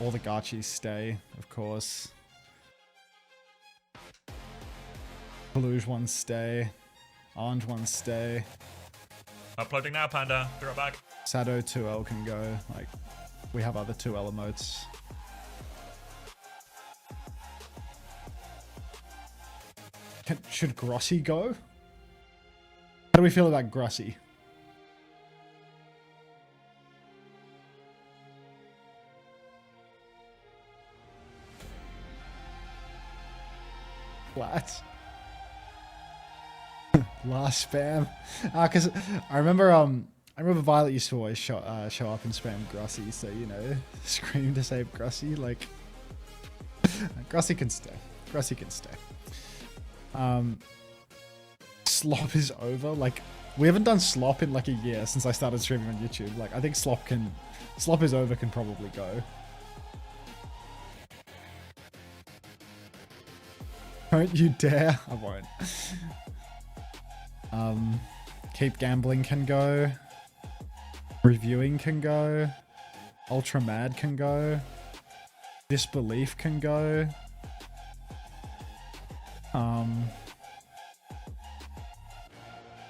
All the Gachis stay, of course. Beluge ones stay. Orange ones stay. Uploading now, Panda. Be right back. Sado 2L can go. Like, we have other 2L emotes. Should Grossi go? How do we feel about Grossi? Flat. Last spam. Cause I remember Violet used to always show up and spam Grossi, so you know, scream to save Grossi. Like, Grossi can stay. Grossi can stay. Slop is over. Like, we haven't done slop in like a year since I started streaming on YouTube. Like, I think slop is over can probably go. Don't you dare. I won't. Keep gambling can go. Reviewing can go. Ultra mad can go. Disbelief can go.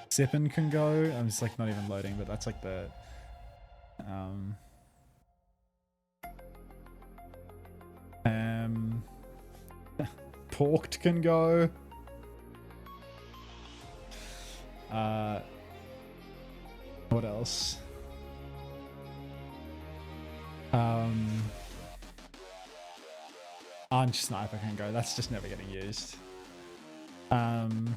Sippin can go. I'm just like not even loading, but that's like the Porked can go. What else? Orange Sniper can go. That's just never getting used. Did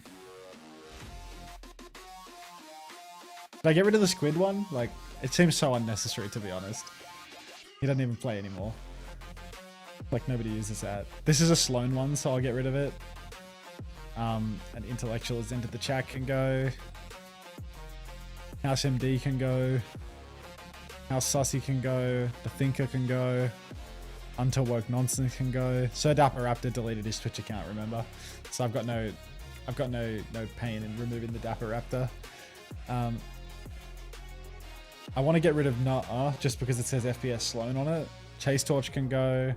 I get rid of the squid one? Like, it seems so unnecessary, to be honest. He doesn't even play anymore. Like, nobody uses that. This is a Sloan one, so I'll get rid of it. An Intellectual has entered the chat can go. House MD can go. House Sussy can go. The Thinker can go. Until Woke Nonsense can go. Sir Dapper Raptor deleted his Twitch account, remember? So I've got no pain in removing the Dapper Raptor. I want to get rid of Nuh-uh just because it says FPS Sloan on it. Chase Torch can go.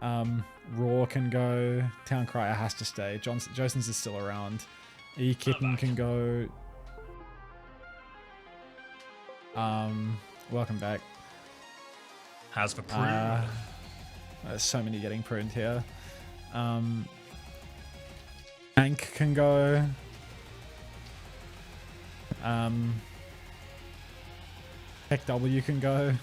Raw can go. Town Crier has to stay. Josens is still around. E-Kitten can go. Welcome back. Has for prune. There's so many getting pruned here. Tank can go. Tech W can go.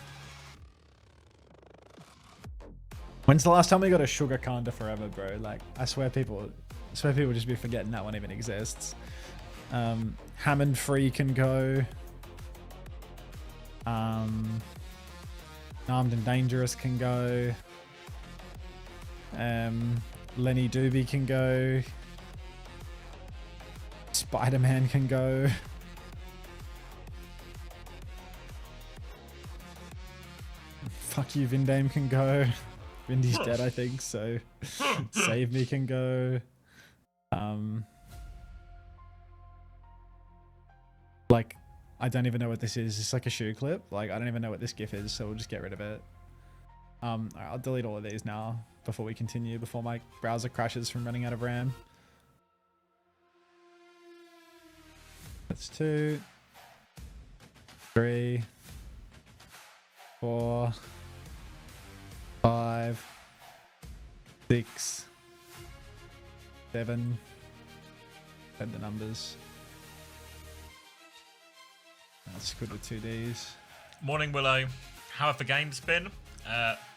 When's the last time we got a Sugar Kanda Forever, bro? Like, I swear people just be forgetting that one even exists. Hammond Free can go. Armed and Dangerous can go. Lenny Doobie can go. Spider-Man can go. Fuck you, Vindame can go. Vindy's dead, I think, so Save Me can go. Like, I don't even know what this is. It's like a shoe clip. Like, I don't even know what this GIF is, so we'll just get rid of it. Alright, I'll delete all of these now before we continue, before my browser crashes from running out of RAM. That's 2, 3, 4, 5, 6, 7. Add the numbers. That's good with 2Ds. Morning, Willow. How have the games been?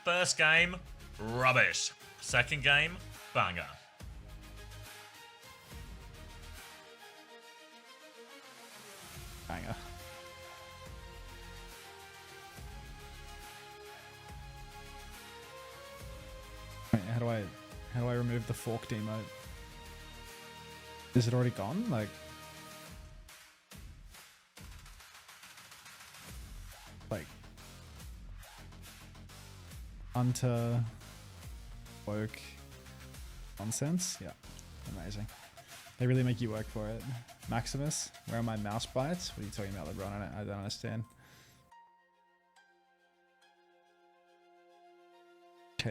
First game, rubbish. Second game, banger. Banger. Wait, how do I remove the forked emote? Is it already gone? Like, unto woke nonsense. Yeah, amazing. They really make you work for it. Maximus, where are my mouse bites? What are you talking about, LeBron? I don't understand.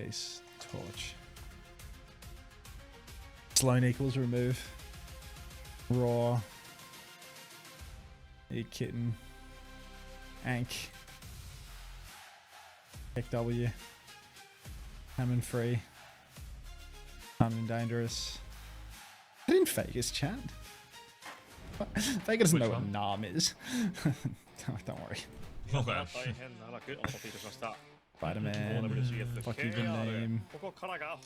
Case. Torch. Sloan equals remove. Raw. Eat kitten. Ank. Kick W. Hammond free. Hammond dangerous. I didn't fake his chat. Vega doesn't know what Nam is. Don't worry. Okay. Spider-Man. Fuck you, good name.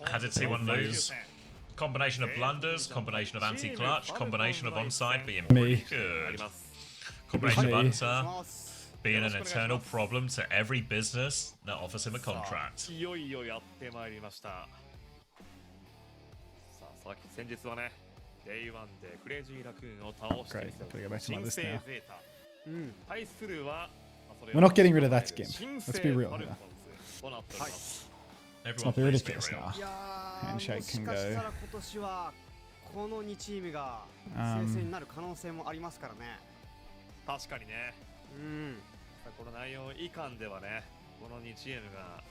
How did T1 lose? Combination of blunders, combination of anti-clutch, combination of onside being Me. pretty good. Combination of Hunter being an eternal problem to every business that offers him a contract. いよいよやってまいりました。さあ、先日はね、Day1でクレイジーラクーンを倒してきた Great. Gotta go back to my 新 list 生 now. ゼータ。対するは、We're not getting rid of that skin. Let's be real here. Everyone Not be please be ridiculous real. now. いやー、 Handshake もし can かしたら go. 今年はこの2チームが先生になる可能性もありますからね。確かにね。うん。この内容以下ではね、この2チームが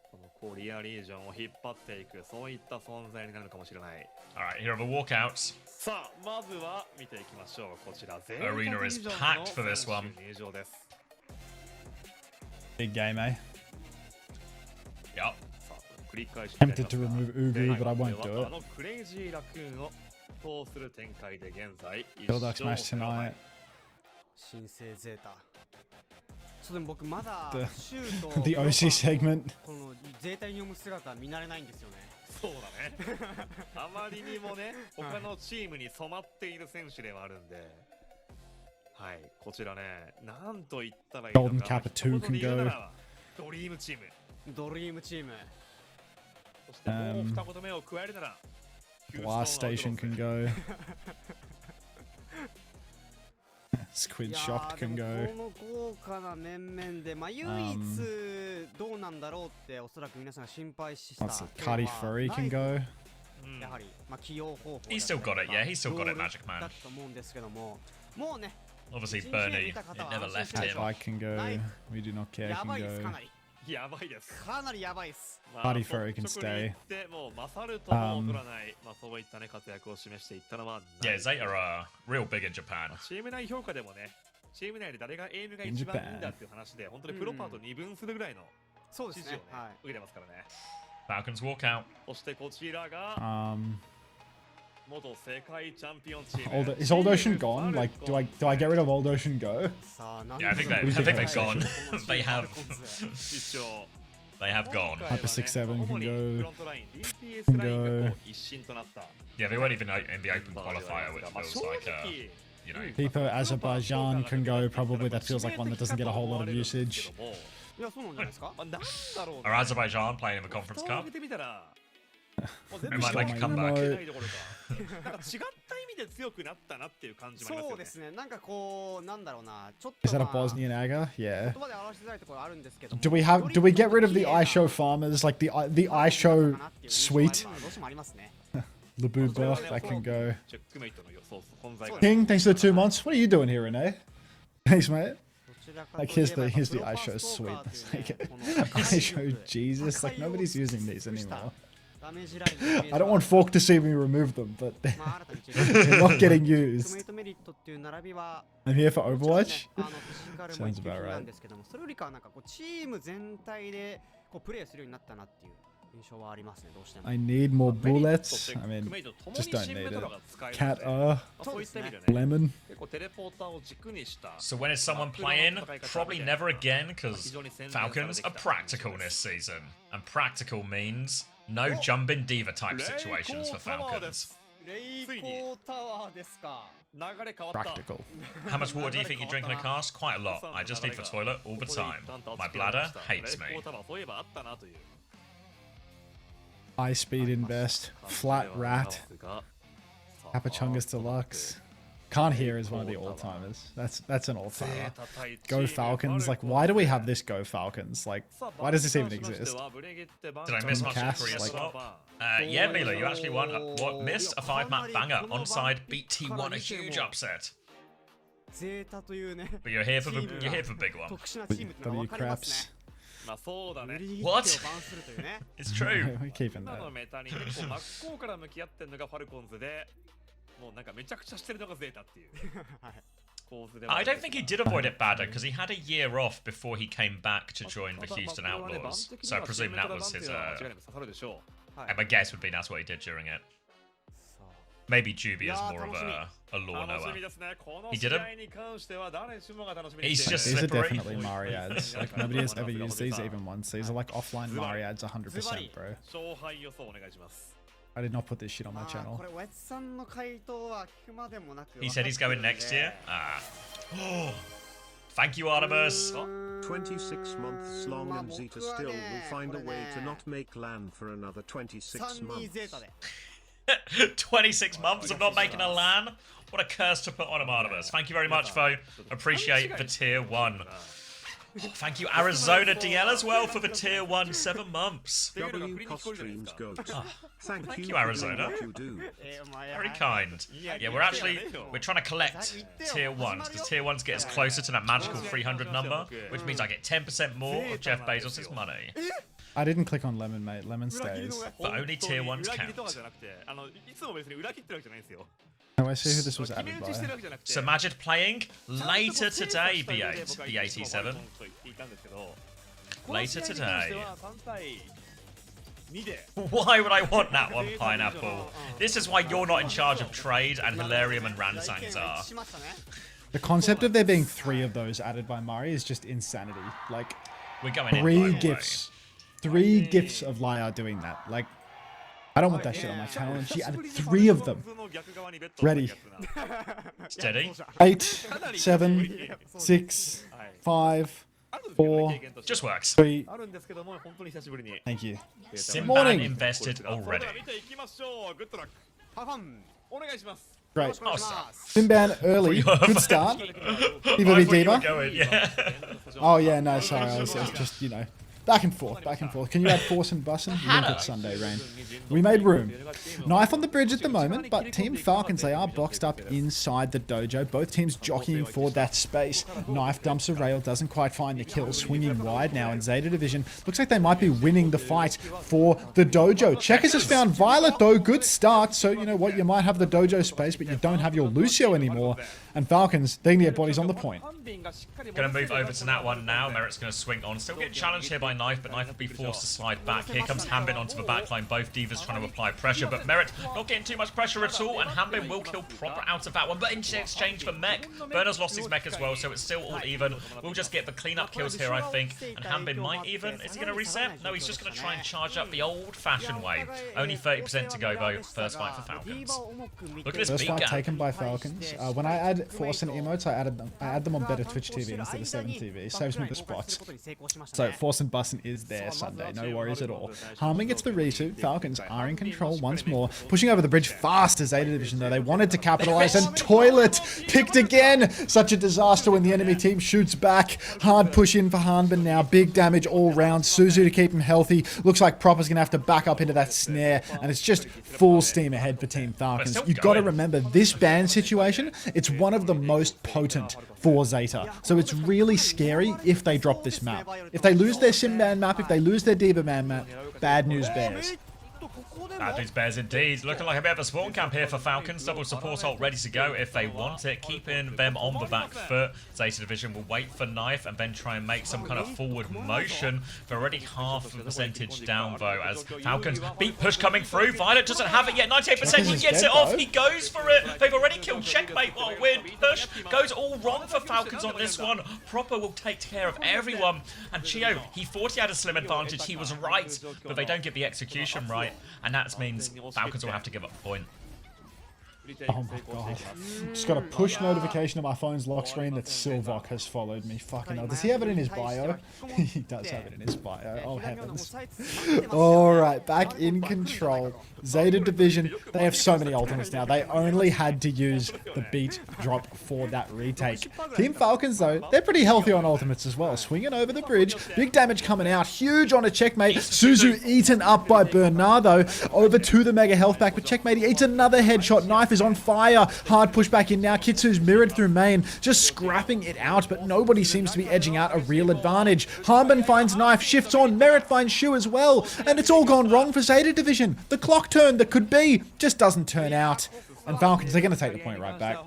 このコリアリージョンを引っ張っていく、そういった存在になるかもしれない。Alright, here are the walkouts. さあ、まずは見ていきましょう。こちら、ゼータ Arena ディ is ビジョン packed の for this 選 one. 手入場です。 Big game, eh? Yep. さあ、繰り返し Tempted to remove Ugu, but I won't do あ it. のクレイジーラクーンを通する展開で現在 Build Up Smash tonight. 新生ゼータ。そうでも僕まだ The- シュート The OC segment. このゼータに読む姿見慣れないんですよね。そうだね。あまりにもね、他のチームに染まっている選手ではあるんで。はい、こちらね、なんと言ったらいいのか。 Golden Kappa 2 can go. ドリームチーム。ドリームチーム。そしてもう二言目を加えるなら、 Blast Station can go. Squid いや Shocked ーで can も go. この豪華な面々で、まあ唯一どうなんだろうっておそらく皆さんが心配した What's it? Cardi Furry can go. やはり、まあ、起用方法 He's still got it, yeah, he's still got it, Magic だ Man. と思うんですけども、もうね、 Obviously, Bernie, it never left him. Bike can go. We do not care や can ばいです、か go. なり。やばいです。かなりやばいです。ま Body Furry can 率直に stay. 言ってもう勝るとも劣らない、まあそういったね活躍を示していったのは Yeah, Zeta are real big in Japan. チーム内評価でもね、チーム内で誰がエイムが一番いいんだっていう話で、本当にプロパーと二分するぐらいのそうです支持をね、。ねは受けてますからね。 Falcons walk out. そしてこちらが Um, 元世界チャンピオンチーム。 is Old Ocean gone? Like, do I get rid of Old Ocean go? い。さあ、なん Yeah, I think they've gone. They have. 一応 They have gone. Hyper 6-7 主に can フロントライン DPS ラインがこう一新となった Yeah, they weren't even in the open qualifier, which まあ feels 正 like, 直 you know. Pipo Azerbaijan can go. Probably that feels like one that doesn't get a whole lot of usage. いや、そうなんじゃないですか。まあなんだろう Are Azerbaijan playing in the Conference 蓋を Cup? 開けてみたらもう全 They 部 might 違 make a う comeback. ないどころかなんか違った意味で強くなったなっていう感じもありますよねそうですね。なんかこう、なんだろうな、ちょっ Is と that ま a あ Bosnian Aga? 言 Yeah. 葉で表しづらいところあるんですけども。 Do we get rid of the ISHO farmers? Like the ISHO どう suite? してもありますね。 Labuba, that can go. チェックメイトの予想存在が King, thanks for the 2 months. What are you doing here, Renee? Thanks, mate. どちらかと Like いえ here's ば the プ the ロパ ISHO スト suite. ーカー It's という like ねこの赤い ISHO Jesus. Like nobody's using these anymore. ダメージラインのイメージ I don't want Fork to see me remove them, but まあ新たに they're not getting チーム used. メイトメリットっていう並びは I'm here for もちろんね Overwatch. フィジカルも Sounds 一級 about な right. んですけども、それよりかはなんかこうチーム全体でこうプレーするようになったなっていう印象はありますね、どうしても。 I need more メリットと bullets. チェッ I ク mean, メイトともに just don't 新 need メト it. ロが使える Cat ので R, まあそういった意味でね lemon. 結構テレポーターを軸にした So when is someone playing? Probably never again, because Falcons are practical this season. And practical means no jumping diva type situations for Falcons. レイコータワーですか。流れ変わった Practical. How much water do you think you drink in a cast? Quite a lot. I just need for toilet all the time. My bladder hates レイ me. コータワーそういえばあったなという High speed invest. Flat rat. Capachungus Deluxe. Can't hear is one of the all-timers. That's an all-timer. Go Falcons. Like, why do we have this Go Falcons? Like, why does this even exist? Did I miss much of Cast, Korea like- swap? Yeah, Mila, you actually won. What missed a 5-map banger? Onside beat T1, a huge upset. ゼータというね、 But you're here for the big one. 特殊なチームっていうのは W 分かりますね。まあそうだね。 What? 手をバンするというね。 It's true. We're keeping 今 that. のメタに結構真っ向から向き合ってるのがファルコンズで、もうなんかめちゃくちゃしてるのがゼータっていう構図ではあ I るん don't です think が he did avoid it badder because he had a year off before he came back to join the Houston Outlaws. So I presume that was his. 間違いなく刺さるでしょう。はい My guess would be that's what he did during it. さあ Maybe Juby is Yeah, more of a law 楽し knower. みですね。この He 試 didn't? 合に関しては誰しもが楽しみに He's している just These are slippery. definitely Mariads. Like nobody has ever used these even once. These are like offline Mariads 100%, bro. 勝敗予想お願いします。 I did not put this shit on my あー channel. これおやつさんの回答は聞くまでもなく He said he's going next year. Thank you, Artemis. 26 months long and Zeta still will find a way to not make land for another 26 32ゼー months. タで 26 months of not making a LAN? What a curse to put on him, Artemis. Thank you very much, Fo. Appreciate the tier 1. Thank you, Arizona DL, as well, for the tier 1 7 months. W Streams Goat. Thank Thank you you, for Arizona. what you do. お前 Very kind. Yeah, we're trying to collect tier 1s, because tier 1s get us closer to that magical 300 number, which means I get 10% more of Jeff Bezos' money. I didn't click on lemon, mate. Lemon stays. But only tier 1s 裏切りとか count. じゃなくて、いつも別に裏切ってるわけじゃないんですよ。 Oh, I see who this was 決 added め打ちしてる by. わけじゃなくて。 So Majid playing later today, B8, B87. Later today. Why would I want that one, Pineapple? This is why you're not in charge of trade and Hilarium and Ransangs are. しましたね The concept of there being 3 of those added by Mari is just insanity. Like, We're going in. 3 by the way. gifts. 3 gifts of Lyra doing that. Like, I don't want that shit on my channel, and she added 3 of them. Ready. Steady. 8, 7, 6, 5, 4, Just works. 3. あるんですけども、本当に久しぶりに。 Thank you. Simban Morning. invested それでは already. 見ていきましょう。グッドラック。パファンお願いします。 Great. お願いします Simban early. Good start. I Diva thought you were Diva. going, yeah. Oh, yeah, no, sorry. I was just, you know, back and forth, back and forth. Can you add Force and Bussin? Link it Sunday, Rain. We made room. Knife on the bridge at the moment, but Team Falcons, they are boxed up inside the dojo. Both teams jockeying for that space. Knife dumps a rail, doesn't quite find the kill, swinging wide now in Zeta Division. Looks like they might be winning the fight for the dojo. Checkers has found Violet though, good start. So, you know what, you might have the dojo space, but you don't have your Lucio anymore. And Falcons, they need their bodies on the point. Gonna move over to that one now. Merritt's gonna swing on. Still getting challenged here by Knife, but Knife will be forced to slide back. Here comes Hambin onto the backline. Both Divas trying to apply pressure, but Merritt not getting too much pressure at all, and Hambin will kill proper out of that one. But in exchange for mech, Burner's lost his mech as well, so it's still all even. We'll just get the cleanup kills here, I think, and Hambin might even. Is he gonna reset? No, he's just gonna try and charge up the old-fashioned way. Only 30% to go though. First fight for Falcons. Look at this First beat fight gap. taken by Falcons. When I add Force and emotes, I add them on better Twitch TV instead of 7 TV. Saves me the spots. So Force and Bussin is there Sunday, no worries at all. Harmon gets the resuit. Falcons are in control once more. Pushing over the bridge fast as Zeta Division though. They wanted to capitalize, and Toilet picked again. Such a disaster when the enemy team shoots back. Hard push in for Hanbin now. Big damage all round. Suzu to keep him healthy. Looks like Proper's going to have to back up into that snare, and it's just full steam ahead for Team Falcons. You've got to remember, this ban situation, it's one of the most potent for Zeta. So it's really scary if they drop this map. If they lose their Simban map, if they lose their Diva Man map, bad news bears. Bad news bears indeed. Looking like a bit of a spawn camp here for Falcons. Double support ult ready to go if they want it. Keeping them on the back foot. Zeta Division will wait for Knife and then try and make some kind of forward motion. They're already half the percentage down though as Falcons beat push coming through. Violet doesn't have it yet. 98%. He gets it off. He goes for it. They've already killed Checkmate. What a weird push. Goes all wrong for Falcons on this one. Proper will take care of everyone. And Chio, he thought he had a slim advantage. He was right. But they don't get the execution right. And that means Falcons will have to give up a point. Oh my god. Just got a push notification on my phone's lock screen that Silvok has followed me. Fucking hell. Does he have it in his bio? He does have it in his bio. Oh heavens. Alright, back in control. Zeta Division, they have so many ultimates now. They only had to use the beat drop for that retake. Team Falcons though, they're pretty healthy on ultimates as well. Swinging over the bridge. Big damage coming out. Huge on a Checkmate. Suzu eaten up by Bernardo. Over to the Mega Health back, but Checkmate, he eats another headshot. Knife Knife is on fire. Hard push back in now. Kitsu's mirrored through main, just scrapping it out, but nobody seems to be edging out a real advantage. Harmon finds Knife, shifts on. Merit finds Shu as well, and it's all gone wrong for Zeta Division. The clock turn that could be just doesn't turn out. And Falcons, they're going to take the point right back.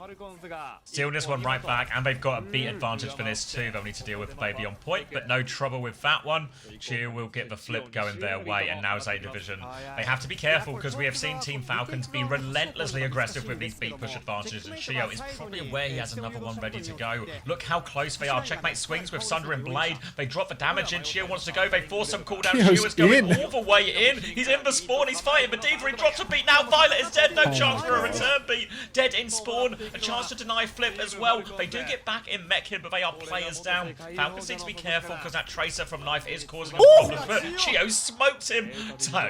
Steal this one right back, and they've got a beat advantage for this too. They'll need to deal with the baby on point, but no trouble with that one. Cheer will get the flip going their way, and now Zeta Division, they have to be careful because we have seen Team Falcons be relentlessly aggressive with these beat push advantages, and Chio is probably aware he has another one ready to go. Look how close they are. Checkmate swings with Sundering Blade. They drop the damage in. Chio wants to go. They force some cooldown. Chio is going all the way in. He's in the spawn. He's fighting, but D3 drops a beat now. Violet is dead. No chance for a return beat. Dead in spawn. A chance to deny flip as well. They do get back in Mechin, but they are players down. Falcons need to be careful because that Tracer from Knife is causing them problems. But Chio smokes him.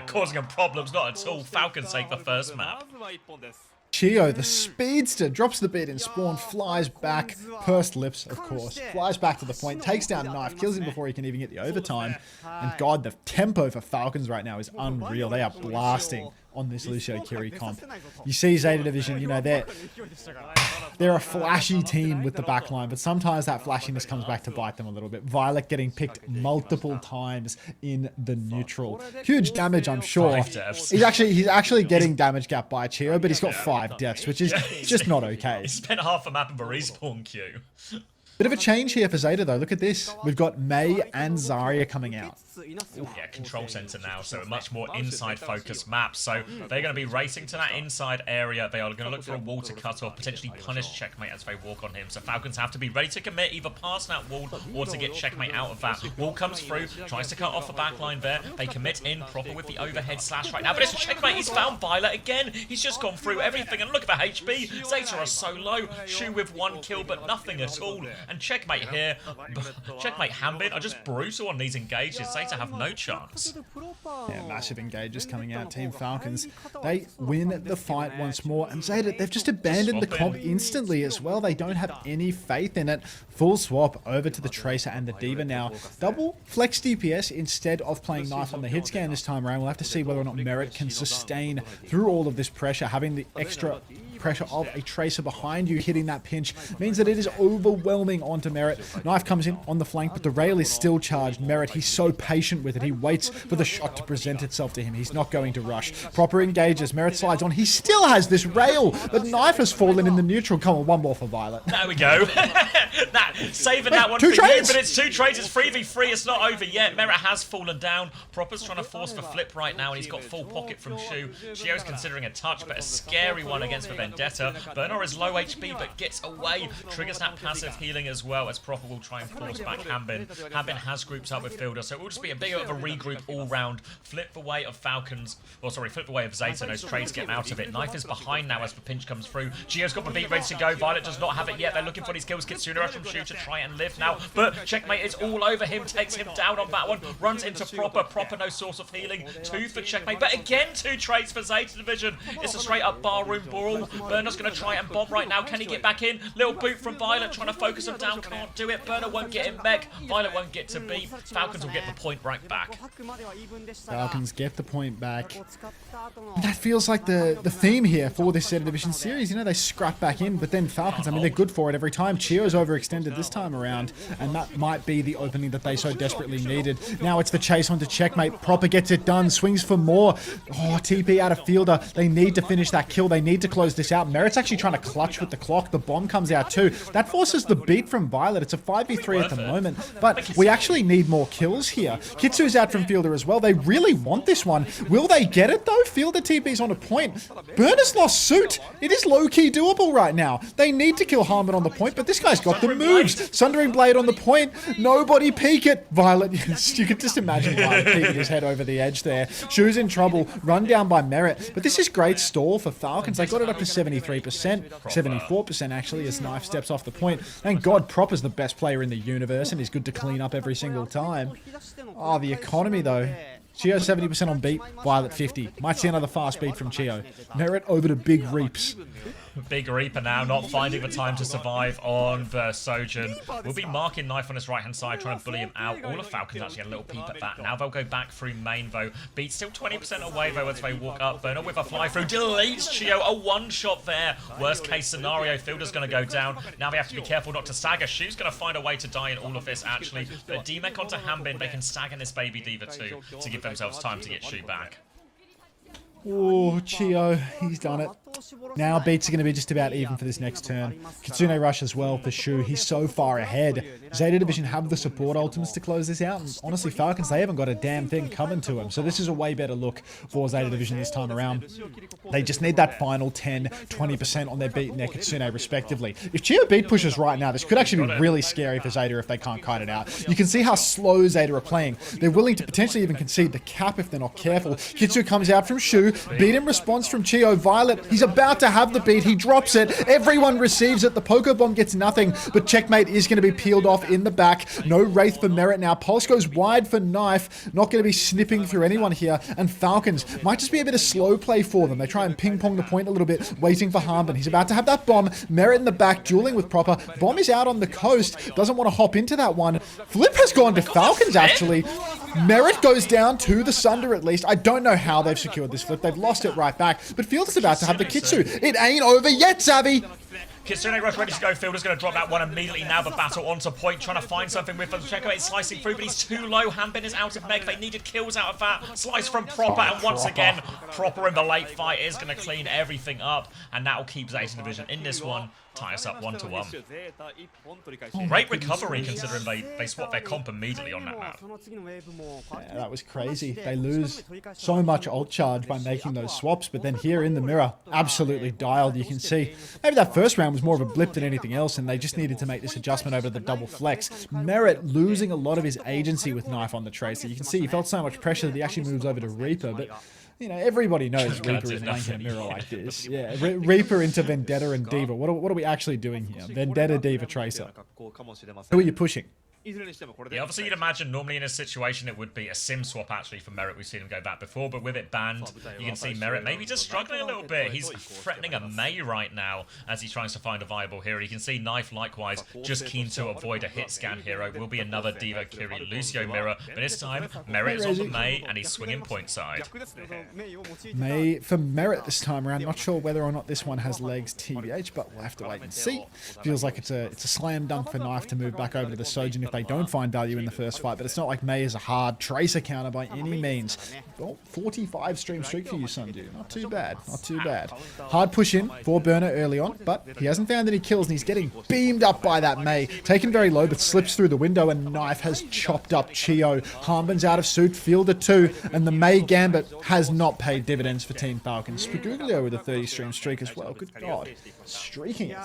Causing them problems, not at all. Falcons take the first map. Chio, the speedster, drops the beat in spawn, flies back, pursed lips, of course, flies back to the point, takes down Knife, kills him before he can even get the overtime. And God, the tempo for Falcons right now is unreal. They are blasting on this Lucio Kiri comp. You see Zeta Division, you know, they're a flashy team with the backline, but sometimes that flashiness comes back to bite them a little bit. Violet getting picked multiple times in the neutral. Huge damage, I'm sure. He's actually getting damage capped by Chio, but he's got 5 deaths, which is just not okay. He spent half a map in the respawn queue. Bit of a change here for Zeta, though. Look at this. We've got Mei and Zarya coming out. Yeah, control center now, so a much more inside-focused map. So they're going to be racing to that inside area. They are going to look for a wall to cut off, potentially punish Checkmate as they walk on him. So Falcons have to be ready to commit, either past that wall or to get Checkmate out of that. Wall comes through, tries to cut off the backline there. They commit in proper with the overhead slash right now, but it's Checkmate. He's found Violet again. He's just gone through everything, and look at the HP. Zeta are so low. Shu with 1 kill, but nothing at all. And Checkmate here, Checkmate Hambin are just brutal on these engages. Zeta have no chance. Yeah, massive engages coming out. Team Falcons, they win the fight once more. And Zeta, they've just abandoned the comp instantly as well. They don't have any faith in it. Full swap over to the Tracer and the Diva now. Double flex DPS instead of playing Knife on the hit scan this time around. We'll have to see whether or not Merit can sustain through all of this pressure. Having the extra pressure of a Tracer behind you hitting that pinch means that it is overwhelming onto Merit. Knife comes in on the flank, but the rail is still charged. Merit, he's so patient with it. He waits for the shot to present itself to him. He's not going to rush. Proper engages. Merit slides on. He still has this rail, but Knife has fallen in the neutral. Come on, one more for Violet. There we go. Saving that one for you, but it's 2 trades. It's 3v3. It's not over yet. Merit has fallen down. Proper's trying to force the flip right now, and he's got full pocket from Shu. Chio's considering a touch, but a scary one against the Vendetta. Burner is low HP, but gets away. Triggers that passive healing as well, as Proper will try and force back Hambin. Hambin has groups up with Fielder, so it will just be a bit of a regroup all round. Flip the way of Falcons, or sorry, flip the way of Zeta. Those trades get out of it. Knife is behind now as the pinch comes through. Gio's got the beat ready to go. Violet does not have it yet. They're looking for these kills. Kitsune rush from Shu to try and live now, but Checkmate is all over him, takes him down on that one, runs into Proper. Proper no source of healing. 2 for Checkmate, but again 2 trades for Zeta Division. It's a straight up barroom brawl. Burner's going to try and bomb right now. Can he get back in? Little boot from Violet, trying to focus him down. Can't do it. Burner won't get him back. Violet won't get to beat. Falcons will get the point right back. Falcons get the point back. That feels like the theme here for this Zeta Division series. You know, they scrap back in, but then Falcons, I mean, they're good for it every time. Chio's overextended this time around, and that might be the opening that they so desperately needed. Now it's the chase onto Checkmate. Proper gets it done. Swings for more. Oh, TP out of Fielder. They need to finish that kill. They need to close this out. Merit's actually trying to clutch with the clock. The bomb comes out too. That forces the beat from Violet. It's a 5v3 at the moment, but we actually need more kills here. Kitsu's out from Fielder as well. They really want this one. Will they get it though? Fielder TP's on a point. Burner's lost suit. It is low-key doable right now. They need to kill Harmon on the point, but this guy's got the moves. Sundering Blade on the point. Nobody peek it. Violet, you could just imagine Violet peeking his head over the edge there. Shu's in trouble. Run down by Merit, but this is great stall for Falcons. They got it up to 73%, 74% actually, as Knife steps off the point. Thank God Proper's the best player in the universe and he's good to clean up every single time. Oh, the economy though. Chio 70% on beat, Violet 50. Might see another fast beat from Chio. Merit over to Big Reaps. Big Reaper now, not finding the time to survive on the Sojourn. We'll be marking Knife on his right-hand side, trying to bully him out. All of Falcons actually had a little peep at that. Now they'll go back through main, though. Beat still 20% away, though, as they walk up. Burner with a fly-through. Deletes Chio. A one-shot there. Worst-case scenario, Fielder's going to go down. Now they have to be careful not to stagger. Shu's going to find a way to die in all of this, actually. But D-Mech onto Hanbin. They can stagger this baby Diva, too, to give themselves time to get Shu back. Oh, Chio, he's done it. Now beats are going to be just about even for this next turn. Kitsune rush as well for Shu. He's so far ahead. Zeta Division have the support ultimates to close this out. And honestly, Falcons, they haven't got a damn thing coming to him. So this is a way better look for Zeta Division this time around. They just need that final 10, 20% on their beat and their Kitsune respectively. If Chio beat pushes right now, this could actually be really scary for Zeta if they can't kite it out. You can see how slow Zeta are playing. They're willing to potentially even concede the cap if they're not careful. Kitsu comes out from Shu. Beat in response from Chio. Violet, he's about to have the beat. He drops it. Everyone receives it. The Poker Bomb gets nothing, but Checkmate is going to be peeled off in the back. No Wraith for Merit now. Pulse goes wide for Knife. Not going to be snipping through anyone here. And Falcons might just be a bit of slow play for them. They try and ping-pong the point a little bit, waiting for Hanbin. He's about to have that bomb. Merit in the back, dueling with Proper. Bomb is out on the coast. Doesn't want to hop into that one. Flip has gone to Falcons, actually. Merit goes down to the Sunder, at least. I don't know how they've secured this flip. They've lost it right back. But Fielder's about to have the Kitsu. It ain't over yet, Savvy. Kitsune rush ready to go. Fielder's going to drop that one immediately. Now the battle onto point, trying to find something with the Checkmate slicing through, but he's too low. Hanbin is out of meg. They needed kills out of that. Slice from Proper, and once again, Proper in the late fight is going to clean everything up, and that will keep Zeta Division in this one. Tie us up 1-1. Great recovery considering they swapped their comp immediately on that map. Yeah, that was crazy. They lose so much ult charge by making those swaps, but then here in the mirror, absolutely dialed. You can see maybe that first round was more of a blip than anything else, and they just needed to make this adjustment over the double flex. Merit losing a lot of his agency with Knife on the Tracer. You can see he felt so much pressure that he actually moves over to Reaper, but you know, everybody knows Reaper is playing in a mirror like this. Yeah, Reaper into Vendetta and Diva. What are we actually doing here? Vendetta, Diva, Tracer. Who are you pushing? Yeah, obviously you'd imagine normally in a situation it would be a sim swap actually for Merit. We've seen him go back before, but with it banned, you can see Merit maybe just struggling a little bit. He's threatening a Mei right now as he tries to find a viable hero. You can see Knife likewise just keen to avoid a hit scan hero. Will be another Diva Kiri Lucio mirror, but this time Merit is on the Mei and he's swinging point side. Mei for Merit this time around. Not sure whether or not this one has legs TBH, but we'll have to wait and see. Feels like it's a slam dunk for Knife to move back over to the Sojourn if they don't find value in the first fight, but it's not like Mei is a hard Tracer counter by any means. Oh, 45 stream streak for you, Sundu. Not too bad, not too bad. Hard push in for Burner early on, but he hasn't found any kills and he's getting beamed up by that Mei. Taken very low, but slips through the window and Knife has chopped up Chio. Hanbin's out of suit, Fielder too, and the Mei Gambit has not paid dividends for Team Falcons. Spaguglio with a 30 stream streak as well. Good God. Streaking it.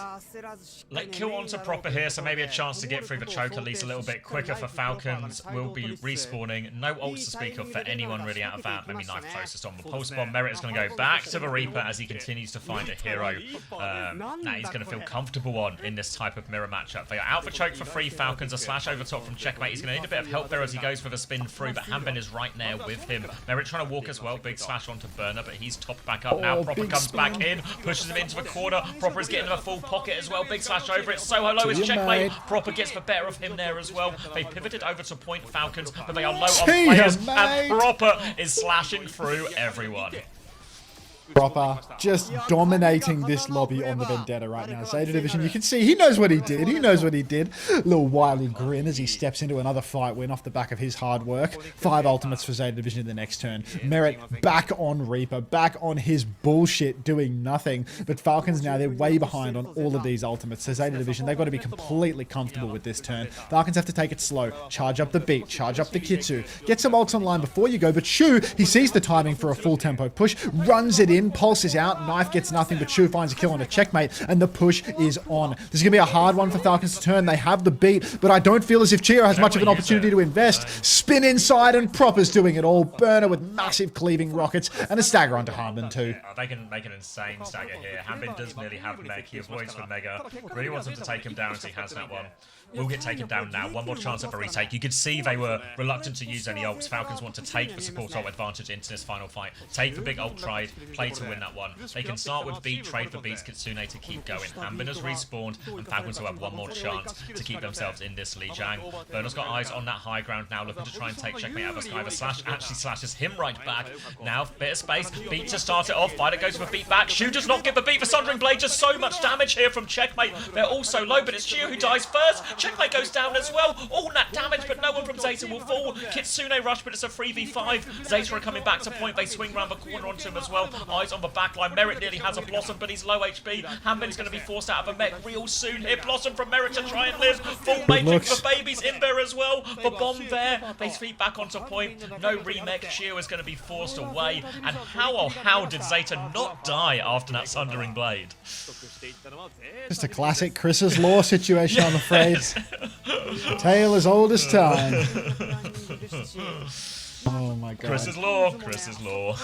Let kill onto Proper here, so maybe a chance to get through the choke at least a little bit quicker for Falcons. Will be respawning. No ults to speak of for anyone really out of that. Maybe Knife closest on the pulse bomb. Merit is going to go back to the Reaper as he continues to find a hero that he's going to feel comfortable on in this type of mirror matchup. They are out for choke for free. Falcons, a slash over top from Checkmate. He's going to need a bit of help there as he goes for the spin through, but Hanbin is right there with him. Merit trying to walk as well. Big slash onto Burner, but he's topped back up now. Proper comes back in, pushes him into the corner. Proper is getting a full pocket as well. Big slash over it. So low is Checkmate. Proper gets the better of him there as well. They pivoted over to point Falcons, but they are low on players, and Proper is slashing through everyone. Proper just dominating this lobby on the Vendetta right now. Zeta Division, you can see he knows what he did. He knows what he did. A little wily grin as he steps into another fight win off the back of his hard work. 5 ultimates for Zeta Division in the next turn. Merit back on Reaper, back on his bullshit, doing nothing. But Falcons now, they're way behind on all of these ultimates. So Zeta Division, they've got to be completely comfortable with this turn. Falcons have to take it slow. Charge up the beat, charge up the Kitsu. Get some ults online before you go. But Shu, he sees the timing for a full tempo push, runs it in. Pulse is out, Knife gets nothing, but Shu finds a kill on a Checkmate, and the push is on. This is going to be a hard one for Falcons to turn. They have the beat, but I don't feel as if Chio has much of an opportunity to invest. Spin inside, and Proper's doing it all. Burner with massive cleaving rockets, and a stagger onto Hanbin too. They can make an insane stagger here. Hanbin does nearly have Meg. He avoids the Mega. Really wants him to take him down as he has that one. Will get taken down now. One more chance of a retake. You could see they were reluctant to use any ults. Falcons want to take the support ult advantage into this final fight. Take the big ult trade, play way to win that one. They can start with beat, trade for beats, Kitsune to keep going. Hanbin has respawned, and Falcons will have one more chance to keep themselves in this Lijiang. Bernard's got eyes on that high ground now, looking to try and take Checkmate out of the sky. The slash actually slashes him right back. Now, bit of space. Beat to start it off. Fighter goes for beat back. Shu does not give the beat for Sundering Blade. Just so much damage here from Checkmate. They're all so low, but it's Shu who dies first. Checkmate goes down as well. All that damage, but no one from Zeta will fall. Kitsune rush, but it's a 3v5. Zeta are coming back to point. They swing around the corner onto him as well. Eyes on the back line. Merit nearly has a Blossom, but he's low HP. Hanbin's going to be forced out of a mech real soon here. Blossom from Merit to try and live. Full Matrix for Babies in there as well. The bomb there. They feed back onto point. No remake. Shio is going to be forced away. And how did Zeta not die after that Sundering Blade? Just a classic Chris's Law situation, I'm afraid. Tale as old as time. Oh my god. Chris's Law. Chris's Law.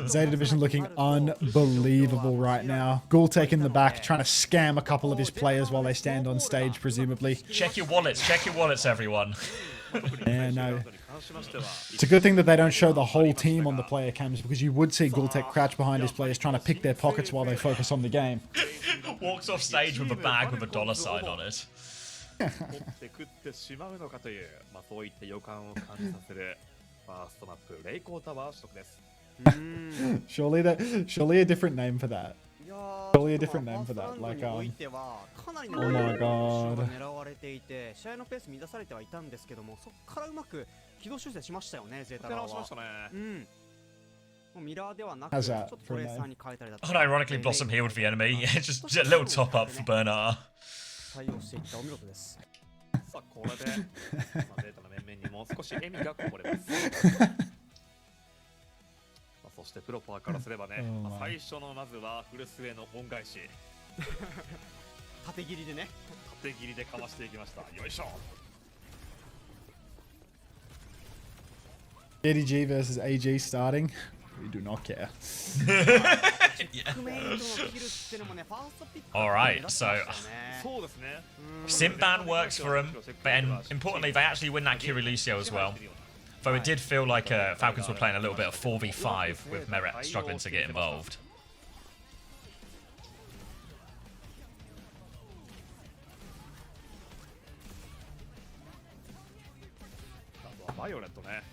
Zeta Division looking unbelievable right now. Ghoultech in the back, trying to scam a couple of his players while they stand on stage, presumably. Check your wallets, everyone. Yeah, no. It's a good thing that they don't show the whole team on the player cams, because you would see Ghoultech crouch behind his players trying to pick their pockets while they focus on the game. Walks off stage with a bag with a $$ sign on it. Surely a different name for that. Surely a different name for that. Like, oh my god. 試合のペース乱されてはいたんですけども、そこからうまく軌道修正しましたよね、ゼータ側は。ミラーではなく、ちょっとトレーサーに変えたりだとか。Unironically, Blossom healed the enemy. Yeah, just a little top up for Bernard. 対応していったお見事です。さあ、これで、ゼータの面々にも少し笑みがこぼれます。そしてプロパーからすればね、最初のまずはフルスウェイの恩返し。縦切りでね。縦切りでかわしていきました。よいしょ。ADG versus AG starting. We do not care. Alright, so Simban works for him, but importantly they actually win that Kiri Lucio as well. Though it did feel like Falcons were playing a little bit of 4v5 with Merit struggling to get involved. Violet ね。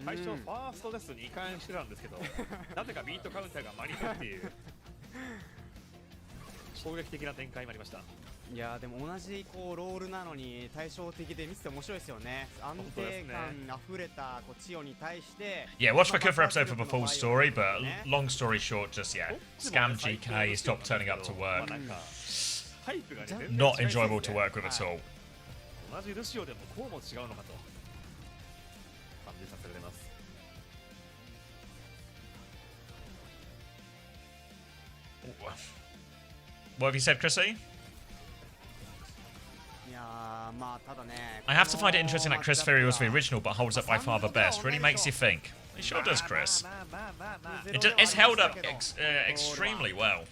最初ファーストです2回してたんですけど、なぜかビートカウンターが間に合うっていう衝撃的な展開になりました。いやでも同じこうロールなのに対照的で見てて面白いですよね。安定感あふれたこうチオに対して。Yeah, watch the cover episode for the full story, but long story short, just yeah, scam GK, stop turning up to work. Not enjoyable to work with at all. 同じルシオでもこうも違うのかと感じさせられます。What have you said, Chrissy? I have to find it interesting that Chris Fury was the original but holds up by far the best. Really makes you think. It sure does, Chris. It's held up extremely well.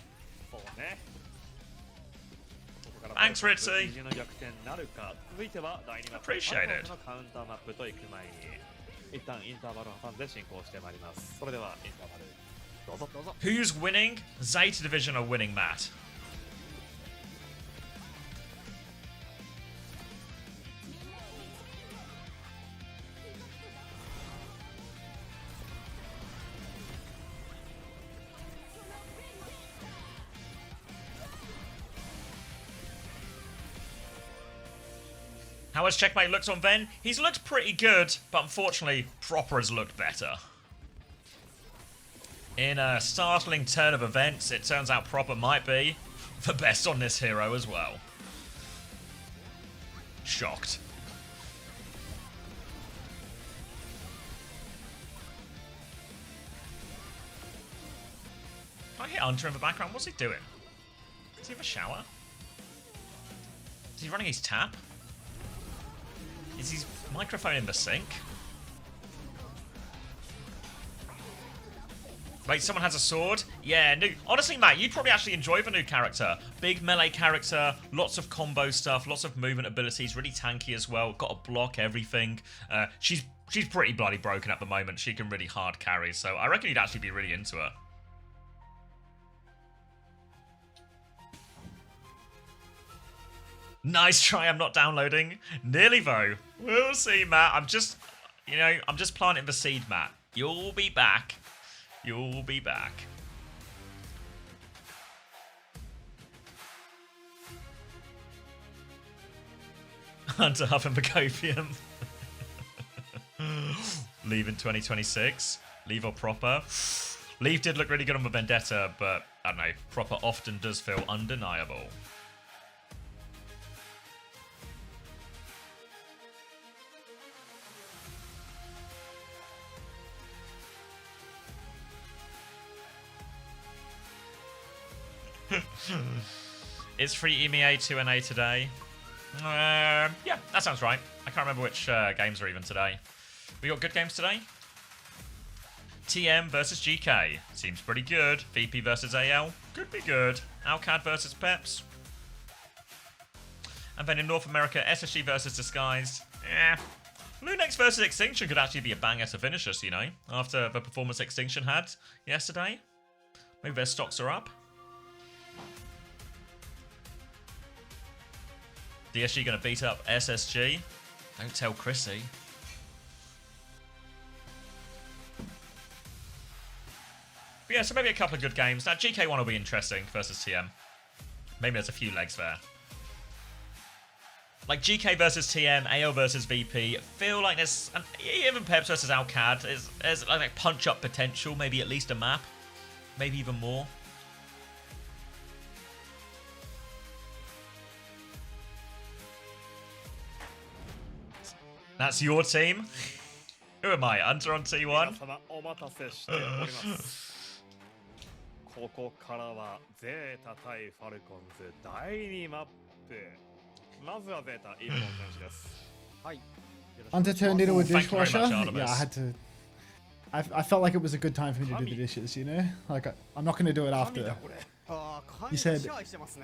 Thanks, Ritzy. Appreciate it. Who's winning? Zeta Division are winning, Matt. How has Checkmate looked on Ven? He's looked pretty good, but unfortunately, Proper has looked better. In a startling turn of events, it turns out Proper might be the best on this hero as well. Shocked. I hear Hunter in the background. What's he doing? Does he have a shower? Is he running his tap? Is his microphone in the sink? Wait, someone has a sword? Yeah, new. Honestly, Matt, you'd probably actually enjoy the new character. Big melee character, lots of combo stuff, lots of movement abilities, really tanky as well. Got to block everything. She's pretty bloody broken at the moment. She can really hard carry, so I reckon you'd actually be really into her. Nice try, I'm not downloading. Nearly though. We'll see, Matt. I'm just planting the seed, Matt. You'll be back. You'll be back. Hunter Huff and Bacopium. Leave in 2026. Leave or Proper. Leave did look really good on the Vendetta, but I don't know. Proper often does feel undeniable. Is free EMEA 2NA today? Yeah, that sounds right. I can't remember which games are even today. We got good games today? TM versus GK. Seems pretty good. VP versus AL. Could be good. Alcad versus Peps. And then in North America, SSG versus Disguised. Yeah. Lunex versus Extinction could actually be a banger to finish us, you know, after the performance Extinction had yesterday. Maybe their stocks are up. DSG going to beat up SSG. Don't tell Chrissy. But yeah, so maybe a couple of good games. Now, GK1 will be interesting versus TM. Maybe there's a few legs there. Like GK versus TM, AL versus VP. Feel like there's, even Peps versus Alcad, there's like punch-up potential. Maybe at least a map. Maybe even more. That's your team? Who am I? Hunter on T1? お待たせしておりますここからはゼータ対ファルコンズ第2マップまずはゼータ1本選手ですはい Hunter turned into a Thank you very dishwasher. much, Artemis. Yeah, I had to. I felt like it was a good time for me to do the dishes, you know? Like, I'm not going to do it after. You said,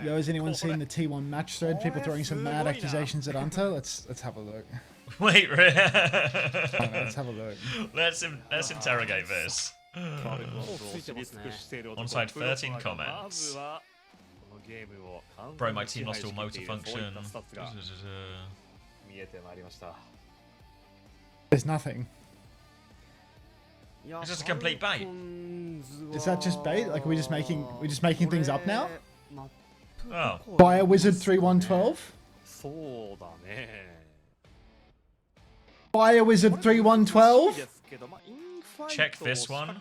yo, has anyone seen the T1 match thread? People throwing some mad accusations at Hunter? Let's have a look. Wait, Let's have a look. Let's interrogate this. Onside 13 comments. Bro, my team lost all motor function. There's nothing. It's just a complete bait. Is that just bait? Like, we're just making things up now? Oh. Fire Wizard 3112? そうだね Fire Wizard 3112? Check this one.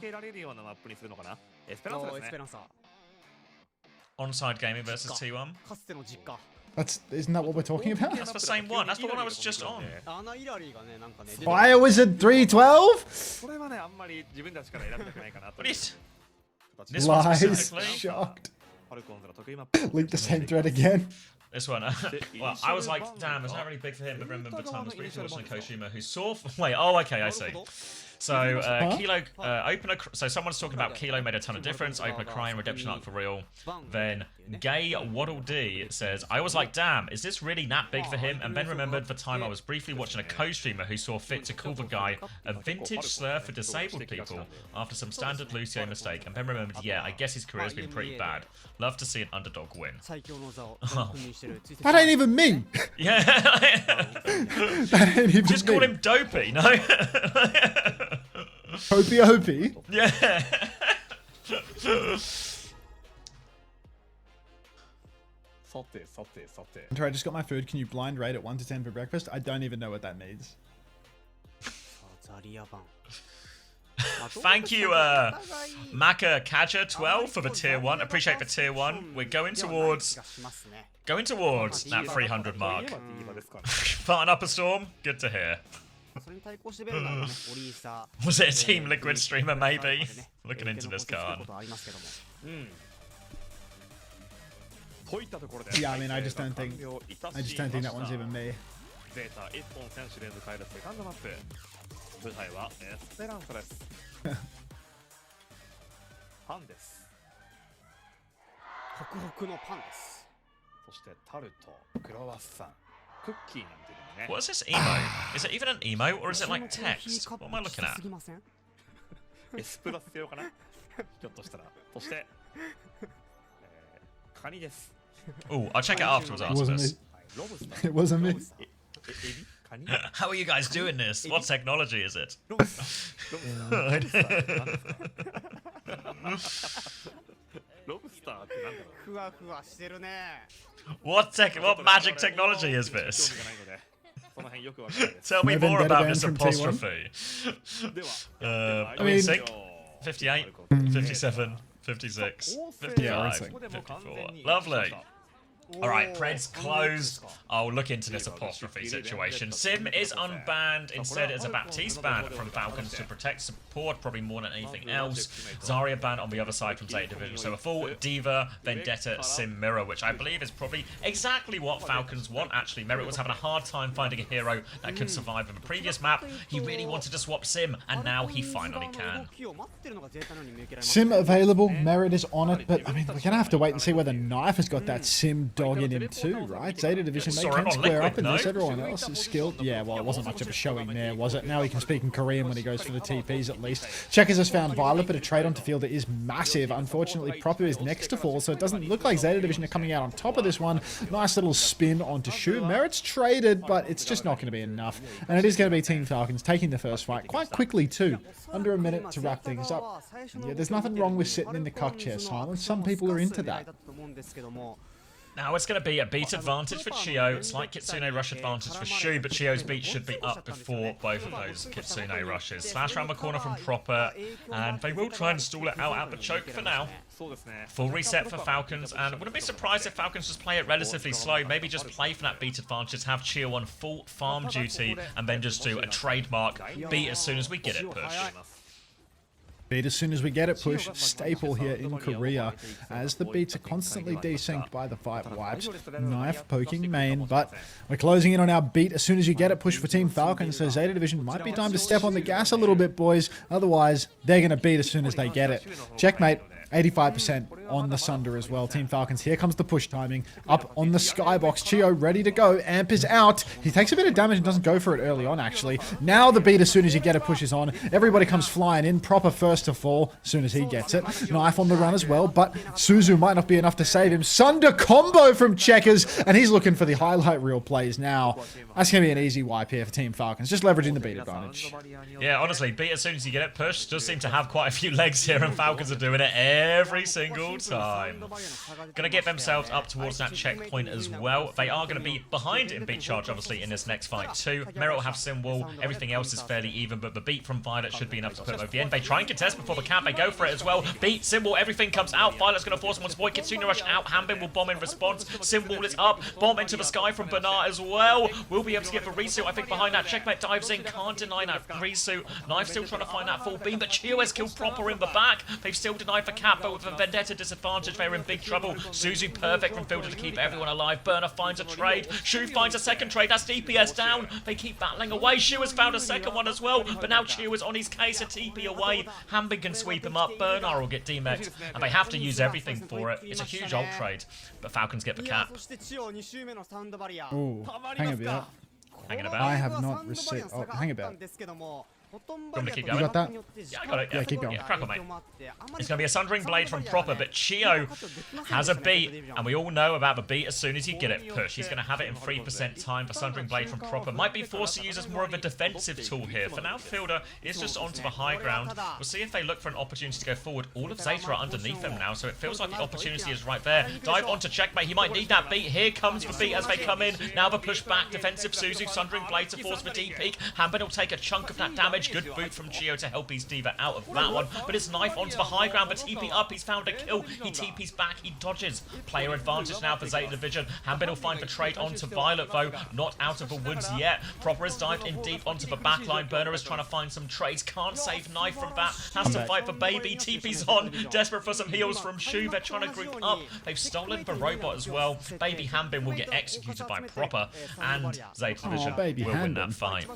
Onside gaming versus T1. Isn't that what we're talking about? That's the same one. That's the one I was just on. Fire Wizard 312? What is this one Lies. specifically? Shocked. Link the same thread again. This one. Well, I was like, damn, it's not really big for him, but remember the time I was briefly watching a Koshima who saw... Wait, oh, okay, I see. So, Kilo, so someone's talking about Kilo made a ton of difference, open a crying redemption arc for real. Then, Gay Waddle D says, I was like, damn, is this really that big for him? And then remembered the time I was briefly watching a co-streamer who saw fit to call the guy a vintage slur for disabled people after some standard Lucio mistake. And then remembered, yeah, I guess his career's been pretty bad. Love to see an underdog win. That ain't even me. Yeah. That ain't even Just me. call him Dopey, no? Hopey. Yeah. Hunter, I just got my food. Can you blind rate it 1 to 10 for breakfast? I don't even know what that means. Thank you, Maka Kaja 12 for the tier 1. Appreciate the tier 1. We're going towards that 300 mark. Farting up a storm? Good to hear. Was it a Team Liquid streamer, maybe? Looking into this card. Yeah, I mean, I just don't think that one's even me. ゼータ1本選手連続入るセカンドマップ舞台はエスペランサですパンですホクホクのパンですそしてタルトクロワッサンクッキーなんていうのもね What is this emo? Is it even an emo or is it like text? What am I looking at? エスプラス用かなひょっとしたらそしてカニです Oh, I'll check it afterwards It after wasn't this. me. It wasn't me. How are you guys doing this? What technology is it? ロブスターってなんだろう。ふわふわしてるね。 What magic technology is 興 this? 味がないので、その辺よくわからないです。 Tell me No more vendetta about ban this from T1? apostrophe. では、 I mean, sync 58, 57, 56, 55, 54. Lovely. Alright, Pred's closed. I'll look into this apostrophe situation. Sim is unbanned. Instead, it's a Baptiste ban from Falcons to protect support, probably more than anything else. Zarya banned on the other side from Zeta Division. So a full Diva, Vendetta, Sim mirror, which I believe is probably exactly what Falcons want, actually. Merritt was having a hard time finding a hero that could survive in the previous map. He really wanted to swap Sim, and now he finally can. Sim available, Merit is on it, but I mean, we're gonna have to wait and see whether Knife has got that Sim dog in him too, right? Zeta Division, they Saw can him on square up Liquid, in this. no? Everyone else is skilled. Yeah, well, it wasn't much of a showing there, was it? Now he can speak in Korean when he goes for the TPs at least. Checkers has found Violet, but a trade onto field that is massive. Unfortunately, Proper is next to fall, so it doesn't look like Zeta Division are coming out on top of this one. Nice little spin onto Shu. Merit's traded, but it's just not going to be enough. And it is going to be Team Falcons taking the first fight quite quickly too. Under a minute to wrap things up. Yeah, there's nothing wrong with sitting in the cock chair silence. Some people are into that. Now it's going to be a beat advantage for Chio, slight Kitsune rush advantage for Shu, but Chio's beat should be up before both of those Kitsune rushes. Slash around the corner from Proper, and they will try and stall it out at the choke for now. Full reset for Falcons, and wouldn't be surprised if Falcons just play it relatively slow, maybe just play for that beat advantage, have Chio on full farm duty, and then just do a trademark beat as soon as we get it pushed. Beat as soon as we get it push, staple here in Korea, as the beats are constantly desynced by the fight wipes. Knife poking main, but we're closing in on our beat as soon as you get it push for Team Falcons, so Zeta Division might be time to step on the gas a little bit, boys. Otherwise, they're going to beat as soon as they get it. Checkmate. 85% on the Sunder as well. Team Falcons, here comes the push timing. Up on the skybox. Chio ready to go. Amp is out. He takes a bit of damage and doesn't go for it early on, actually. Now the beat as soon as you get it pushes on. Everybody comes flying in. Proper first to fall as soon as he gets it. Knife on the run as well, but Suzu might not be enough to save him. Sunder combo from Checkers, and he's looking for the highlight reel plays now. That's going to be an easy wipe here for Team Falcons. Just leveraging the beat advantage. Yeah, honestly, beat as soon as you get it pushed does seem to have quite a few legs here, and Falcons are doing it every single time. Going to get themselves up towards that checkpoint as well. They are going to be behind in beat charge, obviously, in this next fight too. Merritt will have Sim wall. Everything else is fairly even, but the beat from Violet should be enough to put them over the end. They try and contest before the camp. They go for it as well. Beat, Sim wall, everything comes out. Violet's going to force him on Spoy. Kitsune rush out. Hanbin will bomb in response. Sim wall is up. Bomb into the sky from Bernard as well. We'll be able to get the resuit, I think, behind that. Checkmate dives in. Can't deny that resuit. Knife still trying to find that full beam, but Chio has killed Proper in the back. They've still denied the cap, but with a Vendetta disadvantage, they're in big trouble. Suzu perfect from Fielder to keep everyone alive. Burner finds a trade. Shu finds a second trade. That's DPS down. They keep battling away. Shu has found a second one as well, but now Chio is on his case. A TP away. Hanbin can sweep him up. Burner will get demexed, and they have to use everything for it. It's a huge ult trade, but Falcons get the cap. Ooh, hang about. Hanging about. I have not received. Oh, hang about. Want to keep You going? got that? Yeah, I got it. Yeah, keep going. Yeah, crack on, mate. It's going to be a Sundering Blade from Proper, but Chio has a beat, and we all know about the beat as soon as you get it pushed. He's going to have it in 3% time. The Sundering Blade from Proper might be forced to use as more of a defensive tool here. For now, Fielder is just onto the high ground. We'll see if they look for an opportunity to go forward. All of Zeta are underneath him now, so it feels like the opportunity is right there. Dive onto Checkmate. He might need that beat. Here comes the beat as they come in. Now the push back. Defensive Suzu. Sundering Blade to force the D peak. Hanbin will take a chunk of that damage. Good boot from Chio to help his Diva out of that one, but his Knife onto the high ground, but TP up, he's found a kill, he TP's back, he dodges. Player advantage now for Zeta Division. Hanbin will find the trade onto Violet though, not out of the woods yet. Proper has dived in deep onto the backline. Burner is trying to find some trades, can't save Knife from that, has to fight for Baby. TP's on, desperate for some heals from Shu. They're trying to group up, they've stolen the robot as well. Baby Hanbin will get executed by Proper, and Zeta Division will win that fight.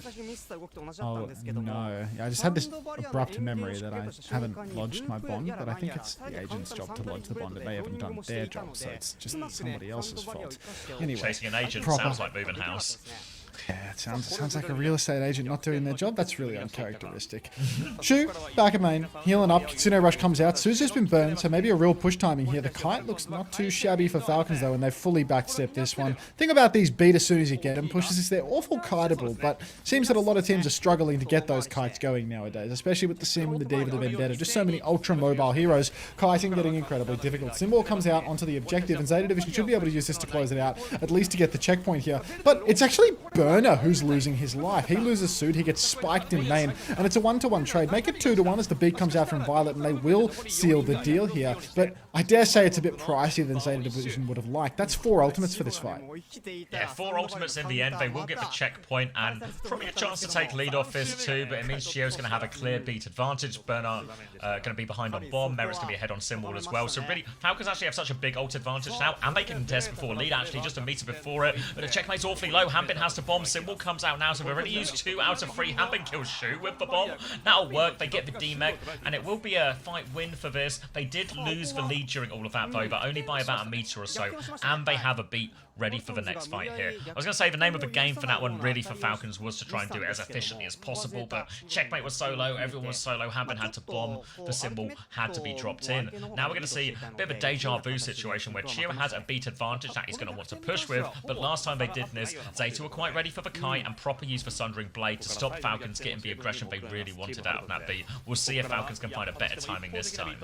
Oh no, yeah, I just had this abrupt memory that I haven't lodged my bond, but I think it's the agent's job to lodge the bond, and they haven't done their job, so it's just somebody else's fault. Anyway, Chasing an agent Proper. sounds like moving house. Yeah, it sounds like a real estate agent not doing their job. That's really uncharacteristic. Shu, back at main, healing up. Kitsune Rush comes out. Su's just been burned, so maybe a real push timing here. The kite looks not too shabby for Falcons, though, and they've fully backstepped this one. Thing about these beat as soon as you get them pushes is they're awful kiteable, but seems that a lot of teams are struggling to get those kites going nowadays, especially with the Sim, the Diva, the Vendetta. Just so many ultra-mobile heroes. Kiting getting incredibly difficult. Symbol comes out onto the objective, and Zeta Division should be able to use this to close it out, at least to get the checkpoint here. But it's actually Burner who's losing his life. He loses Suit, he gets spiked in main, and it's a 1-to-1 trade. Make it 2-to-1 as the beat comes out from Violet, and they will seal the deal here. But I dare say it's a bit pricier than Zeta Division would have liked. That's 4 ultimates for this fight. Yeah, 4 ultimates in the end. They will get the checkpoint and probably a chance to take lead off this too, but it means Chio's going to have a clear beat advantage. Burner going to be behind on bomb. Merritt's going to be ahead on Symbol as well. So really, Falcons actually have such a big ult advantage now, and they can test before lead actually, just a meter before it. But the checkmate's awfully low. Hanbin has to bomb. Symbol comes out now, so we've already used 2 out of 3. Hanbin kills Shu with the bomb. That'll work. They get the D-Mech, and it will be a fight win for this. They did lose the lead during all of that though, but only by about a meter or so, and they have a beat ready for the next fight here. I was going to say the name of the game for that one really for Falcons was to try and do it as efficiently as possible, but checkmate was solo, everyone was solo, Hanbin had to bomb, the Symbol had to be dropped in. Now we're going to see a bit of a deja vu situation where Chio has a beat advantage that he's going to want to push with, but last time they did this, Zeta were quite ready for the kite and proper use for Sundering Blade to stop Falcons getting the aggression they really wanted out of that beat. We'll see if Falcons can find a better timing this time.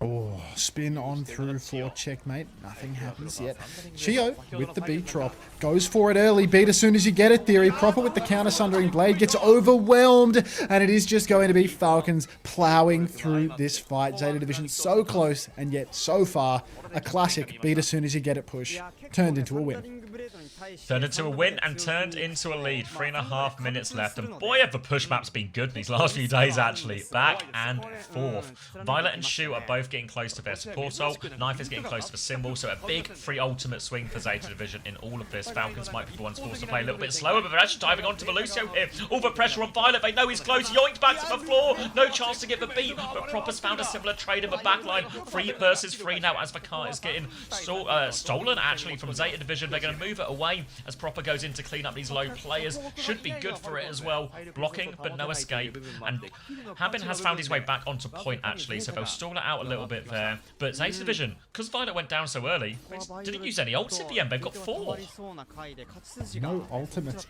Oh, spin on through for checkmate. Nothing happens yet. Chio, with the beat drop, goes for it early. Beat as soon as you get it, Theory. Proper with the counter Sundering Blade. Gets overwhelmed. And it is just going to be Falcons plowing through this fight. Zeta Division so close and yet so far. A classic beat as soon as you get it push. Turned into a win. Turned into a win and turned into a lead. 3.5 minutes left. And boy, have the push maps been good these last few days, actually. Back and forth. Violet and Shu are both getting close to their support ult. Knife is getting close to the Symbol. So a big free ultimate swing for Zeta Division in all of this. Falcons might be the ones forced to play a little bit slower, but they're actually diving onto the Lucio here. All the pressure on Violet. They know he's close. Yoinked back to the floor. No chance to get the beat. But Proper's found a similar trade in the backline. 3 versus 3 now as the car is getting stolen actually from Zeta Division. They're going to move it away as Proper goes in to clean up these low players. Should be good for it as well. Blocking, but no escape. And Hanbin has found his way back onto point actually, so they'll stall it out a little bit there. But Zeta Division, because Violet went down so early, they didn't use any ults at the end. They've got 4. No ultimates,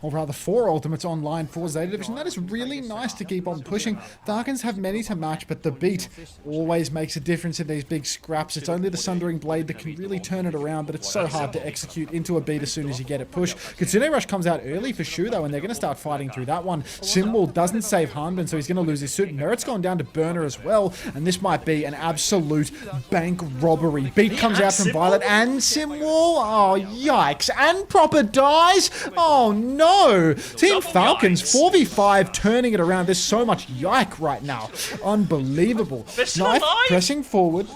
or rather 4 ultimates online for Zeta Division. That is really nice to keep on pushing. Falcons have many to match, but the beat always makes a difference in these big scraps. It's only the Sundering Blade that can really turn it around, but it's so hard to execute into a beat as soon as you get it push. Kitsune Rush comes out early for Shu though, and they're going to start fighting through that one. Symbol doesn't save Hanbin, so he's going to lose his suit. Merritt's gone down to Burner as well, and this might be an absolute bank robbery. Beat comes out from Violet and Symbol. Oh, yikes. And Proper dies. Oh, no. Team Falcons, 4v5, turning it around. There's so much yike right now. Unbelievable. Knife pressing forward.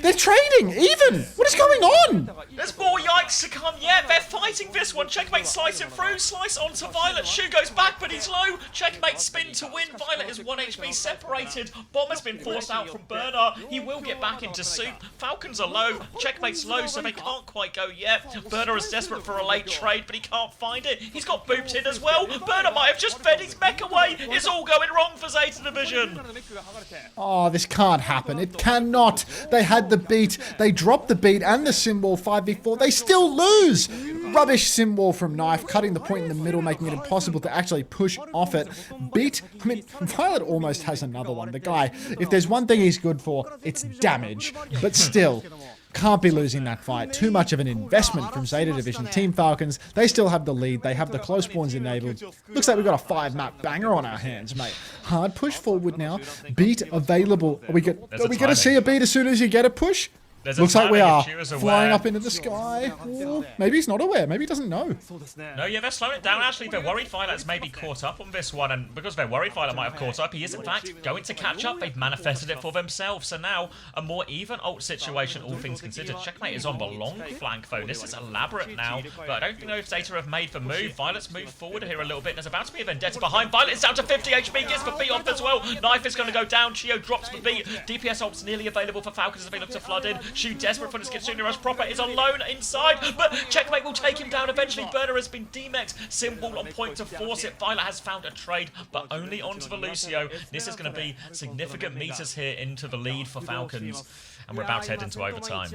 They're trading, even. What is going on? There's more yikes to come yet. They're fighting this one. Checkmate slicing through. Slice onto Violet. Shu goes back, but he's low. Checkmate spin to win. Violet is 1 HP separated. Bomb has been forced out from Burner. He will get back into soup. Falcons are low. Checkmate's low, so they can't quite go yet. Burner is desperate for a late trade, but he can't find it. He's got booped in as well. Burner might have just fed his mech away. It's all going wrong for Zeta Division. Oh, this can't happen. It cannot. They had the beat. They dropped the beat and the Symbol 5v4. They still lose. Rubbish Symbol from Knife, cutting the point in the middle, making it impossible to actually push off it. Beat, I mean, Violet almost has another one. The guy, if there's one thing he's good for, it's damage. But still, can't be losing that fight. Too much of an investment from Zeta Division. Team Falcons, they still have the lead. They have the close spawns enabled. Looks like we've got a 5-map banger on our hands, mate. Hard push forward now. Beat available. Are we going to see a beat as soon as you get a push? Looks like we are flying up into the sky. Or maybe he's not aware. Maybe he doesn't know. No, yeah, they're slowing it down. Actually, they're worried Violet's maybe caught up on this one. And because they're worried Violet might have caught up, he is, in fact, going to catch up. They've manifested it for themselves. So now, a more even ult situation, all things considered. Checkmate is on the long flank, though. This is elaborate now. But I don't know if Zeta have made the move. Violet's moved forward here a little bit. There's about to be a Vendetta behind. Violet is down to 50 HP. Gets the beat off as well. Knife is going to go down. Chio drops the beat. DPS ult's nearly available for Falcons as they look to flood in. Shu desperate for this Kitsune Rush. Proper is alone inside, but Checkmate will take him down eventually. Burner has been demexed. Symbol on point to force it. Violet has found a trade, but only onto the Lucio. This is going to be significant meters here into the lead for Falcons, and we're about to head into overtime.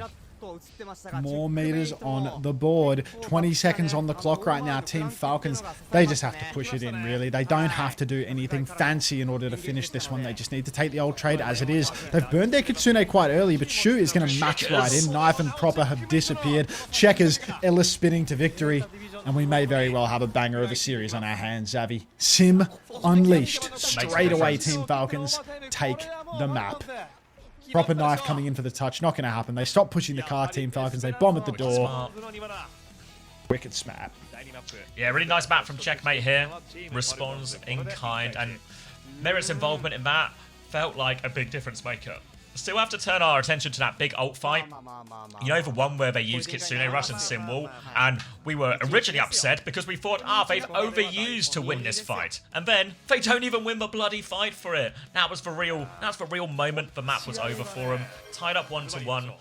More meters on the board. 20 seconds on the clock right now. Team Falcons, they just have to push it in, really. They don't have to do anything fancy in order to finish this one. They just need to take the old trade as it is. They've burned their Kitsune quite early, but Shu is going to match right in. Knife and Proper have disappeared. Checkers, Ellis spinning to victory. And we may very well have a banger of a series on our hands, Xavi. Sim unleashed. Straight away, Team Falcons take the map. Proper Knife coming in for the touch. Not going to happen. They stop pushing the car, Team Falcons. They bomb at the door. Wicked smart. Yeah, really nice map from Checkmate here. Responds in kind, and Merit's involvement in that felt like a big difference maker. Still have to turn our attention to that big ult fight. You know, the one where they used Kitsune Rush and Simwall, and we were originally upset because we thought, they've overused to win this fight. And then they don't even win the bloody fight for it. That's the real moment the map was over for them. Tied up 1-1.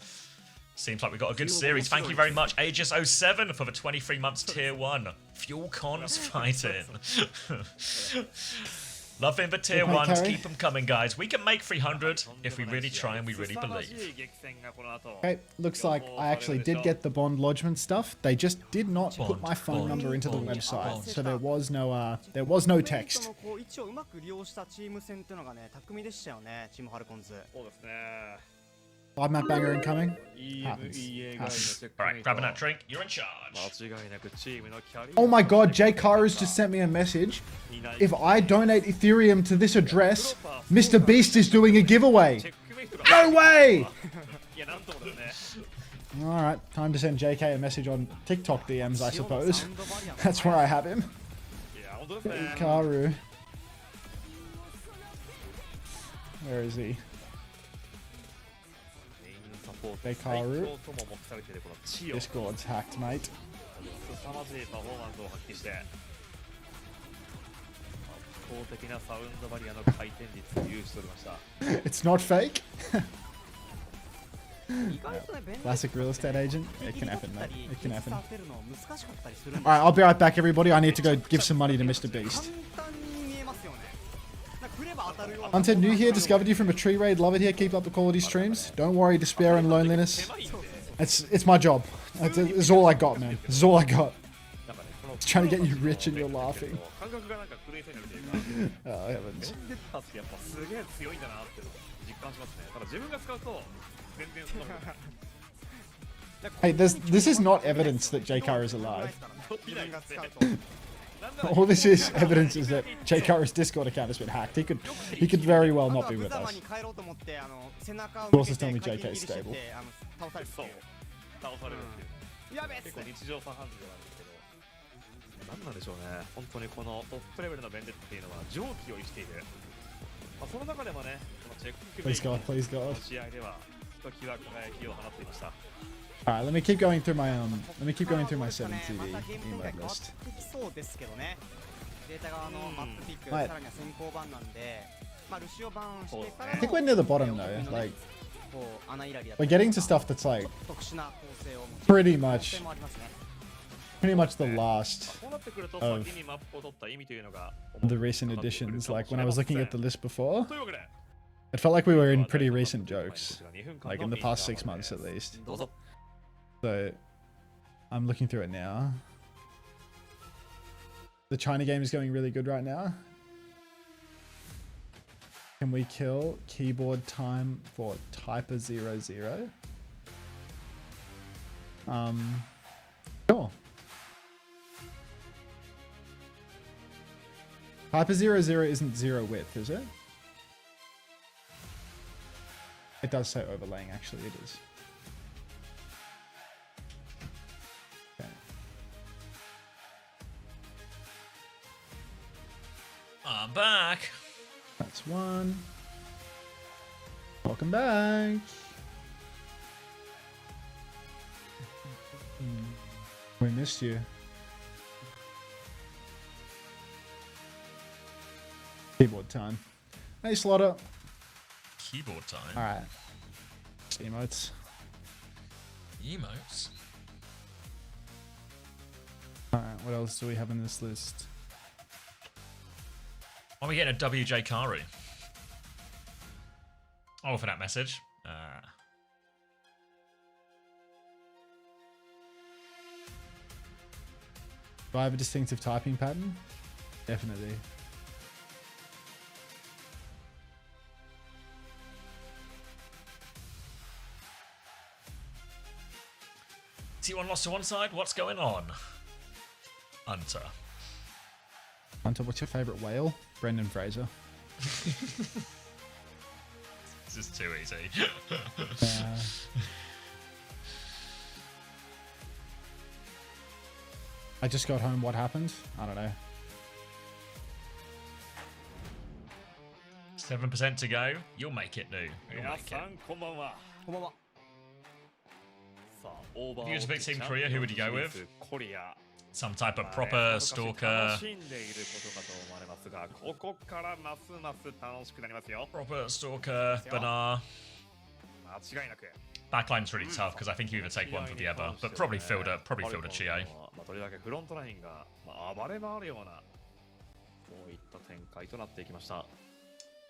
Seems like we got a good series. Thank you very much, Aegis07, for the 23 months tier 1. Fuel cons fighting. Loving the tier 1s. Keep them coming, guys. We can make 300 if we really try and we really believe. Okay, looks like I actually did get the bond lodgement stuff. They just did not put my phone number into the website, so there was no text. Live map banger incoming. Happens. Alright, grabbing that drink. You're in charge. Oh my god, Jay Karu's just sent me a message. If I donate Ethereum to this address, Mr. Beast is doing a giveaway. No way! Alright, time to send JK a message on TikTok DMs, I suppose. That's where I have him. Jay Karu. Where is he? Karu. Discord's hacked, mate. It's not fake. Classic real estate agent. It can happen, mate. It can happen. Alright, I'll be right back, everybody. I need to go give some money to Mr. Beast. Unted, new here, discovered you from a tree raid. Love it here. Keep up the quality streams. Don't worry, despair and loneliness. It's my job. It's all I got, man. It's all I got. It's trying to get you rich and you're laughing. Oh, heavens. Hey, this is not evidence that JKR is alive. All this is evidence is that JKR's Discord account has been hacked. He could very well not be with us. Also tell me JK is stable. Please God, please God. Alright, let me keep going through my 7 TV emote list. Right. I think we're near the bottom though. Like, we're getting to stuff that's like pretty much the last of the recent additions. Like when I was looking at the list before, it felt like we were in pretty recent jokes, like in the past 6 months at least. So I'm looking through it now. The China game is going really good right now. Can we kill keyboard time for Typer00? Sure. Typer00 isn't 0 width, is it? It does say overlaying, actually, it is. Okay. I'm back. That's one. Welcome back. We missed you. Keyboard time. Hey, Slaughter. Keyboard time. Alright. Emotes. Emotes. Alright, what else do we have in this list? Are we getting a WJ Karu? Oh, for that message. Do I have a distinctive typing pattern? Definitely. T1 lost to one side. What's going on? Hunter. Hunter, what's your favorite whale? Brendan Fraser. This is too easy. I just got home. What happened? I don't know. 7% to go. You'll make it, new. You'll 皆 make さ it. んこんばんは。こんばんは。さあ、オーバー If you was a big team Korea, who would you go with? コリア。 Some type of まあね proper 楽し stalker. んでいることかと思われますが、ここからますます楽しくなりますよ。 Proper stalker. Banar. 間違いなく。 Backline's really tough because I think you either take one for the other, but probably filled a Chie. まあとりわけフロントラインが、まあ、暴れ回るようなそういった展開となっていきました。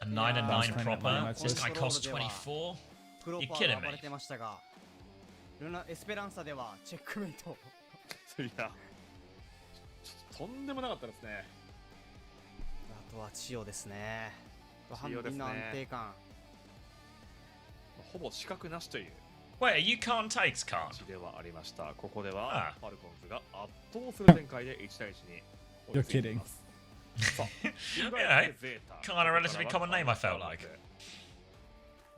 A 9 and 9 proper. Backline This guy costs 24. プロ You パ kidding ー me? が暴れてましたが、エスペランサではチェックメイト。いや、ちょっととんでもなかったですね。あとはチオですね。チオですねの安定感。ほぼ資格なしという Wait, you can't takes can't. 感じではありました。ここであはファルコンズが圧倒する展開で1対1に追いついています。さあ Yeah, kind of relatively common name, I felt like.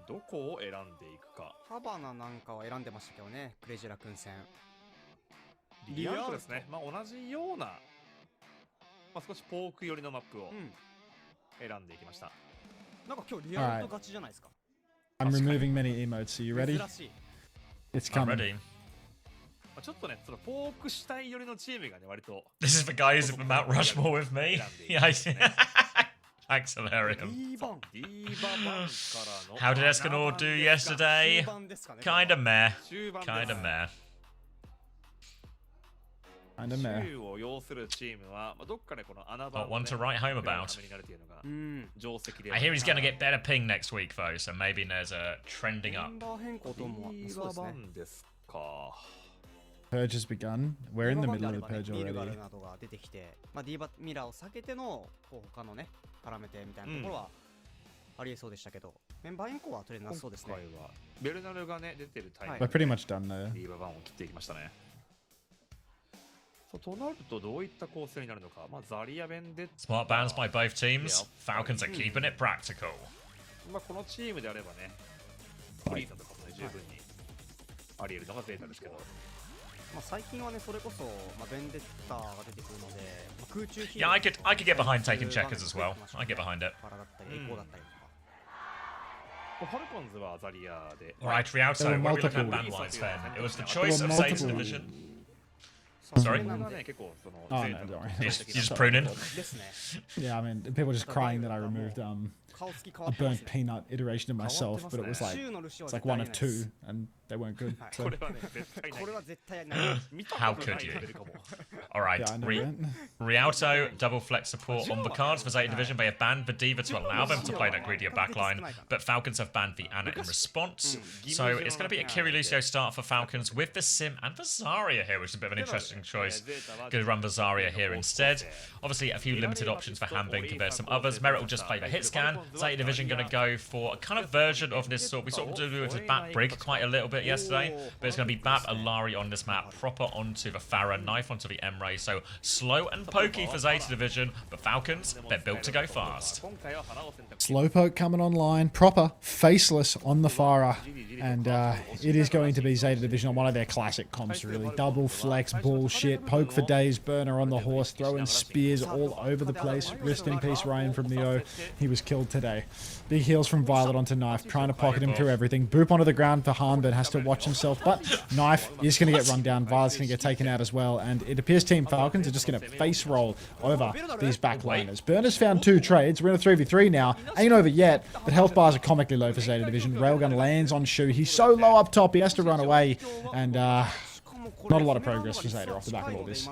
どこを選んでいくか。ハバナなんかは選んでましたけどね、クレジュラ君戦。リアルですね。まあ同じような、まあ、少しポーク寄りのマップを選んでいきました。なんか今日リアルと勝ちじゃないですか。 I'm removing many emotes. Are you ready? 珍しい。 It's I'm coming. ready. まあちょっとね、そのポーク主体寄りのチームがね、割と This is the guy who's at Mount Rushmore with me. Yeah, I see. Thanks, Hilarium. ディーバンからの How did Escanor do yesterday? 終盤ですかね。 Kinda meh. 中盤 Kinda です meh. Kinda meh. 中を要するチームは、まあ、どっかでこの穴場 Not one to write home た about. めになるというのがうん。定石で I hear he's gonna get better ping next week though, so maybe there's a trending メ up. ンバー変更ともディーそうですね。ババンですか。 Purge has begun. We're in the middle of the purge ミルガル already. などが出てきて、まあ、ディーバミラーを避けてのこう他のね絡めてみたいなところはありえそうでしたけど、メンバー変更はとりあえずなさそうですね。今回はベルナルがね出てるタイミン We're グで pretty much done though. ディーババンを切っていきましたね。そうとなるとどういった構成になるのか。まあザリアベンデッ Smart bans by both teams. Falcons are keeping it practical. まあこのチームであればね、フリーザとかもね十分にあり得るのがゼータですけど。まあ最近はねそれこそ、まあ、ベンデッターが出てくるので、まあ、空中ヒー Yeah, I could get behind taking checkers as well. I get behind it. パラだったりエコーだったりとか。ファルコンズはザリアで。 Alright, Rialto, There were what are we looking at multiple- ban-wise then? It was the There choice were of Zeta multiple- Division. そう Sorry? それな that んで結構その Oh, ゼ no, ータ don't の worry. You're just, you're just Sorry. pruning? ですね。 Yeah, I mean, people were just crying that I removed顔つき変 a わってます burnt ね。 peanut iteration of myself, but it was like 週のルシオは it's 絶 like 対 one や of りないです two, and they weren't good. はい So これはね絶対ない。これは絶対やりない。見たことない How could you? レベルかも。 Alright, yeah, I know that. Rialto, double flex support on the cards for Zeta Division. They have banned Vadiva to allow them to play that greedier backline, but Falcons have banned the Ana in response. So it's going to be a Kiri Lucio start for Falcons with the Sim and Vazaria here, which is a bit of an interesting choice. Going to run Vazaria here instead. Obviously, a few limited options for Hanbin compared to some others. Merit will just play the hit scan. Zeta Division going to go for a kind of version of this sort. We sort of do it with Bat Brig quite a little bit yesterday, but it's going to be Bat Alari on this map, proper onto the Farah, knife onto the M-Ray. So slow and pokey for Zeta Division, but Falcons, they're built to go fast. 今回は花を選択。 Slowpoke coming online, proper, faceless on the Farah, and it is going to be Zeta Division on one of their classic comps, really. Double flex, bullshit, poke for days, burner on the horse, throwing spears all over the place. Rest in peace, Ryan from Neo. He was killed today. today. Big heals from Violet onto Knife, trying to pocket him through everything. Boop onto the ground for Han, but has to watch himself. But Knife is going to get run down. Violet's going to get taken out as well. And it appears Team Falcons are just going to face roll over these backliners. Burner's found 2 trades. We're in a 3v3 now. Ain't over yet, but health bars are comically low for Zeta Division. Railgun lands on Shu. He's so low up top, he has to run away. And not a lot of progress for Zeta off the back of all this.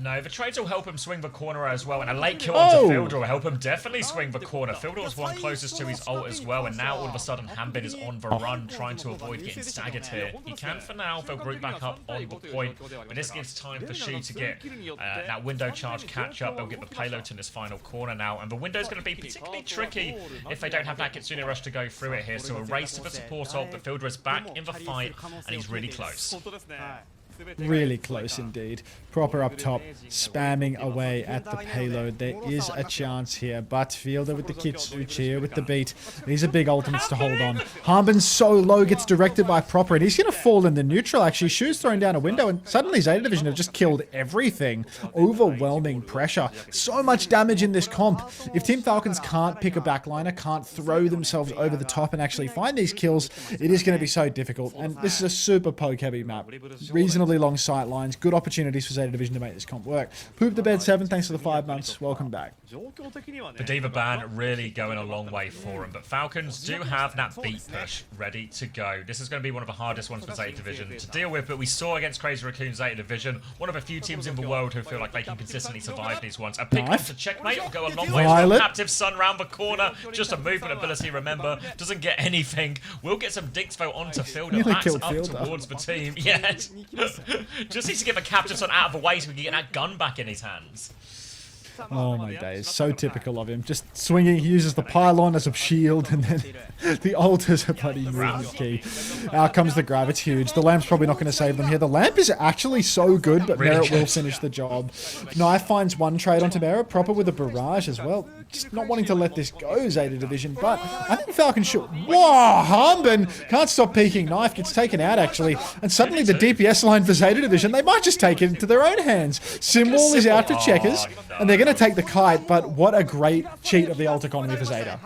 No, the trades will help him swing the corner as well, and a late kill onto Fielder will help him definitely swing the corner. Fielder was one closest to his ult as well, and now all of a sudden Hanbin is on the run, trying to avoid getting staggered here. He can for now, they'll group back up on the point, but this gives time for Shu to get that window charge catch up. They'll get the payload in this final corner now, and the window's going to be particularly tricky if they don't have that Kitsune Rush to go through it here. So a race to the support ult, but Fielder is back in the fight, and he's really close. Really close indeed. Proper up top, spamming away at the payload. There is a chance here, but Fielder with the Kitsune here with the beat. These are big ultimates to hold on. Hanbin's so low, gets directed by Proper, and he's going to fall in the neutral actually. Shu's throwing down a window, and suddenly Zeta Division have just killed everything. Overwhelming pressure. So much damage in this comp. If Team Falcons can't pick a backliner, can't throw themselves over the top and actually find these kills, it is going to be so difficult. And this is a super poke-heavy map. Reasonably long sight lines, good opportunities for Zeta Division to make this comp work. Poop the bed 7, thanks for the 5 months. Welcome back. The Diva ban really going a long way for him, but Falcons do have that beat push ready to go. This is going to be one of the hardest ones for Zeta Division to deal with, but we saw against Crazy Raccoon Zeta Division, one of a few teams in the world who feel like they can consistently survive these ones. A pick up to checkmate will go a long way. Captive Sun round the corner, just a movement ability, remember, doesn't get anything. We'll get some dinks though onto Fielder, backs up towards the team. Yes. Just needs to get the Captive Sun out of the way so we can get that gun back in his hands. Oh my days, so typical of him. Just swinging, he uses the pylon as a shield, and then the ult is a bloody movement key. Out comes the grab, it's huge. The lamp's probably not going to save them here. The lamp is actually so good, but really Merit will finish the job. Knife finds 1 trade onto Merit, Proper with a barrage as well. Just not wanting to let this go, Zeta Division, but I think Falcon should. Whoa, Hanbin can't stop peeking. Knife gets taken out actually, and suddenly the DPS line for Zeta Division, they might just take it into their own hands. Simwall is out for checkers, and they're going to take the kite, but what a great cheat of the ult economy for Zeta.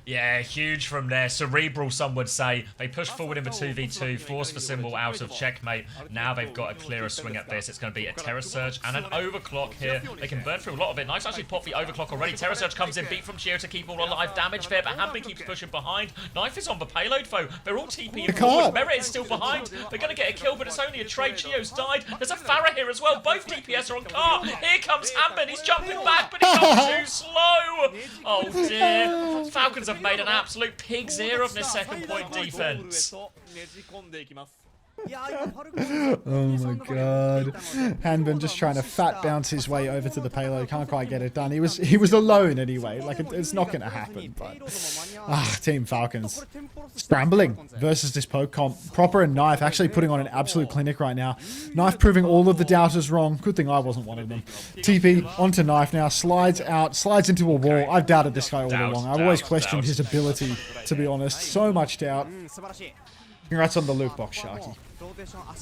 Yeah, huge from there. Cerebral, some would say. They push forward in the 2v2, force the symbol out of checkmate. Now they've got a clearer swing at this. It's going to be a Terror Surge and an Overclock here. They can burn through a lot of it. Knife's actually popped the Overclock already. Terror Surge comes in, beat from Chio to keep all alive. Damage there, but Hanbin keeps pushing behind. Knife is on the payload, though. They're all TPing forward. Merit is still behind. They're going to get a kill, but it's only a trade. Chio's died. There's a Farah here as well. Both DPS are on cart. Here comes Hanbin. He's jumping back, but he's not too slow. Oh, dear. Falcons have made an absolute pig's ear of this second point defense. Oh my god. Hanbin just trying to fat bounce his way over to the payload. Can't quite get it done. He was alone anyway. Like, it's not going to happen. But Team Falcons scrambling versus this poke comp. Proper and Knife actually putting on an absolute clinic right now. Knife proving all of the doubters wrong. Good thing I wasn't one of them. TP onto Knife now. Slides out. Slides into a wall. I've doubted this guy all along. I've always questioned his ability, to be honest. So much doubt. Congrats on the loot box, Sharky.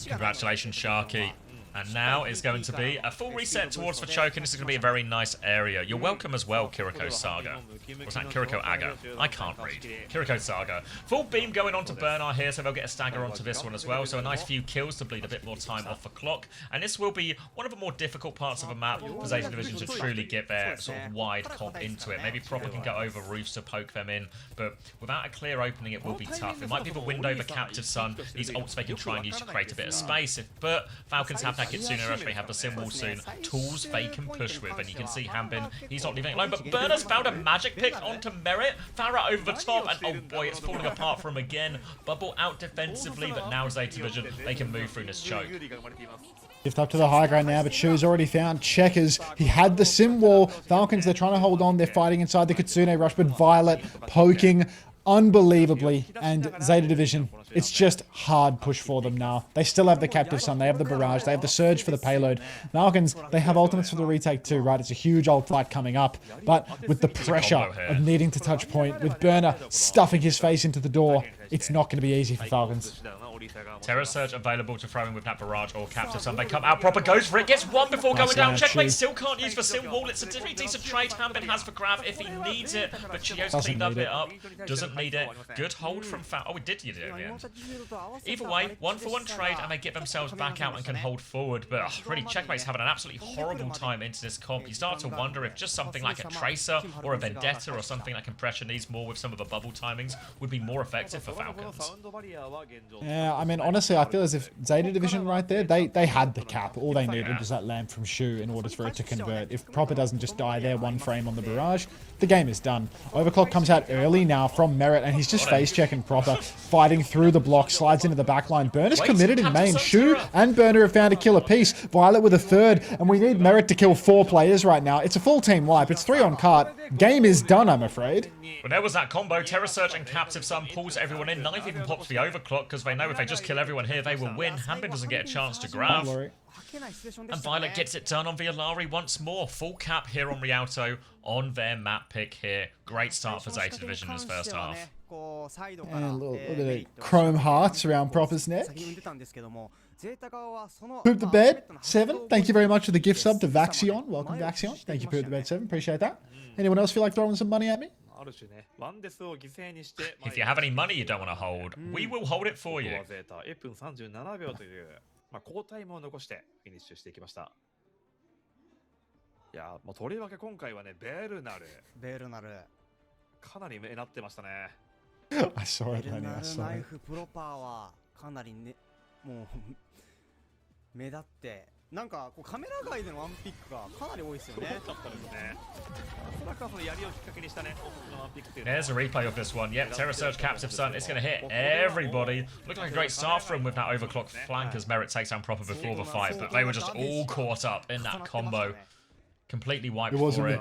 Congratulations, Sharky. And now it's going to be a full reset towards the choke, and this is going to be a very nice area. You're welcome as well, Kiriko Saga. What's that? Kiriko Aga. I can't read. Kiriko Saga. Full beam going on to Bernard here, so they'll get a stagger onto this one as well. So a nice few kills to bleed a bit more time off the clock. And this will be one of the more difficult parts of the map for Zeta Division to truly get their sort of wide comp into it. Maybe Proper can go over roofs to poke them in, but without a clear opening, it will be tough. It might be the window, the Captive Sun. These ults they can try and use to create a bit of space. But Falcons have that Kitsune Rush, they have the symbol soon. Tools they can push with, and you can see Hanbin, he's not leaving it alone. But Bernard's found a magic pick onto Merit. Farah over the top, and oh boy, it's falling apart for him again. Bubble out defensively, but now Zeta Division, they can move through this choke. Gift up to the high ground now, but Shu's already found checkers. He had the sim wall. Falcons, they're trying to hold on. They're fighting inside the Kitsune Rush, but Violet poking unbelievably, and Zeta Division, it's just hard push for them now. They still have the Captive Sun, they have the Barrage, they have the Surge for the payload. Falcons, they have ultimates for the retake too, right? It's a huge ult fight coming up, but with the pressure of needing to touch point, with Burner stuffing his face into the door, it's not going to be easy for Falcons. Terror Surge available to throw in with that Barrage or Captive Sun. They come out proper, goes for it, gets one before going down. Checkmate still can't use for Sim Wall. It's a pretty decent trade Hanbin has for Grav if he needs it, but Chio's cleaned up it up. Doesn't need it. Good hold from Fal. Oh, we did use it in the end. Either way, 1-for-1 trade and they get themselves back out and can hold forward. But really, Checkmate's having an absolutely horrible time into this comp. You start to wonder if just something like a Tracer or a Vendetta or something like Compression needs more with some of the bubble timings would be more effective for Falcons. Yeah, I mean, honestly, I feel as if Zeta Division right there, they had the cap. All they needed was that lamp from Shu in order for it to convert. If Proper doesn't just die there one frame on the Barrage, the game is done. Overclock comes out early now from Merit, and he's just face-checking Proper, fighting through the block, slides into the backline. Burner's committed in main. Shu and Burner have found a killer piece. Violet with a third, and we need Merit to kill 4 players right now. It's a full team wipe. It's 3 on cart. Game is done, I'm afraid. Well, there was that combo. Terror Surge and Captive Sun pulls everyone in. Knife even pops the Overclock because they know if they just kill everyone here, they will win. Hanbin doesn't get a chance to grab. And Violet gets it done on Violari once more. Full cap here on Rialto on their map pick here. Great start for Zeta Division in his first half. And a little bit of chrome hearts around Proper's neck. Poop the Bed 7. Thank you very much for the gift sub to Vaxion. Welcome, Vaxion. Thank you, Poop the Bed 7. Appreciate that. Anyone else feel like throwing some money at me? If you have any money you don't want to hold, we will hold it for you. 交代も残してフィニッシュしていきました。いや、もうとりわけ今回はね、ベルナルかなり目立ってましたね。I saw it, ベルナ I ル saw ナイ it. フプロパーはかなりね、もう目立って、なんかこうカメラ外でのワンピックがかなり多いですよね。There's a replay of this one. Yep, Terror Surge, Captive Sun. It's going to hit everybody. Looked like a great start for him with that overclock flank as Merit takes down Proper before the fight, but they were just all caught up in that combo. Completely wiped for it.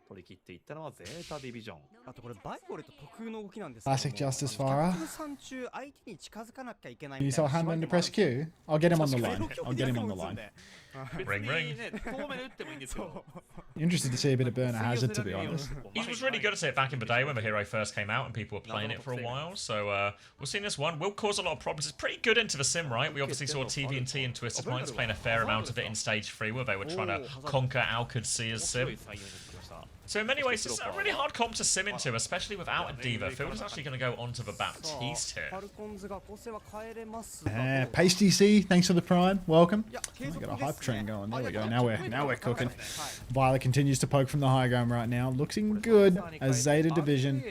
取り切っていったのはゼータディビジョン。あとこれバイオレット特有の動きなんですけども。 Classic Justice Farah. 3中相手に近づかなきゃいけない Can み you たい tell な。 Hanman to press Q? I'll get him on the line. I'll get him on the line. Ring, ring. Interested to see a bit of Burner Hazard, to be honest. He was really good at it back in the day when the hero first came out and people were playing it for a while. So we'll see in this one. Will cause a lot of problems. It's pretty good into the sim, right? We obviously saw TVNT and Twisted Minds playing a fair amount of it in Stage 3 where they were trying to conquer Alcudsia's sim. So in many ways, it's a really hard comp to sim into, especially without a Diva. Phil is actually going to go onto the Baptiste here. Pasty C, thanks for the prime. Welcome. Oh, got a hype train going. There we go. Now we're cooking. Violet continues to poke from the high ground right now. Looking good as Zeta Division.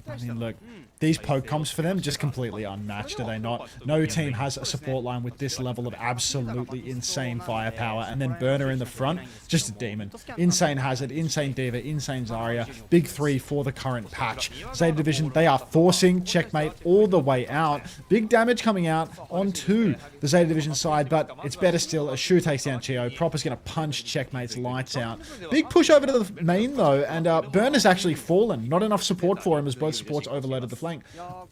I mean, look, these poke comps for them just completely unmatched, are they not? No team has a support line with this level of absolutely insane firepower. And then Burner in the front, just a demon. Insane Hazard, insane Diva, insane Zarya. Big 3 for the current patch. Zeta Division, they are forcing Checkmate all the way out. Big damage coming out onto the Zeta Division side, but it's better still as Shu takes down Chio. Proper's going to punch Checkmate's lights out. Big push over to the main though, and Burner's actually fallen. Not enough support for him as both supports overloaded the flank.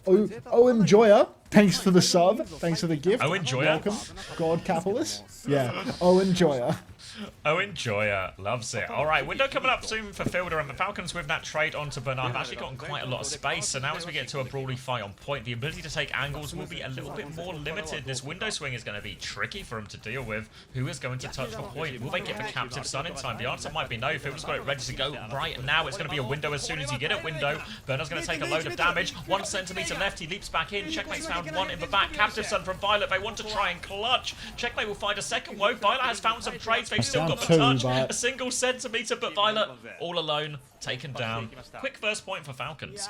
Oh, Enjoyer, thanks for the sub. Thanks for the gift. Oh, Enjoyer. Welcome. God Capitalist. Yeah. Oh, Enjoyer. Oh, Enjoyer. Loves it. All right, window coming up soon for Fielder, and the Falcons with that trade onto Bernard have actually gotten quite a lot of space. So now as we get to a brawly fight on point, the ability to take angles will be a little bit more limited. This window swing is going to be tricky for him to deal with. Who is going to touch the point? Will they get the Captive Sun in time? The answer might be no. Fielder's got it ready to go right now. It's going to be a window as soon as you get it. Window. Bernard's going to take a load of damage. 1 centimeter left. He leaps back in. Checkmate's found one in the back. Captive Sun from Violet. They want to try and clutch. Checkmate will find a second woe. Violet has found some trades. They've still got the touch. A single centimeter, but Violet all alone, taken down. Quick first point for Falcons.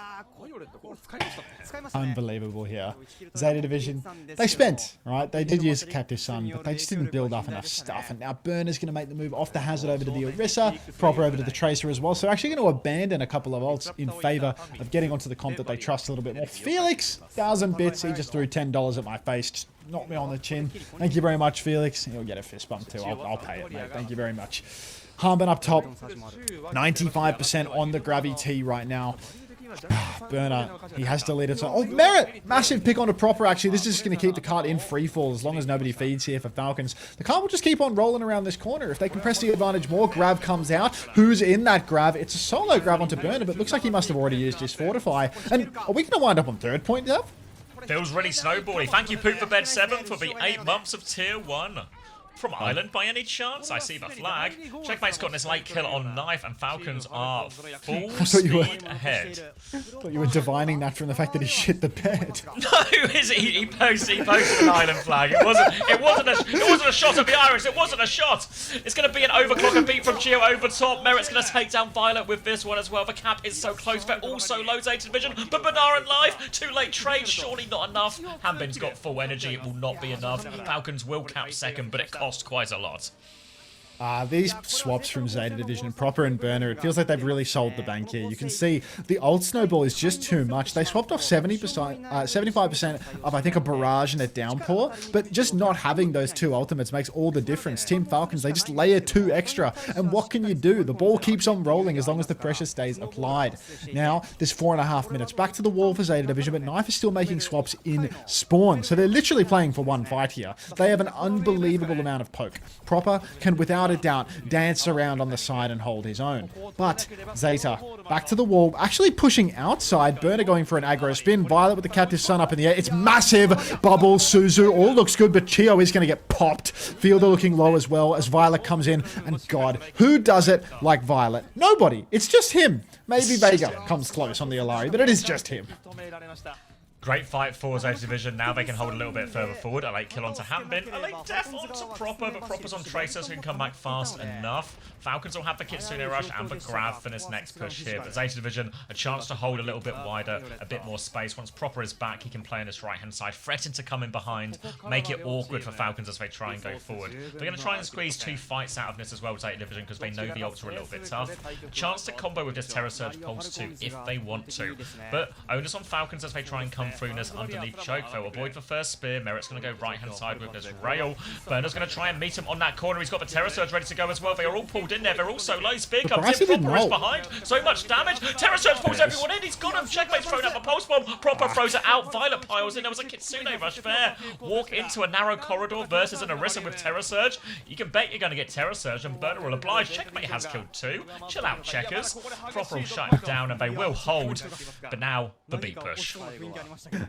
Unbelievable here. Zeta Division, they spent, right? They did use Captive Sun, but they just didn't build up enough stuff. And now Burner's going to make the move off the Hazard over to the Orisa, Proper over to the Tracer as well. So actually going to abandon a couple of ults in favor of getting onto the comp that they trust a little bit more. Felix, 1,000 bits. He just threw $10 at my face. Just knocked me on the chin. Thank you very much, Felix. He'll get a fist bump too. I'll pay it, mate. Thank you very much. Hanbin up top, 95% on the Gravity T right now. Burner, he has to lead it. Oh, Merit! Massive pick onto Proper, actually. This is just going to keep the cart in free fall as long as nobody feeds here for Falcons. The cart will just keep on rolling around this corner. If they can press the advantage more, Grav comes out. Who's in that Grav? It's a solo Grav onto Burner, but looks like he must have already used his Fortify. And are we going to wind up on third point, Dev? Feels really snowbally. Thank you, Poop for Bed 7, for the 8 months of Tier 1. From Ireland by any chance? I see the flag. Checkmate's gotten his late kill on Knife, and Falcons are full speed ahead. I thought you were divining that from the fact that he shit the bed. No, he posted an Ireland flag. It wasn't a shot of the Irish. It wasn't a shot. It's going to be an overclock, a beat from Gio over top. Merit's going to take down Violet with this one as well. The cap is so close. They're also low Zeta division, but Benar and Live, too late trade, surely not enough. Hanbin's got full energy. It will not be enough. Falcons will cap second, but it costs quite a lot. These swaps from Zeta Division, Proper and Burner, it feels like they've really sold the bank here. You can see the ult snowball is just too much. They swapped off 75% of, I think, a barrage and a downpour, but just not having those two ultimates makes all the difference. Team Falcons, they just layer 2 extra, and what can you do? The ball keeps on rolling as long as the pressure stays applied. Now, there's 4.5 minutes. Back to the wall for Zeta Division, but Knife is still making swaps in spawn, so they're literally playing for one fight here. They have an unbelievable amount of poke. Proper can, without a doubt, dance around on the side and hold his own. But Zeta, back to the wall, actually pushing outside. Burner going for an aggro spin. Violet with the captive sun up in the air. It's massive. Bubble, Suzu, all looks good, but Chio is going to get popped. Fielder looking low as well as Violet comes in. And God, who does it like Violet? Nobody. It's just him. Maybe Vega comes close on the Alari, but it is just him. Great fight for Zeta Division. Now they can hold a little bit further forward. A late kill onto Hanbin. A late death onto Proper, but Proper's on Tracer, so he can come back fast enough. Falcons will have the Kitsune Rush and the Grav for this next push here. But Zeta Division, a chance to hold a little bit wider, a bit more space. Once Proper is back, he can play on this right-hand side, threaten to come in behind, make it awkward for Falcons as they try and go forward. They're going to try and squeeze 2 fights out of this as well, Zeta Division, because they know the ults are a little bit tough. A chance to combo with this Terror Surge Pulse 2 if they want to. But onus on Falcons as they try and come through this underneath choke. They'll avoid the first spear. Merit's going to go right-hand side with this rail. Burner's going to try and meet him on that corner. He's got the Terror Surge ready to go as well. They are all pulled in there. They're all so low. Spear comes in. Proper is behind. So much damage. Terror Surge pulls everyone in. He's got him. Checkmate's thrown out the Pulse Bomb. Proper throws it out. Violet piles in. There was a Kitsune Rush there. Walk into a narrow corridor versus an Orisa with Terror Surge. You can bet you're going to get Terror Surge, and Burner will oblige. Checkmate has killed 2. Chill out, Checkers. Proper will shut him down, and they will hold. But now, the B push.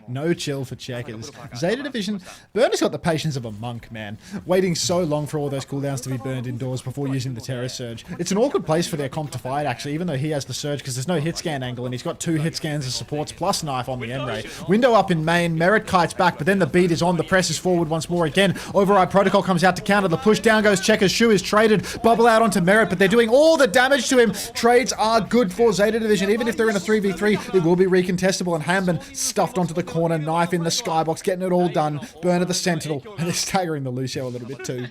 No chill for Checkers. Zeta Division, Burner's got the patience of a monk, man. Waiting so long for all those cooldowns to be burned indoors before using the Terror Surge. It's an awkward place for their comp to fight, actually, even though he has the Surge, because there's no hit scan angle, and he's got 2 hit scans as supports, plus Knife on the N-Ray. Window up in main, Merit kites back, but then the beat is on, the press is forward once more again. Override Protocol comes out to counter the push, down goes Checkers, Shoe is traded, bubble out onto Merit, but they're doing all the damage to him. Trades are good for Zeta Division, even if they're in a 3v3, it will be recontestable, and Hanbin stuffed onto the corner, Knife in the skybox, getting it all done. Burner the Sentinel, and they're staggering the Lucio a little bit too.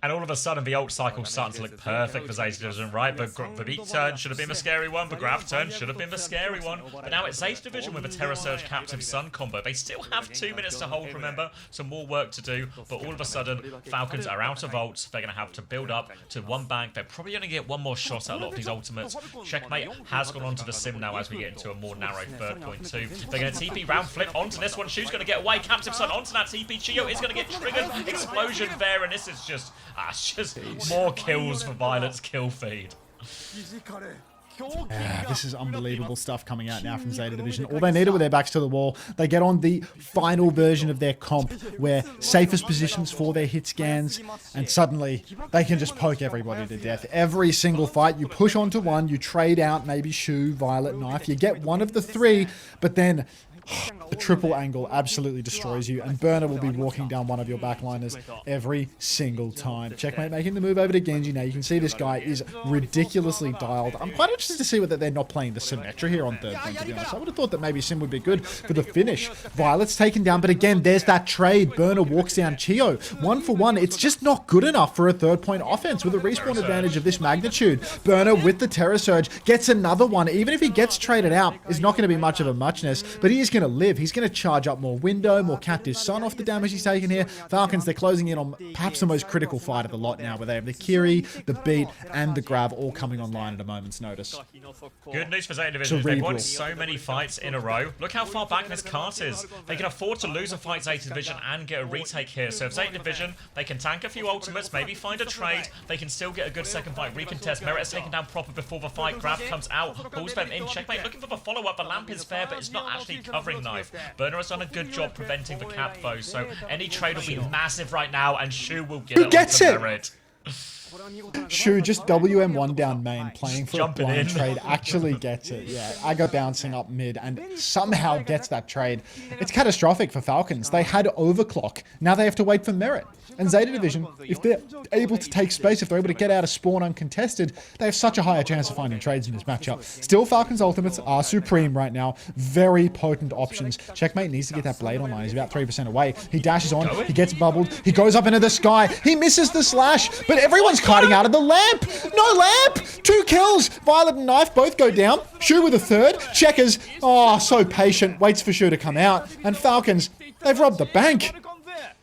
And all of a sudden, the ult cycle's starting to look perfect for Zeta Division, right? But the beat turn should have been the scary one. The Grav turn should have been the scary one. But now it's Zeta Division with a Terror Surge Captive Sun combo. They still have 2 minutes to hold, remember? Some more work to do. But all of a sudden, Falcons are out of ults. They're going to have to build up to 1 bank. They're probably going to get 1 more shot at a lot of these ultimates. Checkmate has gone onto the sim now as we get into a more narrow third point too. They're going to TP round flip onto this one. Shu's going to get away. Captive Sun onto that TP. Chio is going to get triggered. Explosion there. And this is just, more kills for Violet's kill feed. This is unbelievable stuff coming out now from Zeta Division. All they needed with their backs to the wall, they get on the final version of their comp where safest positions for their hit scans, and suddenly they can just poke everybody to death. Every single fight, you push onto one, you trade out maybe Shoe, Violet, Knife, you get one of the 3, but then the triple angle absolutely destroys you, and Burner will be walking down one of your backliners every single time. Checkmate making the move over to Genji. Now you can see this guy is ridiculously dialed. I'm quite interested to see whether they're not playing the Symmetra here on third point, to be honest. I would have thought that maybe Sim would be good for the finish. Violet's taken down, but again, there's that trade. Burner walks down Chio. 1 for 1. It's just not good enough for a third point offense with a respawn advantage of this magnitude. Burner with the Terror Surge gets another one. Even if he gets traded out, is not going to be much of a muchness, but he is going to live. He's going to charge up more window, more captive sun off the damage he's taken here. Falcons, they're closing in on perhaps the most critical fight of the lot now, where they have the Kiri, the beat, and the grab all coming online at a moment's notice. Good news for Zeta Division. They've won so many fights in a row. Look how far back this cart is. They can afford to lose a fight, Zeta Division, and get a retake here. So if Zeta Division, they can tank a few ultimates, maybe find a trade, they can still get a good second fight, recontest. Merit is taken down proper before the fight. Grab comes out, pulls them in, checkmate, looking for the follow-up. The lamp is fair, but it's not actually covering Knife. Burner has done a good job preventing the cap, though, so any trade will be massive right now, and Shu will get it onto Merit. Shu just WM1 down main, playing for Jumping a blind in. trade, actually gets it. Yeah, Aga bouncing up mid and somehow gets that trade. It's catastrophic for Falcons. They had overclock. Now they have to wait for Merit. And Zeta Division, if they're able to take space, if they're able to get out of spawn uncontested, they have such a higher chance of finding trades in this matchup. Still, Falcons' ultimates are supreme right now. Very potent options. Checkmate needs to get that blade online. He's about 3% away. He dashes on. He gets bubbled. He goes up into the sky. He misses the slash, but everyone's kiting out of the lamp. No lamp. 2 kills. Violet and Knife both go down. Shu with a third. Checkers, oh, so patient. Waits for Shu to come out. And Falcons, they've robbed the bank.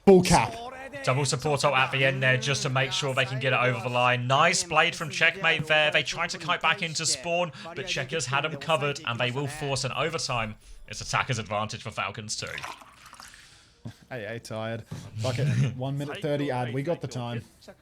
Bull cap. Double support ult at the end there just to make sure they can get it over the line. Nice blade from Checkmate there. They tried to kite back into spawn, but Checkers had them covered, and they will force an overtime. It's attacker's advantage for Falcons too. Hey, tired. Fuck it. 1 minute 30 ad. We got the time. さ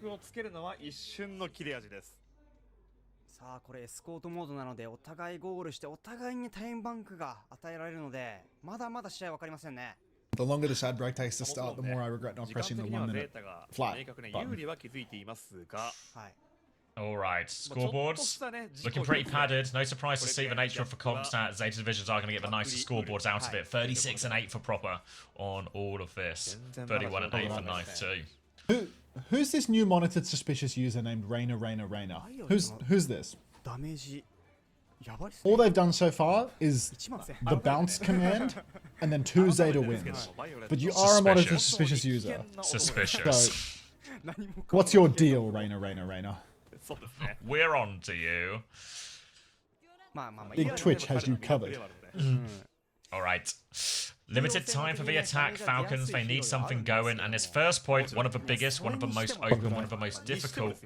あこれエスコートモードなのでお互いゴールしてお互いにタイムバンクが与えられるのでまだまだ試合わかりませんね。 The longer this ad break takes to start, the more I regret not pressing the 1 minute flat button. Alright, scoreboards. Looking pretty padded. No surprise to see the nature of the comps that Zeta Divisions are going to get the nicest scoreboards out of it. 36 and 8 for Proper on all of this. 31 and 8 for Knife too. Who's this new monitored suspicious user named Raina? Who's this? ダメージやばいっすね。 All they've done so far is the bounce command and then 2 Zeta wins. But you are a monitored suspicious user. Suspicious. So, what's your deal, Raina? We're on to you. まあまあまあ Big Twitch has you covered. Alright. Limited time for the attack, Falcons. They need something going, and this first point, one of the biggest, one of the most open, one of the most difficult.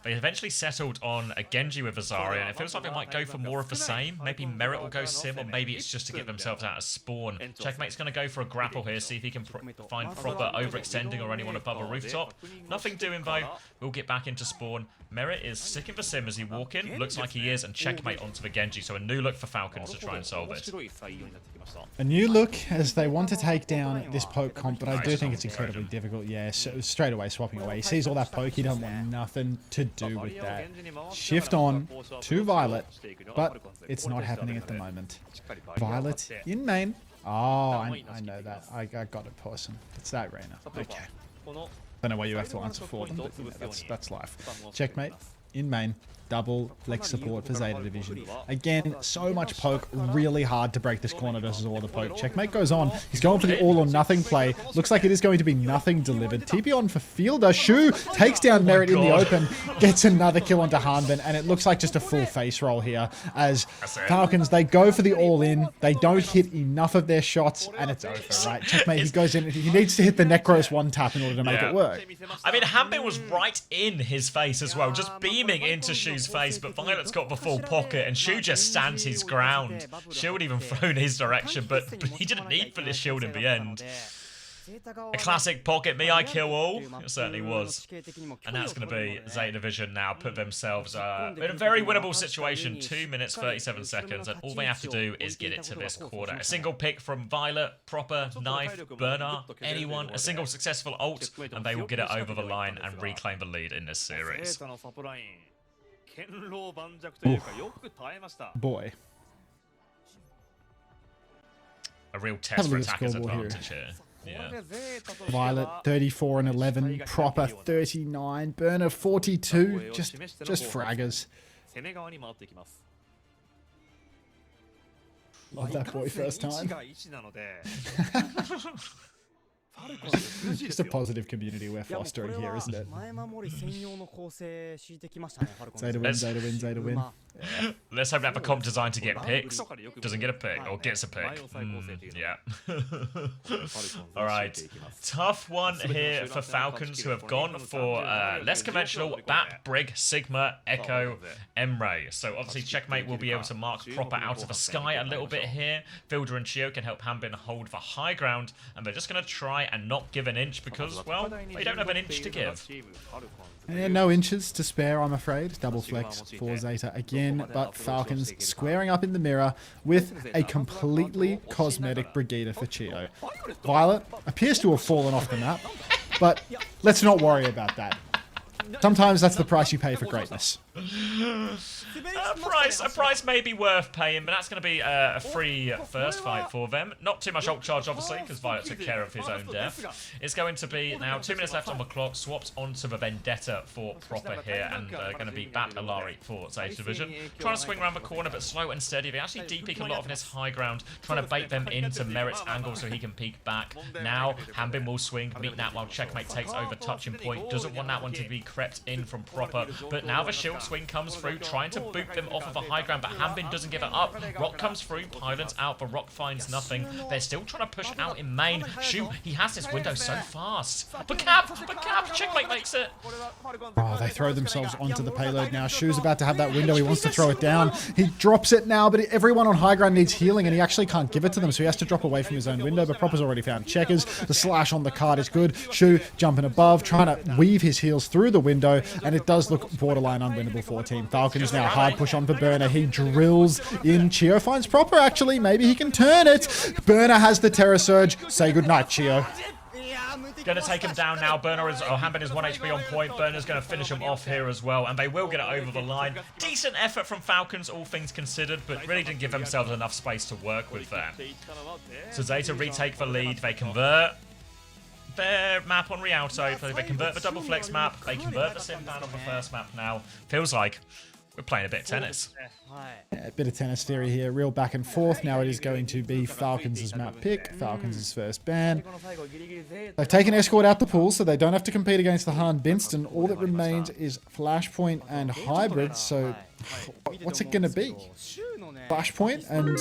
They eventually settled on a Genji with Azaria, and it feels like they might go for more of the same. Maybe Merit will go Sim, or maybe it's just to get themselves out of spawn. Checkmate's going to go for a grapple here, see if he can find Proper overextending or anyone above a rooftop. Nothing doing though. We'll get back into spawn. Merit is sticking for Sim as he walk in. Looks like he is, and Checkmate onto the Genji. So a new look for Falcons to try and solve it. A new look as they want to take down this poke comp, but I do think it's incredibly difficult. Yeah, so straight away swapping away. He sees all that poke, he doesn't want nothing to do with that. Shift on to Violet, but it's not happening at the moment. Violet in main. Oh, I know that. I got it, person. It's that Raina. Okay. Don't know why you have to answer for them, but you know, that's life. Checkmate in main. Double flex support for Zeta Division. Again, so much poke, really hard to break this corner versus all the poke. Checkmate goes on. He's going for the all or nothing play. Looks like it is going to be nothing delivered. TP on for Fielder. Shu takes down Merit in the open, gets another kill onto Hanbin, and it looks like just a full face roll here as Falcons, they go for the all in. They don't hit enough of their shots, and it's over, right? Checkmate, he goes in. He needs to hit the Necros 1 tap in order to make it work. I mean, Hanbin was right in his face as well, just beaming into Shu's face, but Violet's got the full pocket, and Shu just stands his ground. Shield even thrown his direction, but he didn't need for this shield in the end. A classic pocket me, I kill all. It certainly was. And that's going to be Zeta Division now put themselves in a very winnable situation. 2 minutes, 37 seconds, and all they have to do is get it to this quarter. A single pick from Violet, Proper, Knife, Burner, anyone, a single successful ult, and they will get it over the line and reclaim the lead in this series. Boy. A real test for attacker's advantage here. Yeah. Violet 34 and 11, Proper 39, Burner 42, just fraggers. Love that boy first time. Just a positive community we're fostering here, isn't it? Zeta win, Zeta win, Zeta win. Let's hope they have a comp designed to get picks. Doesn't get a pick, or gets a pick. Yeah. Alright. Tough one here for Falcons, who have gone for less conventional Bat, Brig, Sigma, Echo, M-Ray. So obviously Checkmate will be able to mark proper out of the sky a little bit here. Fielder and Chio can help Hanbin hold the high ground, and they're just going to try and not give an inch because, well, they don't have an inch to give. And no inches to spare, I'm afraid. Double flex for Zeta again, but Falcons squaring up in the mirror with a completely cosmetic Brigida for Chio. Violet appears to have fallen off the map, but let's not worry about that. Sometimes that's the price you pay for greatness. A price may be worth paying, but that's going to be a free first fight for them. Not too much ult charge, obviously, because Violet took care of his own death. It's going to be now 2 minutes left on the clock, swapped onto the Vendetta for Proper here, and going to be Bat Alari for Zeta Division. Trying to swing around the corner, but slow and steady. They actually deep-peek a lot of this high ground, trying to bait them into Merit's angle so he can peek back. Now, Hanbin will swing, meet that while Checkmate takes over touching point. Doesn't want that one to be crept in from Proper, but now the shield swing comes through, trying to boot them off of a high ground, but Hanbin doesn't give it up. Rock comes through, Pylons out, but Rock finds nothing. They're still trying to push out in main. Shu, he has this window so fast. But Cap, Checkmate makes it. Oh, they throw themselves onto the payload now. Shu's about to have that window. He wants to throw it down. He drops it now, but everyone on high ground needs healing, and he actually can't give it to them, so he has to drop away from his own window, but Proper's already found checkers. The slash on the card is good. Shu jumping above, trying to weave his heals through the window, and it does look borderline unwinnable for Team Falcons. Now hard push on for Burner. He drills in. Chio finds Proper, actually. Maybe he can turn it. Burner has the Terror Surge. Say goodnight, Chio. Going to take him down now. Hanbin is 1 HP on point. Burner's going to finish him off here as well, and they will get it over the line. Decent effort from Falcons, all things considered, but really didn't give themselves enough space to work with there. So Zeta retake the lead. They convert their map on Rialto. They convert the double flex map. They convert the Simban on the first map now. Feels like we're playing a bit of tennis. Yeah, a bit of tennis theory here. Real back and forth. Now it is going to be Falcons' map pick. Falcons' first ban. They've taken Escort out the pool, so they don't have to compete against the Han Binston. All that remains is Flashpoint and Hybrid. So what's it going to be? Flashpoint, and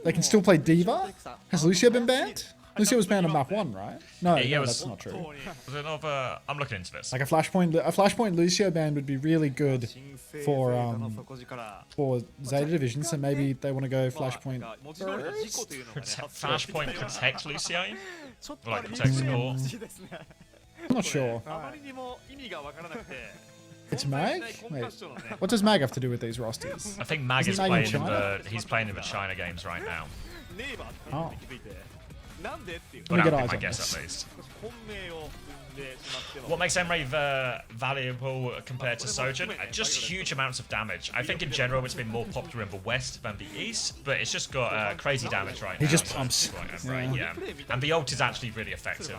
they can still play Diva? Has Lucio been banned? Lucio was banned on map 1, right? No, that's not true. I'm looking into this. Like a Flashpoint Lucio ban would be really good for Zeta Division, so maybe they want to go Flashpoint first? Flashpoint protect Lucio? Or like protect support? I'm not sure. It's Mag? Wait, what does Mag have to do with these rosters? I think Mag is playing he's playing in the China games right now. Oh. Well, that would be my guess, at least. What makes Emre valuable compared to Sojourn? Just huge amounts of damage. I think in general it's been more popular in the west than the east, but it's just got crazy damage right now. He just pumps. Yeah. And the ult is actually really effective.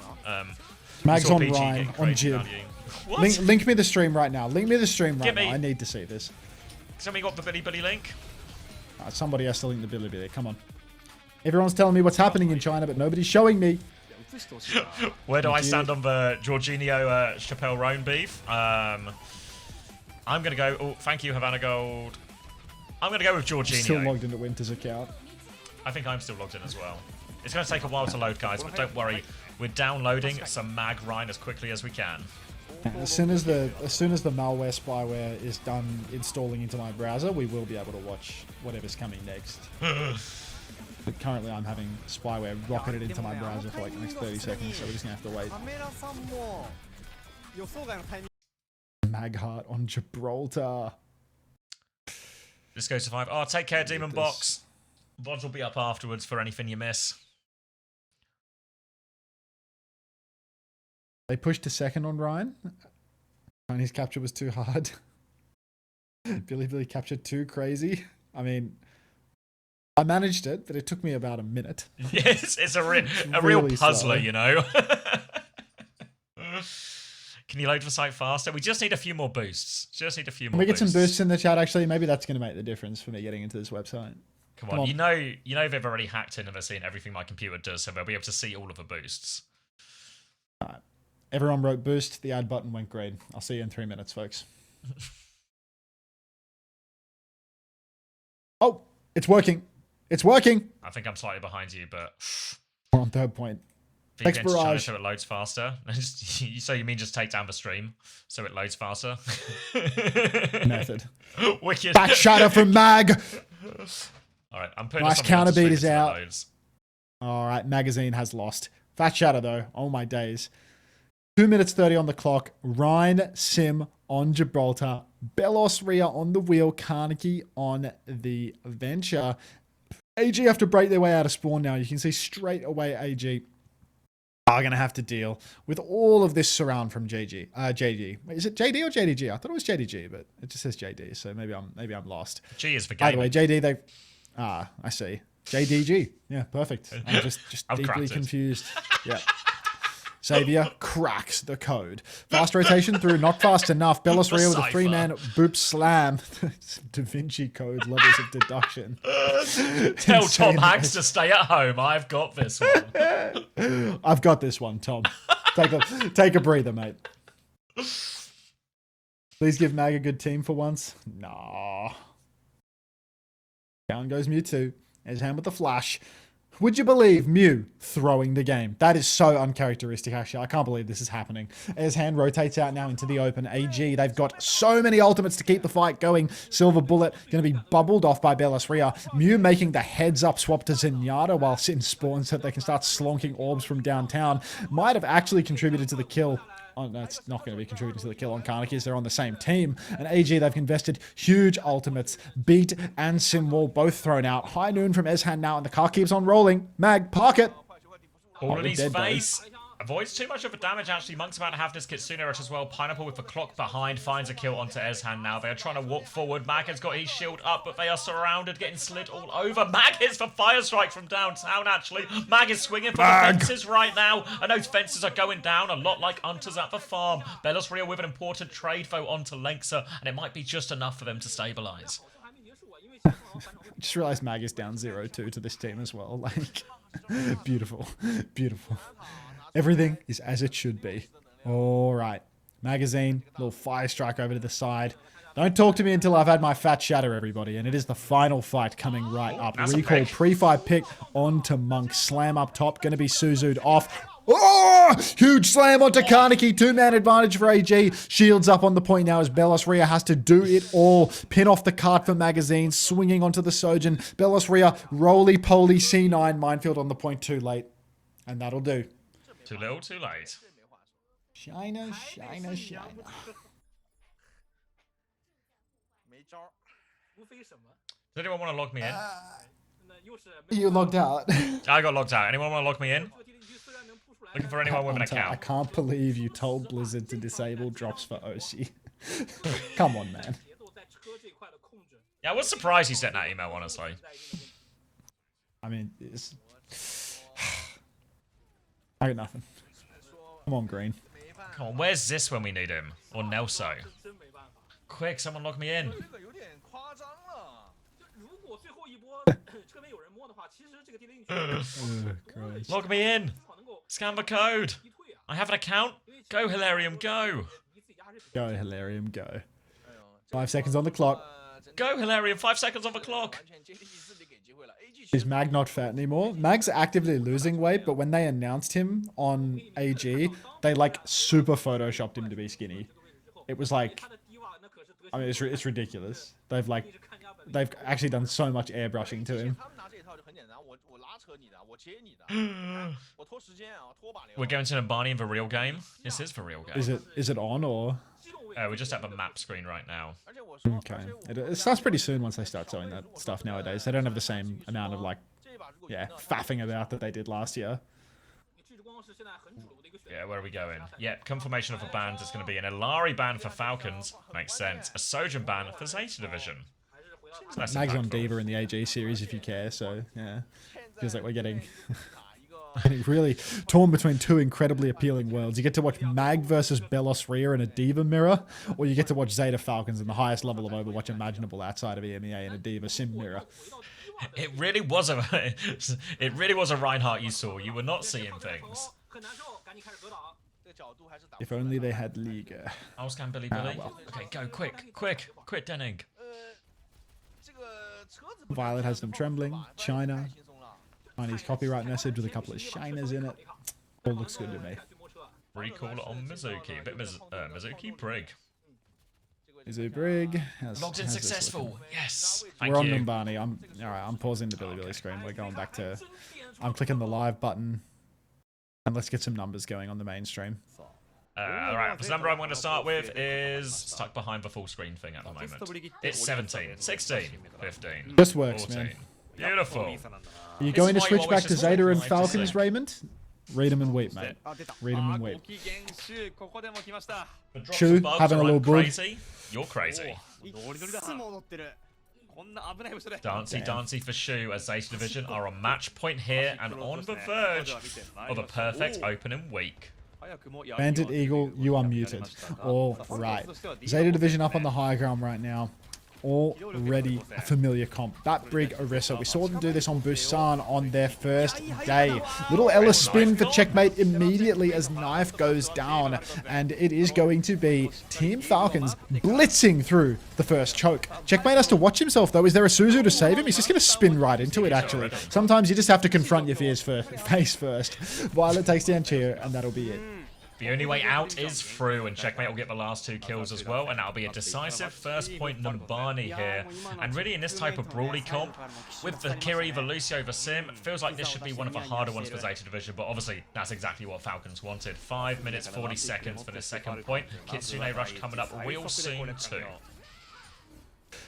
Mag's on Ryan, on Jib. Link me the stream right now. Link me the stream right now. I need to see this. Somebody got the Billy link? Somebody has to link the Billy. Come on. Everyone's telling me what's happening in China, but nobody's showing me. Where do I stand on the Jorginho Chappelle Roan beef? I'm going to go... Oh, thank you, Havana Gold. I'm going to go with Jorginho. Still logged into Winter's account. I think I'm still logged in as well. It's going to take a while to load, guys, but don't worry. We're downloading some Mag Rhine as quickly as we can. As soon as the malware spyware is done installing into my browser, we will be able to watch whatever's coming next. But currently I'm having spyware rocketed into my browser for like the next 30 seconds, so we're just going to have to wait. Magheart on Gibraltar. This goes to 5. Oh, take care, Demon Box. VODs will be up afterwards for anything you miss. They pushed to second on Ryan. Chinese capture was too hard. Billy captured too crazy. I mean... I managed it, but it took me about a minute. Yes, it's a really real puzzler, slow. You know. Can you load the site faster? We just need a few more boosts. Can we get some boosts in the chat, actually? Maybe that's going to make the difference for me getting into this website. Come on. You know they've already hacked in and they're seeing everything my computer does, so they'll be able to see all of the boosts. All right. Everyone wrote boost. The add button went green. I'll see you in 3 minutes, folks. Oh, it's working. It's working. I think I'm slightly behind you, but We're on third point. Vegan's Thanks, trying Barrage. so it loads faster. So you mean just take down the stream so it loads faster? Method. Wicked. Back shatter from Mag. All right, I'm putting Nice something on counter the stream beat is until it out. loads. All right, Magazine has lost. Fat shatter though. Oh my days. 2 minutes 30 on the clock. Rhine Sim on Gibraltar. Belos Ria on the wheel. Carnegie on the venture. AG have to break their way out of spawn now. You can see straight away AG are going to have to deal with all of this surround from JD. Wait, is it JD or JDG? I thought it was JDG, but it just says JD, so maybe I'm lost. G is for By the gaming. way, JD, they... Ah, I see. JDG. Yeah, perfect. I'm just I've deeply cracked it. confused. Yeah. Xavier cracks the code. Fast rotation through, not fast enough. Belos Ria with a Cypher. 3-man boop slam. Da Vinci Code levels of deduction. Tell Tom Insane. Hanks to stay at home. I've got this one. I've got this one, Tom. Take a breather, mate. Please give Mag a good team for once. Nah. Down goes Mewtwo. There's hand with the flash. Would you believe Mew throwing the game? That is so uncharacteristic, actually. I can't believe this is happening. As hand rotates out now into the open. AG, they've got so many ultimates to keep the fight going. Silver Bullet going to be bubbled off by Belos Ria. Mew making the heads-up swap to Zenyatta while sitting spawn so that they can start slonking orbs from downtown. Might have actually contributed to the kill. Oh, no, it's not going to be contributing to the kill on Carnegie as they're on the same team. And AG, they've invested huge ultimates. Beat and Simwall both thrown out. High noon from Ezhan now, and the car keeps on rolling. Mag, park it. All Oh, in we're his dead, face. Avoids too much of the damage, actually. Monk's about to have this Kitsune rush as well. Pineapple with the clock behind finds a kill onto Ezhan now. They are trying to walk forward. Mag has got his shield up, but they are surrounded, getting slid all over. Mag hits for Fire Strike from downtown, actually. Mag is swinging for the fences right now, and those fences are going down a lot like Hunters at the farm. Belos Ria with an important trade, though, onto Lenksa, and it might be just enough for them to stabilize. Just realized Mag is down 0-2 to this team as well. Like, beautiful. Beautiful. Everything is as it should be. All right. Magazine, little fire strike over to the side. Don't talk to me until I've had my fat shatter, everybody. And it is the final fight coming right up. That's a Recall pick. pre-fight pick onto Monk. Slam up top. Going to be Suzu'd off. Oh! Huge slam onto Carnegie. 2-man advantage for AG. Shields up on the point now as Belos Ria has to do it all. Pin off the cart for Magazine. Swinging onto the Sojin. Belos Ria, roly-poly C9. Minefield on the point too late. And that'll do. Too little, too late. Shiner, shiner, shiner. 没招儿。 Does anyone want to log me in? You logged out. I got logged out. Anyone want to log me in? Looking for anyone with an I account. can't believe you told Blizzard to disable drops for OC. Come on, man. Yeah, I was surprised you sent that email, honestly. I mean, it's... I got nothing. Come on, Green. Come on, where's this when we need him? Or Nelso? Quick, someone log me in. 这个有点夸张了。如果最后一波这边有人摸的话，其实这个地雷女 Log me in. 能够 Scan the code. 击退啊， I have an account. Go, Hilarium, go. 你自己压制。 Go, Hilarium, go. 5 seconds on the clock. Go, Hilarium. 5 seconds on the clock. Is Mag not fat anymore? Mag's actively losing weight, but when they announced him on AG, they like super photoshopped him to be skinny. It was like, 他的低瓦那可是得 I mean, it's ridiculous. They've actually done so much airbrushing to him. 他们拿这一套就很简单，我拉扯你的，我切你的，我拖时间啊，拖把流。 We're going to Nabani in the real game. This is the real game. Is it on or? We're just at the map screen right now. 而且我说， Okay. It starts pretty soon once they start showing that stuff nowadays. They don't have the same amount of like, 这一把如果 yeah, faffing about that they did last year. 你智之光是现在很主流的一个选择。 Yeah, where are we going? Yeah, confirmation of the bans. It's going to be an Ilari ban for Falcons. Makes sense. A Sojin ban for Zeta Division. Seems less Mag's on impactful. Diva in the AG series if you care, so yeah. Feels like we're getting really torn between two incredibly appealing worlds. You get to watch Mag versus Belos Ria in a Diva mirror, or you get to watch Zeta Falcons in the highest level of Overwatch imaginable outside of EMEA in a Diva sim mirror. It really was a Reinhardt you saw. You were not seeing things. 很难受，赶紧开始格挡。 这个角度还是打。 If only they had Liga. I'll scan Billy Billy. well. Okay, go quick, quick, quit Denning. 这个 Violet has them trembling. China. Chinese copyright message with a couple of shiners in it. All looks good to me. Recall on Mizuki. A bit Mizuki Brig. Mizu Brig. Logged in successful. Yes. Thank We're on you. Numbani. I'm pausing the Billy screen. We're going back to. I'm clicking the live button. And let's get some numbers going on the mainstream. Alright, the number I'm going to start with is stuck behind the full screen thing at the moment. It's 17, 16, 15, Just works, 14. man. Beautiful. Are you going to is why you switch back always to just Zeta and live to Falcons, see. Raymond? Read them and weep, mate. Read them and weep. The drops Shu, and bugs having a are little bug. crazy. You're crazy. Dancey for Shu as Zeta Division are on match point here and on the verge of a perfect opening week. Bandit Eagle, you are muted. All right. Zeta Division up on the high ground right now. Already a familiar comp. That Brig Orisa. We saw them do this on Busan on their first day. Little Ella spin for checkmate immediately as Knife goes down. And it is going to be Team Falcons blitzing through the first choke. Checkmate has to watch himself though. Is there a Suzu to save him? He's just going to spin right into it actually. Sometimes you just have to confront your fears face first. Violet takes down Chia and that'll be it. The only way out is through, and Checkmate will get the last 2 kills as well, and that'll be a decisive first point Numbani here. And really in this type of brawly comp, with the Kiri, the Lucio, the Sim, it feels like this should be one of the harder ones for Zeta Division, but obviously that's exactly what Falcons wanted. 5 minutes 40 seconds for the second point. Kitsune Rush coming up real soon too.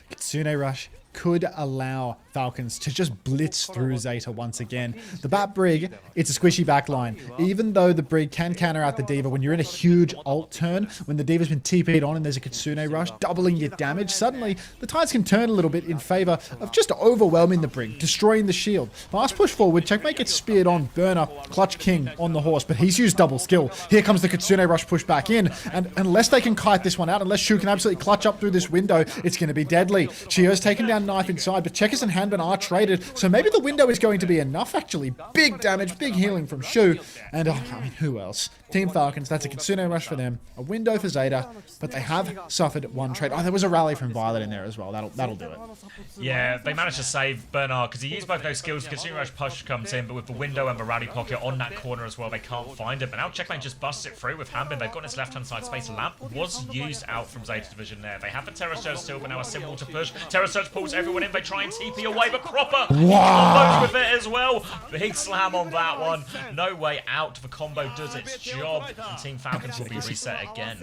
Kitsune Rush could allow Falcons to just blitz through Zeta once again. The Bat Brig, it's a squishy backline. Even though the Brig can counter out the Diva, when you're in a huge ult turn, when the Diva's been TP'd on and there's a Kitsune Rush, doubling your damage, suddenly the tides can turn a little bit in favor of just overwhelming the Brig, destroying the shield. Fast push forward, Checkmate gets speared on, Burner, Clutch King on the horse, but he's used double skill. Here comes the Kitsune Rush push back in, and unless they can kite this one out, unless Shu can absolutely clutch up through this window, it's going to be deadly. Chio's taken down Knife inside, but Checkers and Hanban are traded, so maybe the window is going to be enough, actually. Big damage, big healing from Shu, and I mean, who else? Team Falcons, that's a Kitsune Rush for them, a window for Zeta, but they have suffered one trade. Oh, there was a rally from Violet in there as well. That'll do it. Yeah, they managed to save Bernard because he used both those skills. Kitsune Rush push comes in, but with the window and the rally pocket on that corner as well, they can't find him. But now Checkmate just busts it through with Hanbin. They've got his left-hand side space. Lamp was used out from Zeta Division there. They have the Terror Surge still, but now a symbol to push. Terror Surge pulls everyone in. They try and TP away, but Cropper combos with it as well. Big slam on that one. No way out. The combo does its job, and Team Falcons will be reset again.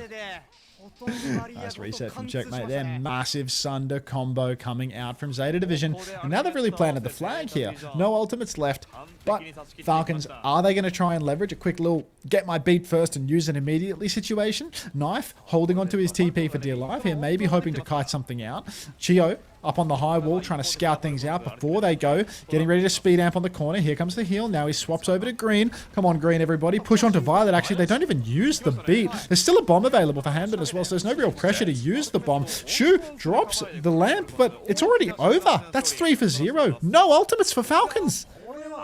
Nice reset from Checkmate there. Massive Sunder combo coming out from Zeta Division. And now they've really planted the flag here. No ultimates left. But Falcons, are they going to try and leverage a quick little get my beat first and use it immediately situation? Knife holding onto his TP for dear life here, maybe hoping to kite something out. Chio up on the high wall, trying to scout things out before they go. Getting ready to speed amp on the corner. Here comes the heal. Now he swaps over to Green. Come on, Green, everybody. Push onto Violet. Actually, they don't even use the beat. There's still a bomb available for Hanbin as well, so there's no real pressure to use the bomb. Shu drops the lamp, but it's already over. That's 3 for 0. No ultimates for Falcons.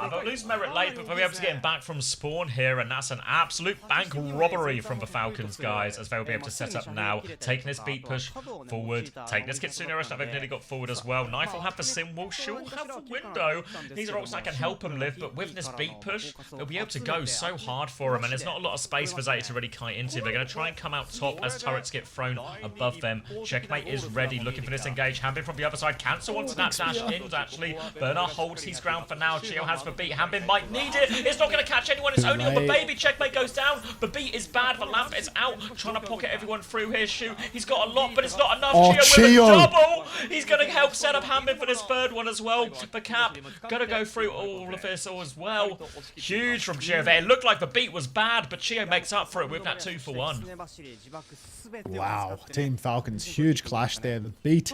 They'll lose Merit late, but they'll be able to get him back from spawn here, and that's an absolute bank robbery from the Falcons, guys, as they'll be able to set up now, taking this beat push forward, take this Kitsune Rush that they've nearly got forward as well. Knife will have the sim wall, she'll have the window. These are ults that can help him live, but with this beat push, they'll be able to go so hard for him, and there's not a lot of space for Zeta to really kite into. They're going to try and come out top as turrets get thrown above them. Checkmate is ready, looking for this engage. Hanbin from the other side, cancel onto that dash in, actually. Bernard holds his ground for now. Chio has the beat. Hanbin might need it. It's not going to catch anyone. It's only on the baby. Checkmate goes down. The beat is bad. The lamp is out. Trying to pocket everyone through here. Shu, he's got a lot, but it's not enough. Oh, Chio with a double. He's going to help set up Hanbin for this third one as well. The cap going to go through all of this as well. Huge from Chio there. It looked like the beat was bad, but Chio makes up for it with that 2 for 1. Wow, Team Falcons, huge clash there. The beat,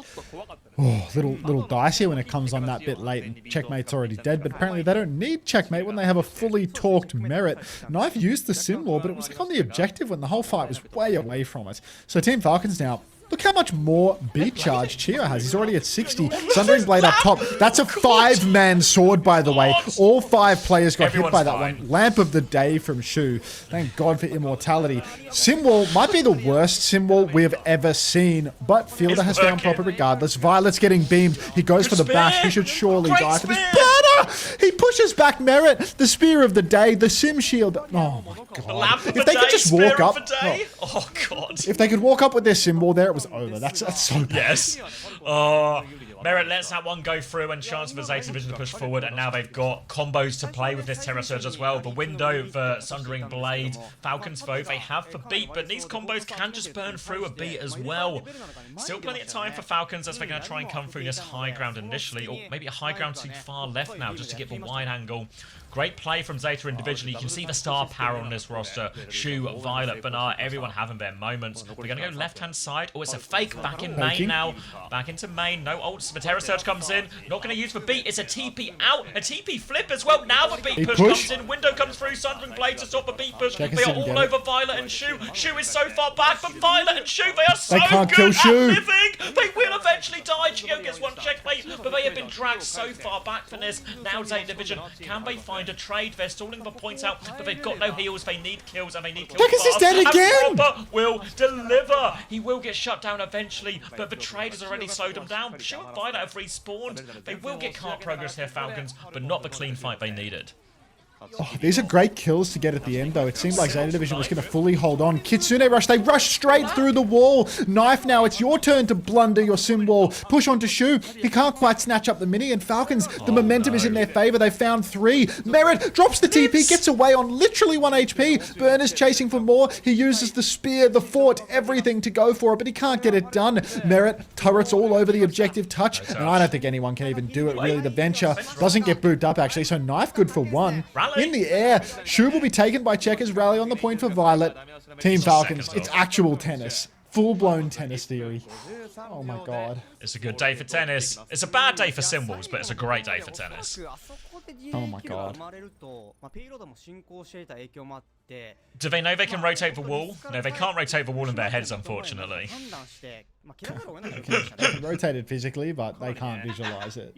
oh, little dicey when it comes on that bit late, and Checkmate's already dead, but apparently they don't need Checkmate when they have a fully talked Merit. Knife used the sim wall, but it was like on the objective when the whole fight was way away from it. So Team Falcons now Look how much more beat charge Chio has. He's already at 60. Sundering Blade up top. That's a 5-man sword, by the way. All 5 players got hit by that one. Lamp of the day from Shu. Thank God for immortality. Simwall might be the worst Simwall we have ever seen, but Fielder has found proper regardless. Violet's getting beamed. He goes for the bash. He should surely die for this. Banner! He pushes back Merit. The spear of the day. The Sim shield. Oh my God. If they could just walk up. Oh God. If they could walk up with their Simwall there, it was over. That's so bad. Yes. Oh, Merit lets that one go through and chance for Zeta Division to push forward, and now they've got combos to play with this Terra Surge as well. The window for Sundering Blade. Falcons, though, they have for beat, but these combos can just burn through a beat as well. Still plenty of time for Falcons as they're going to try and come through this high ground initially, or maybe a high ground too far left now just to get the wide angle. Great play from Zeta individually. You can see the star power on this roster. Shu, Violet, Bernard, everyone having their moments. We're going to go left-hand side. Oh, it's a fake back in main now. Back into main. No ults. The Terra Surge comes in. Not going to use the beat. It's a TP out. A TP flip as well. Now the beat push comes in. Window comes through. Sundering Blade to stop the beat push. They are all over Violet and Shu. Shu is so far back, but Violet and Shu, they are so good at living. They will eventually die. Chio gets one checkmate, but they have been dragged so far back from this. Now Zeta Division, can they find a trade? They're stalling the points out, but they've got no heals. They need kills, and they need kills fast. Is dead again. Robert will deliver. He will get shut down eventually, but the trade has already slowed him down. Shu and Violet have respawned. They will get cart progress here, Falcons, but not the clean fight they needed. Oh, these are great kills to get at the end, though. It seemed like Zeta Division was going to fully hold on. Kitsune rush. They rush straight through the wall. Knife now. It's your turn to blunder your sim wall. Push onto Shu. He can't quite snatch up the mini. And Falcons, the momentum is in their favor. They found 3. Merit drops the TP, gets away on literally 1 HP. Burner's chasing for more. He uses the spear, the fort, everything to go for it, but he can't get it done. Merit, turrets all over the objective touch. And I don't think anyone can even do it, really. The Venture doesn't get booted up, actually. So Knife good for 1. In the air, Shu will be taken by Checkers. Rally on the point for Violet. Team Falcons, it's actual tennis. Full-blown tennis theory. Oh my God. It's a good day for tennis. It's a bad day for symbols, but it's a great day for tennis. Oh my God. Do they know they can rotate the wall? No, they can't rotate the wall in their heads, unfortunately. They can rotate it physically, but they can't visualize it.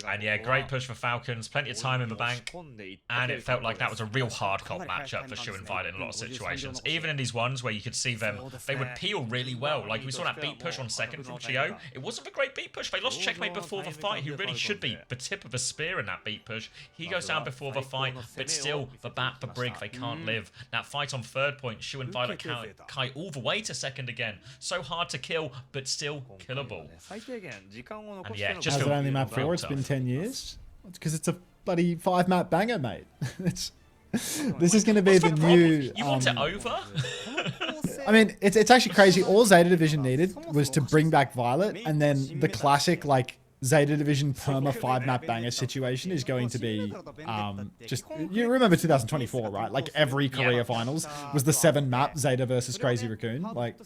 And yeah, great push for Falcons. Plenty of time in the bank. And it felt like that was a real hardcore matchup for Shu and Violet in a lot of situations. Even in these ones where you could see them, they would peel really well. Like we saw that beat push on second from Chio. It wasn't a great beat push. They lost checkmate before the fight, who really should be the tip of a spear in that beat push. He goes down before the fight, but still, the bat, the brig, they can't live. That fight on third point, Shu and Violet kite all the way to second again. So hard to kill, but still killable. And yeah, just has it only map 4? It's been 10 years? It's because it's a bloody 5-map banger, mate. This is going to be the new... You want it over? I mean, it's actually crazy. All Zeta Division needed was to bring back Violet, and then the classic, like, Zeta Division perma 5-map banger situation is going to be just... You remember 2024, right? Like, every Korea finals was the 7-map Zeta versus Crazy Raccoon. Like,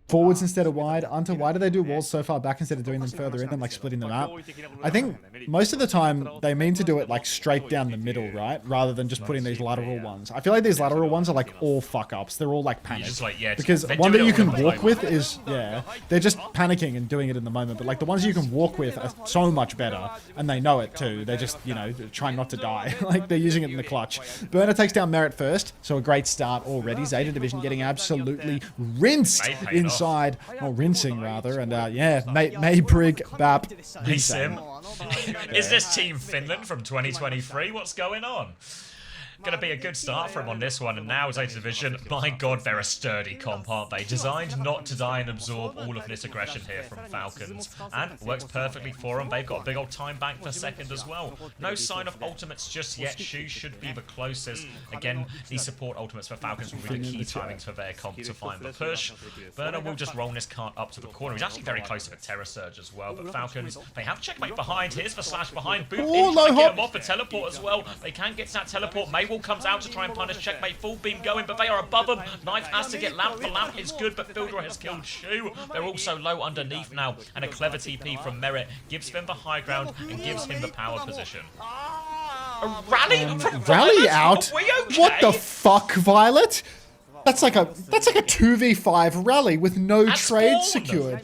forwards instead of wide. Why do they do walls so far back instead of doing them further in and, like, splitting them out? I think most of the time they mean to do it, like, straight down the middle, right? Rather than just putting these lateral ones. I feel like these lateral ones are, like, all fuck-ups. They're all, like, panicked. Because one that you can walk with is... Yeah. They're just panicking and doing it in the moment. But, like, the ones you can walk with are so much better, and they know it too. They're just, you know, trying not to die. Like, they're using it in the clutch. Burner takes down Merit first, so a great start already. Zeta Division getting absolutely rinsed inside, or rinsing rather, and yeah, May Brig, Bap, Sim. Is this Team Finland from 2023? What's going on? Going to be a good start for him on this one, and now Zeta Division, my God, they're a sturdy comp, aren't they? Designed not to die and absorb all of this aggression here from Falcons, and works perfectly for them. They've got a big old time bank for second as well. No sign of ultimates just yet. Shu should be the closest. Again, these support ultimates for Falcons will be the key timings for their comp to find the push. Burner will just roll this cart up to the corner. He's actually very close to the Terra Surge as well, but Falcons, they have checkmate behind. Here's the slash behind. Boop in, trying to get him off the teleport as well. They can get to that teleport. Maywall comes out to try and punish checkmate. Full beam going, but they are above him. Knife has to get lamp. The lamp is good, but Fildra has killed Shu. They're also low underneath now, and a clever TP from Merit gives them the high ground and gives him the power position. Rally from Rally Violet? out? Are we okay? What the fuck, Violet? That's like a 2v5 rally with no At trade spawn. secured.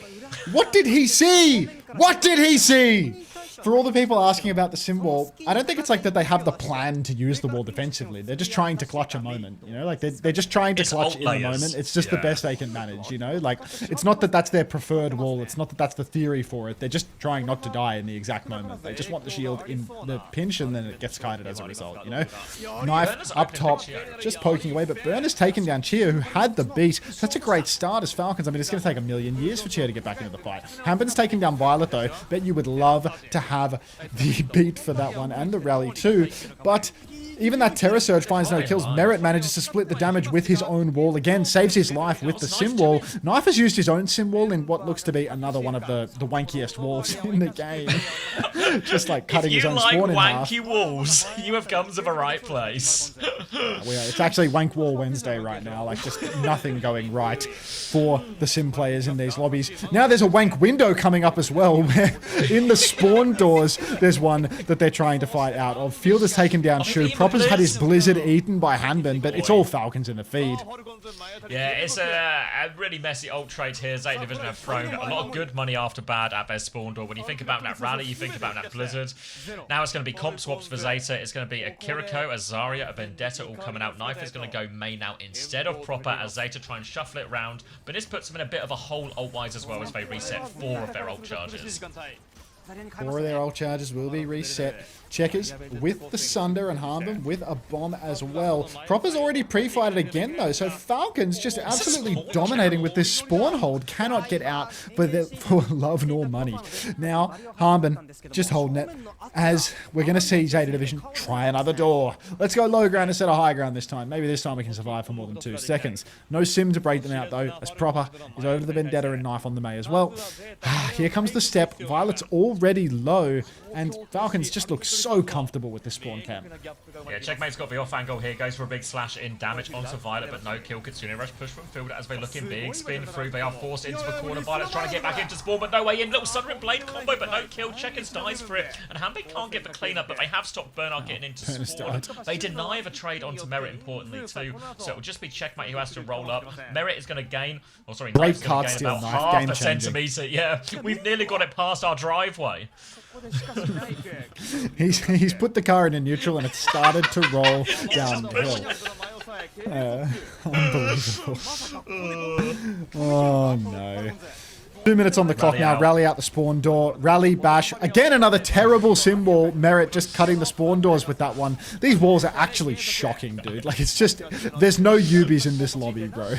What did he see? What did he see? For all the people asking about the sim wall, I don't think it's like that they have the plan to use the wall defensively. They're just trying to clutch a moment, you know? Like, they're just trying to It's clutch alt in the layers. moment. It's just the Yeah. best they can manage, you know? Like, it's not that that's their preferred wall. It's not that that's the theory for it. They're just trying not to die in the exact moment. They just want the shield in the pinch, and then it gets kited as a result, you know? Knife Burner's up opening top, Chio. just poking away, but Burner's taken down Chio, who had the beat. Such a great start as Falcons. I mean, it's going to take a million years for Chio to get back into the fight. Hamben's taking down Violet, though. Bet you would love to have the beat for that one, and the rally too. But even that Terror Surge finds no kills. Merit manages to split the damage with his own wall again, saves his life with the sim wall. Knife has used his own sim wall in what looks to be another one of the wankiest walls in the game. Just like cutting his If you own like spawn in half. wanky walls, you have come to the right place. It's actually Wank Wall Wednesday right now, like just nothing going right for the sim players in these lobbies. Now there's a wank window coming up as well, where in the spawn doors, there's one that they're trying to fight out of. Field has taken down Shu. Proper's had his Blizzard eaten by Hanben, but it's all Falcons in the feed. Yeah, it's a really messy ult trade here. Zeta Division have thrown a lot of good money after bad at their spawn door. When you think about that rally, you think about that Blizzard. Now it's going to be comp swaps for Zeta. It's going to be a Kiriko, a Zarya, a Vendetta all coming out. Knife is going to go main out instead of Proper as Zeta try and shuffle it around. But this puts them in a bit of a hole ult-wise as well as they reset 4 of their ult charges. 4 of their ult charges will be reset. Checkers with the Sunder and Harmon with a bomb as well. Proper's already pre-fighted again though, so Falcons just absolutely dominating with this spawn hold. Cannot get out for love nor money. Now, Harmon just holding it as we're going to see Zeta Division try another door. Let's go low ground instead of high ground this time. Maybe this time we can survive for more than 2 seconds. No sim to break them out though, as Proper is over the Vendetta and Knife on the May as well. Here comes the step. Violet's already low, and Falcons just look so comfortable with this spawn camp. Yeah, Checkmate's got the off angle here, goes for a big slash in damage onto Violet, but no kill. Kitsune Rush push from field as they look in big. Spin through, they are forced into the corner. Violet's trying to get back into spawn, but no way in. Little Sunrin Blade combo, but no kill. Checkers dies for it, and Hambe can't get the cleanup, but they have stopped Bernard getting into spawn. They deny the trade onto Merit importantly too, so it will just be Checkmate who has to roll up. Merit is going to gain, or sorry, Great Knife's going card to gain steal, about Knife, half a game-changing. centimeter. Yeah, we've nearly got it past our driveway. He's put the car in neutral and it started to roll downhill. Unbelievable. Oh no. 2 minutes on the clock now. Rally out the spawn door. Rally bash. Again, another terrible sim wall. Merit just cutting the spawn doors with that one. These walls are actually shocking, dude. Like, it's just... There's no Ubis in this lobby, bro.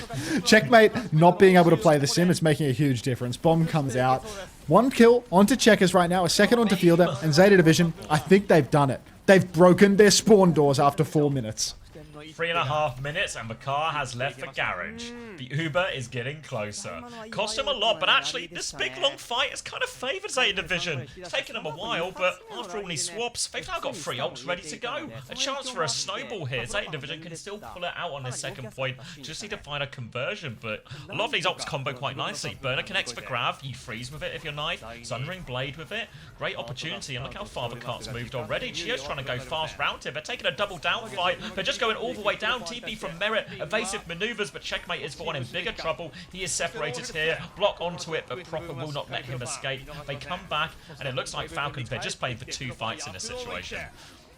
Checkmate not being able to play the sim, it's making a huge difference. Bomb comes out. 1 kill onto Checkers right now. A second onto Fielder. And Zeta Division, I think they've done it. They've broken their spawn doors after 4 minutes. 3.5 minutes and the car has left the garage. The Uber is getting closer. Cost him a lot, but actually this big long fight has kind of favoured Zeta Division. It's taken them a while, but after all these swaps, they've now got 3 ults ready to go. A chance for a snowball here. Zeta Division can still pull it out on this second point. Just need to find a conversion, but a lot of these ults combo quite nicely. Burner connects for grab, you freeze with it if you're Knife. Sunring Blade with it. Great opportunity, and look how far the cart's moved already. Chio's trying to go fast round here. They're taking a double down fight. They're just going all the way down. TP from Merit, evasive maneuvers, but Checkmate is the one in bigger trouble. He is separated here, block onto it, but Proper will not let him escape. They come back, and it looks like Falcons, they're just playing for 2 fights in this situation.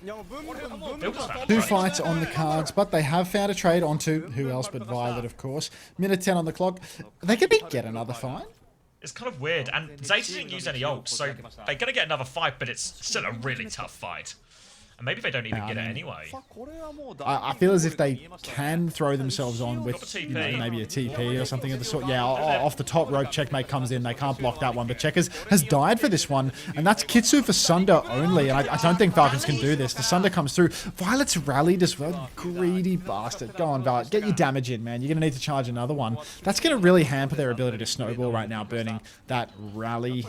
2 fights on the cards, but they have found a trade onto who else but Violet, of course. Minute 10 on the clock. They could get another fight. It's kind of weird, and Zeta didn't use any ults, so they're going to get another fight, but it's still a really tough fight. And maybe they don't even get it anyway. I feel as if they can throw themselves on with, TP. you know, maybe a TP or something of the sort. Yeah, off the top rope, Checkmate comes in. They can't block that one, but Checkers has died for this one, and that's Kitsu for Sunder only, and I don't think Falcons can do this. The Sunder comes through. Violet's rallied as well. Greedy bastard. Go on, Violet. Get your damage in, man. You're going to need to charge another one. That's going to really hamper their ability to snowball right now, burning that rally.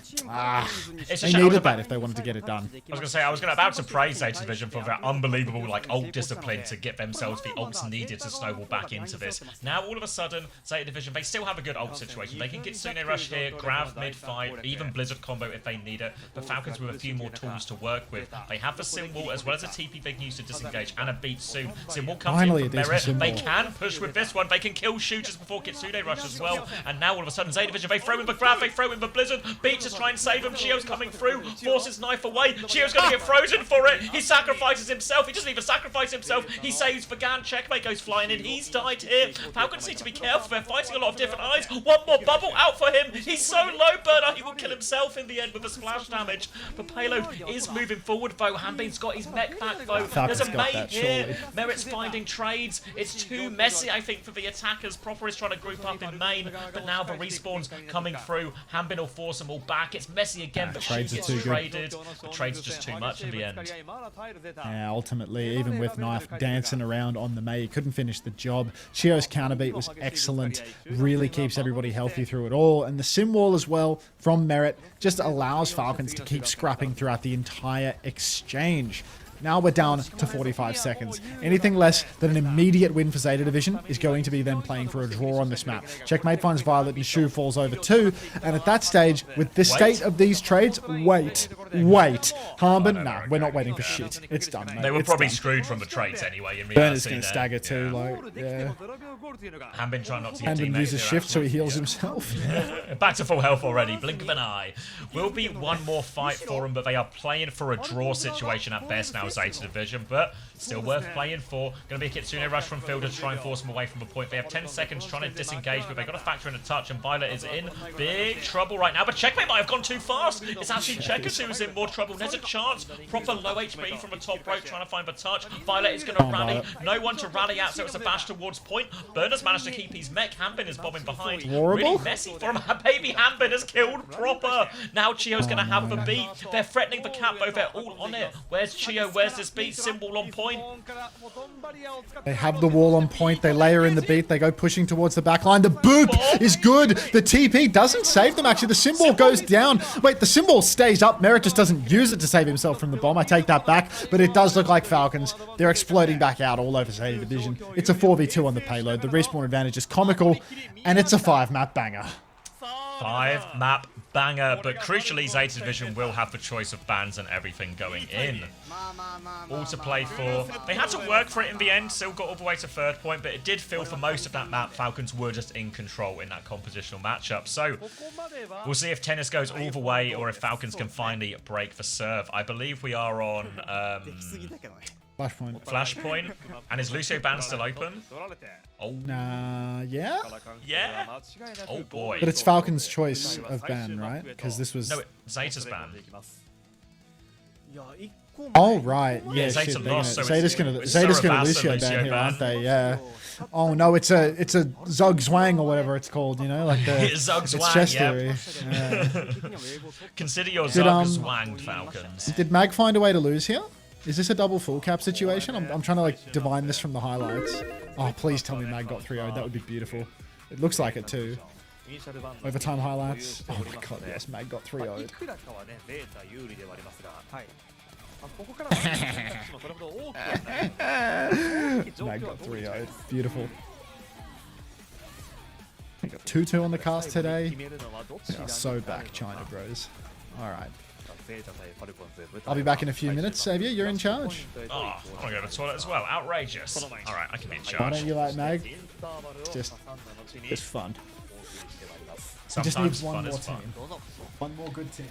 They needed that if they wanted to get it done. I was going to say, I was about to praise Zeta Division Division for their unbelievable like ult discipline to get themselves the ults needed to snowball back into this. Now all of a sudden, Zeta Division, they still have a good ult situation. They can get Kitsune Rush here, grab mid-fight, even Blizzard combo if they need it. But Falcons with a few more tools to work with. They have the Sim Wall as well as a TP they can use to disengage and a beat soon. Sim Wall comes Finally, in a from decent Merit. Sim They Wall. can push with this one. They can kill shooters before Kitsune Rush as well. And now all of a sudden, Zeta Division, they throw in the grab, they throw in the Blizzard. Beat just try and save him. Chio's coming through, forces Knife away. Chio's going to get frozen for it. He sacrifices himself. He doesn't even sacrifice himself. He saves Vagan. Checkmate goes flying in. He's died here. Falcons need to be careful. They're fighting a lot of different eyes. One more bubble out for him. He's so low, Burner. He will kill himself in the end with the splash damage. But Payload is moving forward, though. Hanbin's got his mech back, though. Falcons There's a got mate that, here. surely. Merit's finding trades. It's too messy, I think, for the attackers. Proper is trying to group up in main, but now the respawns coming through. Hanbin will force them all back. It's messy again, but she trades are gets too good. traded. The trades are just too much in the end. Yeah, ultimately, even with Knife dancing around on the Mei, he couldn't finish the job. Chio's counterbeat was excellent, really keeps everybody healthy through it all. And the Sim Wall as well from Merit just allows Falcons to keep scrapping throughout the entire exchange. Now we're down to 45 seconds. Anything less than an immediate win for Zeta Division is going to be them playing for a draw on this map. Checkmate finds Violet and Shu falls over too. And at that stage, with the state of these trades, wait. Harbin, nah, we're not waiting for shit. It's done, mate. They were It's probably done. screwed from the trades anyway. In Burner's reality, going to stagger too, like, yeah. Hanbin trying not to get And then teammates uses here, shift so he heals himself. Back to full health already. Blink of an eye. Will be one more fight for them, but they are playing for a draw situation at best now, Zeta Division. But still worth playing for. Going to be a Kitsune Rush from Fielder to try and force them away from the point. They have 10 seconds trying to disengage, but they've got to factor in a touch, and Violet is in big trouble right now. But Checkmate might have gone too fast. It's actually Checkers who's in more trouble. There's a chance. Proper low HP from the top rope trying to find the touch. Violet is going to rally. No one to rally at, so it's a bash towards point. Burner's managed to keep his mech. Hanbin is bombing behind. Horrible. Really messy for him. Baby Hanbin is killed proper. Now Chio's going to have the beat. They're threatening the cap, though. They're all on it. Where's Chio? Where's this beat? Symbol on point. They have the wall on point. They layer in the beat. They go pushing towards the back line. The boop is good. The TP doesn't save them, actually. The symbol goes down. Wait, the symbol stays up. Merit just doesn't use it to save himself from the bomb. I take that back. But it does look like Falcons. They're exploding back out all over Zeta Division. It's a 4v2 on the payload. The respawn advantage is comical. And it's a 5-map banger. 5-map banger, but crucially Zeta Division will have the choice of bans and everything going in. All to play for. They had to work for it in the end, still got all the way to third point, but it did feel for most of that map Falcons were just in control in that compositional matchup. So we'll see if tennis goes all the way or if Falcons can finally break the serve. I believe we are on Flashpoint. Flashpoint. And is Lucio Ban still open? Oh, Nah, yeah? yeah. Oh boy. But it's Falcons' choice of ban, right? Because this was... No, Zeta's ban. Oh, right. Yeah, Zeta shit. they're gonna- lost, so Zeta's it's- gonna it's Zeta's gonna Sarabas Lucio and ban Lucio here, ban. aren't they? Yeah. Oh no, it's a Zug Zwang or whatever it's called, you know, like the Zug it's Zwang, chess yep. theory. Yeah. Consider your Did, Zug Zwanged Falcons. Did Mag find a way to lose here? Is this a double full cap situation? I'm trying to like divine this from the highlights. Oh, please tell me Mag got 3-0. That would be beautiful. It looks like it too. Overtime highlights. Oh my god, yes, Mag got 3-0. Mag got 3-0. Beautiful. We got 2-2 on the cast today. They are so back, China bros. Alright. I'll be back in a few minutes. Xavier, you're in charge. Oh, I want to go to the toilet as well. Outrageous. Alright, I can be in Why charge. don't you like Mag? Just fun. He just Sometimes needs one fun more is fun. team. One more good team.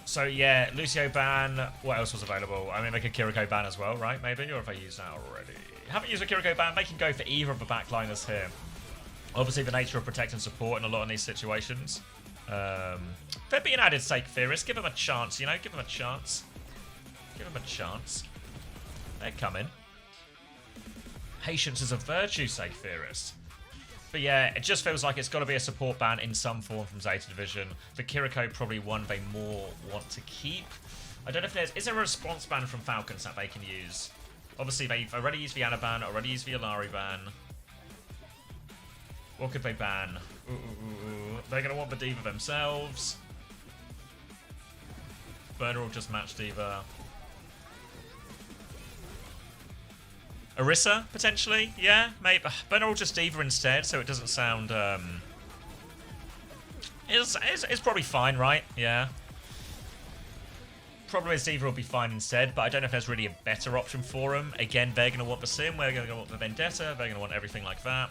So yeah, Lucio ban. What else was available? I mean, make a Kiriko ban as well, right? Maybe, or have I used that already? Haven't used a Kiriko ban. They can go for either of the backliners here. Obviously, the nature of protect and support in a lot of these situations. They're being added sake theorists. Give them a chance, you know. Give them a chance. Give them a chance. They're coming. Patience is a virtue, sake theorists. But yeah, it just feels like it's got to be a support ban in some form from Zeta Division. The Kiriko probably one they more want to keep. I don't know if there's... Is there a response ban from Falcons that they can use? Obviously, they've already used the Ana ban, already used the Alari ban. What could they ban? They're going to want the Diva themselves. Burner will just match Diva. Orisa, potentially? Yeah, maybe. Burner will just Diva instead, so it doesn't sound... It's probably fine, right? Yeah. Problem is Diva will be fine instead, but I don't know if there's really a better option for him. Again, they're going to want the Sim, we're going to want the Vendetta, they're going to want everything like that.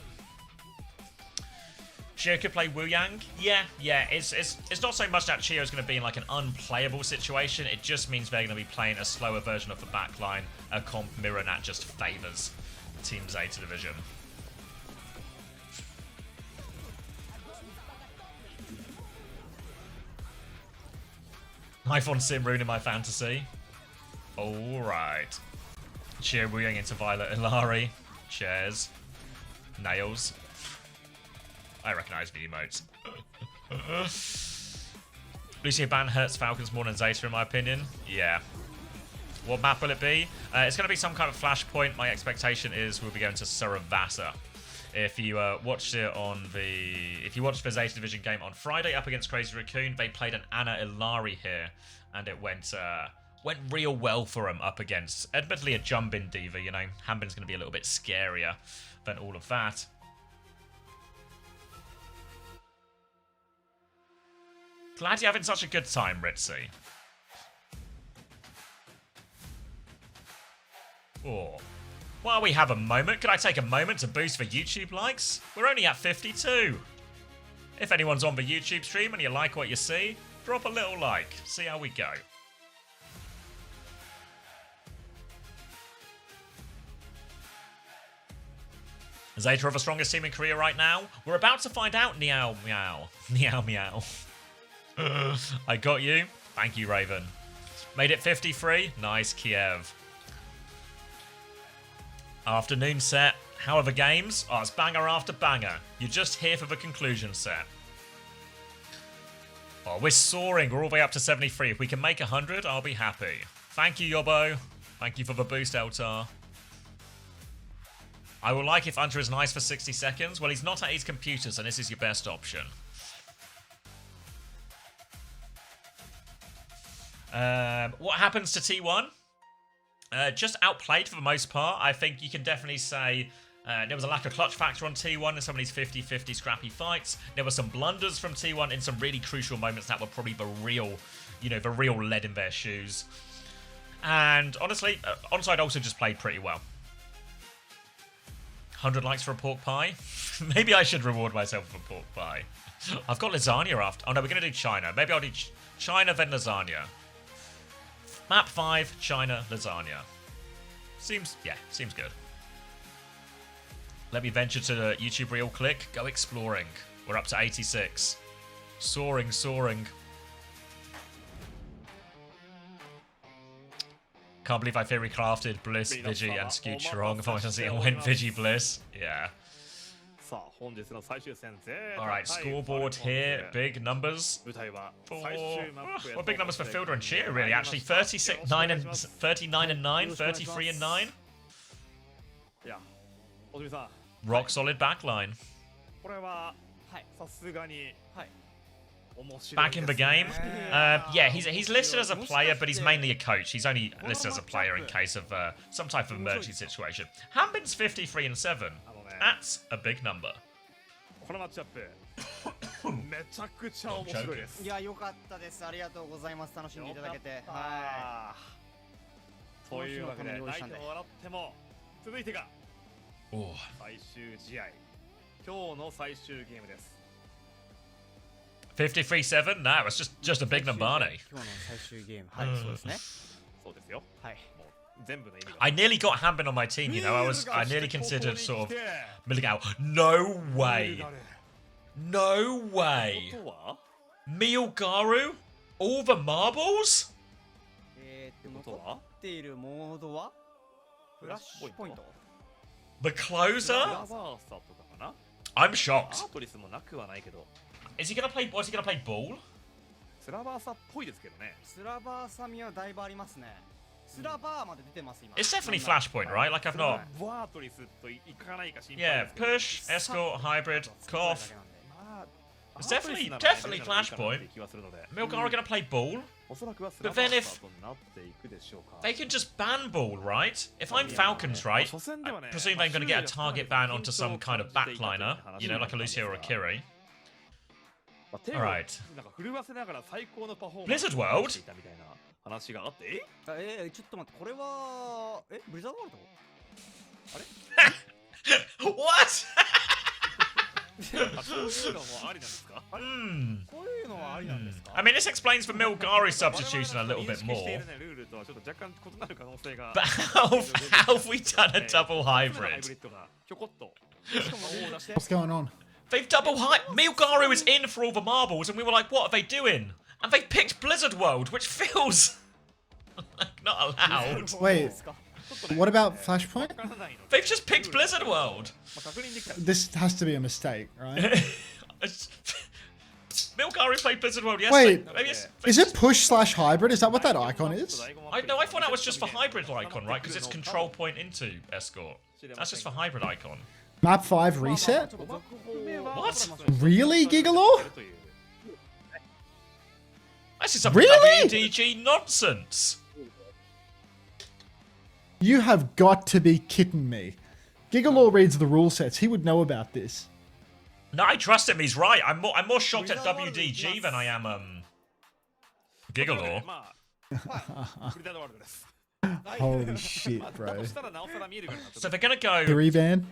Chio could play Wu Yang. Yeah. It's not so much that Chio's going to be in like an unplayable situation. It just means they're going to be playing a slower version of the backline. A comp mirror that just favors Team Zeta Division. Knife on Sim ruining my fantasy. Alright. Chio Wu Yang into Violet Ilari. Chairs. Nails. I recognise the emotes. Lucio ban hurts Falcons more than Zeta, in my opinion. Yeah. What map will it be? It's going to be some kind of flashpoint. My expectation is we'll be going to Saravasa. If you watched it on the... If you watched the Zeta Division game on Friday up against Crazy Raccoon, they played an Ana Ilari here. And it went real well for him up against... Admittedly a jump-in diva, you know. Hanbin's going to be a little bit scarier than all of that. Glad you're having such a good time, Ritzy. Oh. While we have a moment, could I take a moment to boost the YouTube likes? We're only at 52. If anyone's on the YouTube stream and you like what you see, drop a little like. See how we go. Zeta are the strongest team in Korea right now? We're about to find out, meow meow. Meow meow. I got you. Thank you, Raven. Made it 53. Nice, Kiev. Afternoon set. How are the games? Oh, it's banger after banger. You're just here for the conclusion set. Oh, we're soaring. We're all the way up to 73. If we can make 100, I'll be happy. Thank you, Yobo. Thank you for the boost, Eltar. I will like if Hunter is nice for 60 seconds. Well, he's not at his computer, so this is your best option. What happens to T1? Just outplayed for the most part. I think you can definitely say there was a lack of clutch factor on T1 in some of these 50-50 scrappy fights. There were some blunders from T1 in some really crucial moments that were probably the real, the real lead in their shoes. And honestly, Onside also just played pretty well. 100 likes for a pork pie? Maybe I should reward myself with a pork pie. I've got lasagna after. Oh no, we're going to do China. Maybe I'll do China, then lasagna. Map 5, China, lasagna. Seems good. Let me venture to the YouTube real quick. Go exploring. We're up to 86. Soaring. Can't believe I theory crafted Bliss, Vigi, and Scoot Strong. If I was to went Vigi Bliss. Yeah. Alright, scoreboard here. Big numbers. Well, big numbers for Fielder and Cheer, really, actually. 39 and 9, 33 and 9. Rock solid backline. Back in the game. Yeah, he's listed as a player, but he's mainly a coach. He's only listed as a player in case of some type of emergency situation. Hanbin's 53 and 7. That's a big number. このマッチアップめちゃくちゃ面白いです。いや、良かったです。ありがとうございます。楽しんでいただけて。はい。というわけで、泣いても笑っても続いてが最終試合。今日の最終ゲームです。53-7? Nah, it's just a big number, aren't they? 今日の最終ゲーム。はい、そうですね。そうですよ。はい。I nearly got Hanbin on my team, I nearly considered sort of milling out. No way. No way. Miyogaru? All the marbles? 残っているモードはフラッシュポイント The closer? I'm shocked. Is he gonna play ball? スラバーサっぽいですけどね。スラバーサミはだいぶありますね。スラバーまで出てます今。It's definitely Flashpoint, right? Like I've not. バートリスといかないか心配 Yeah, push, escort, hybrid, cough. It's definitely Flashpoint. Milgar gonna play ball? But then if they can just ban ball, right? If I'm Falcons, right, I presume they're going to get a target ban onto some kind of backliner, you know, like a Lucio or a Kiri. Alright. Blizzard World? ちょっと待って、これはブリザードワールド？ What? そういうのもありなんですか？ こういうのはありなんですか？ I mean, this explains the Milgari substitution a little bit more. ルールとはちょっと若干異なる可能性が。 But how have we done a double hybrid? ちょこっと。 What's going on? They've double hybrid. Milgari was in for all the marbles, and we were like, what are they doing? And they picked Blizzard World, which feels like not allowed. Wait, what about Flashpoint? They've just picked Blizzard World. This has to be a mistake, right? Milgari played Blizzard World yesterday. Wait, Maybe is it push/hybrid? Is that what that icon is? I thought that was just for hybrid icon, right? Because it's control point into escort. That's just for hybrid icon. Map 5 reset? What? Really, Gigalore? This is some Really? WDG nonsense. You have got to be kidding me. Gigalore reads the rule sets. He would know about this. No, I trust him. He's right. I'm more shocked at WDG than I am Gigalore. Holy shit, bro. So they're gonna go. 3-ban?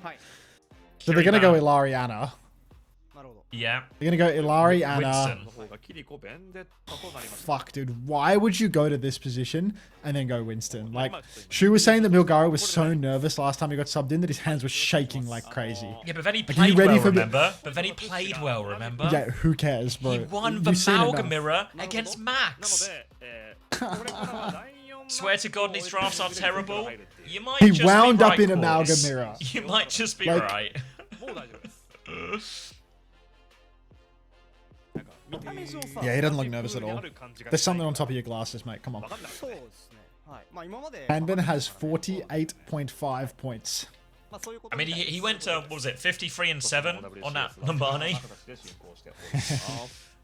So they're gonna go Ilariana. なるほど。 Yeah. They're gonna go Ilariana. Winston. Fuck, dude. Why would you go to this position and then go Winston? Like, Shu was saying that Milgari was so nervous last time he got subbed in that his hands were shaking like crazy. Yeah, but then he Like, are played you ready well, for me- remember? But then he played well, remember? Yeah, who cares, bro? He won the You've seen Malga enough. Mirror against Max. Swear to God, these drafts are terrible. You might He just wound be up right, in Amalga Quartz. Mirror. You might just be Like- right. 見た目上さ Yeah, he doesn't look nervous at all. There's something on top of your glasses, mate. Come on. そうですね。はい。まあ今まで。 Hanbin has 48.5 points. まあそういうこ I と mean, he went to, what was it, 53 and 7 on that Lombardi.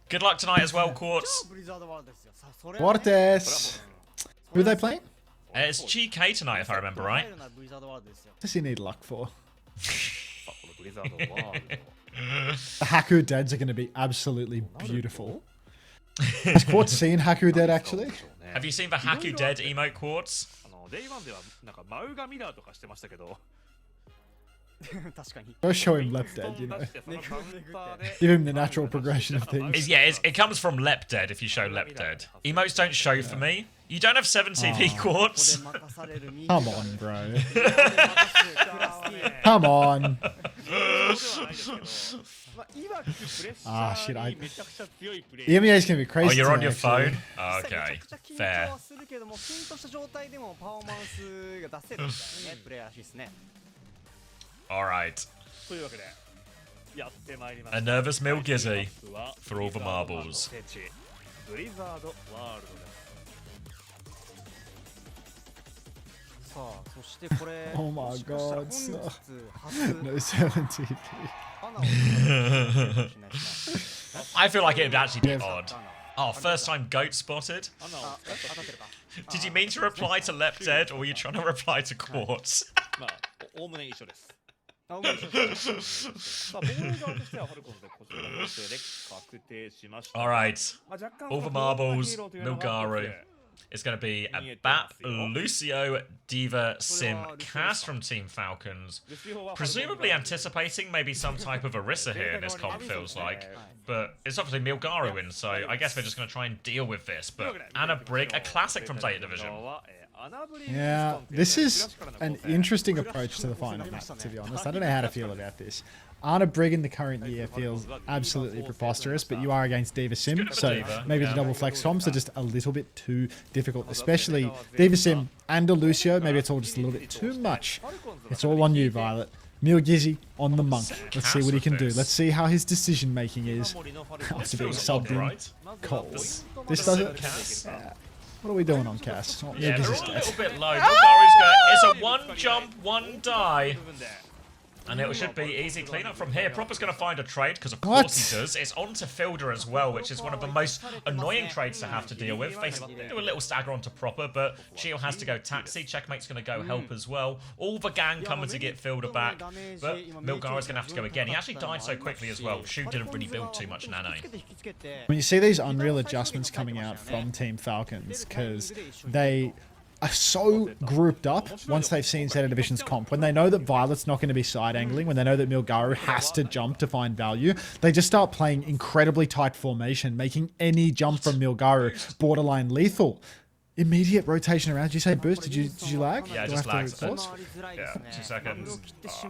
Good luck tonight as well, Quartz. ブリザードワールドですよ。さあそれはね Cortes. Who are they playing? It's GK tonight, if I remember right. ブリザードワールドですよ。 What does he need luck for? ブリザードワールド The Haku Deads are going to be absolutely beautiful. Has Quartz seen Haku Dead actually? Have you seen the Haku Dead emote, Quartz? デイワンではなんかマウガミラーとかしてましたけど 確かに。 Go show him Left Dead, you know. 出してそのカウンターで Give him the natural progression of things. Yeah, it comes from Lep Dead if you show Lep Dead. Emotes don't show for me. You don't have 7 CV, ここ Quartz. で任されるミー Come on, bro. 任すクラスティ Come on. そうではないですけどまあいわくプレッシャ shit, ー I- にめちゃくちゃ強いプレイ EMEA is going to be Oh, crazy. you're on tonight, your phone? actually. Oh, めち okay. ゃくちゃ緊 Fair. 張はするけども、キュンとした状態でもパフォーマンスが出せるみたいなね、プレイらしいですね。 Alright. というわけでやってまいりま A した nervous Mil Gizzy for all the marbles. ブリザードワールドです さあ、そしてこれ、 Oh my もしかしたら god, 本日 so- 初 No 7TV. 花を使うかもしれないですね。 I feel like it would actually be Yeah. odd. Oh, first time goat spotted? 穴をあ、当たってるか。 Did you mean to reply to Lep Dead or were you trying to reply to Quartz? まあおおむね一緒ですあ、面白いですね。さあボール側としてはファルコンズでこちらの構成で確定しました Alright. まあ若干 All the marbles, Milgari. It's going to be a Bat, Lucio, Diva, Sim, Cass from Team Falcons. Presumably anticipating maybe some type of Orisa here, this comp feels like. But it's obviously Milgari win, so I guess they're just going to try and deal with this. But Anna Brig, a classic from Zeta Division. Yeah, this is an interesting approach to the final map, to be honest. I don't know how to feel about this. Anna Brig in the current year feels absolutely preposterous, but you are against Diva Sim, so Diva, maybe yeah. the double flex comps are just a little bit too difficult, especially Diva Sim and Lucio. Maybe it's all just a little bit too much. It's all on you, Violet. Mil Gizzy on the monk. Let's see what he can do. Let's see how his decision making is after being Feels odd, subbed in. right? Cold. This doesn't. Cass. What are we doing on Cass? Oh, Mil Yeah, they're Gizzy's all a dead. little bit low. Milgari's going, it's a one jump, one die. And it should be easy cleanup from here. Proper's going to find a trade, because of course he does. It's onto Fielder as well, which is one of the most annoying trades to have to deal with. They do a little stagger onto Proper, but Chio has to go taxi. Checkmate's going to go help as well. All the gang coming to get Fielder back, but Milgara's going to have to go again. He actually died so quickly as well. Shu didn't really build too much nano. When you see these Unreal adjustments coming out from Team Falcons, because they are so grouped up once they've seen Zeta Division's comp. When they know that Violet's not going to be side angling, when they know that Milgaru has to jump to find value, they just start playing incredibly tight formation, making any jump from Milgaru borderline lethal. Immediate rotation around. Did you say boost? Did you lag? Yeah, just lagged. Yeah, 2 seconds.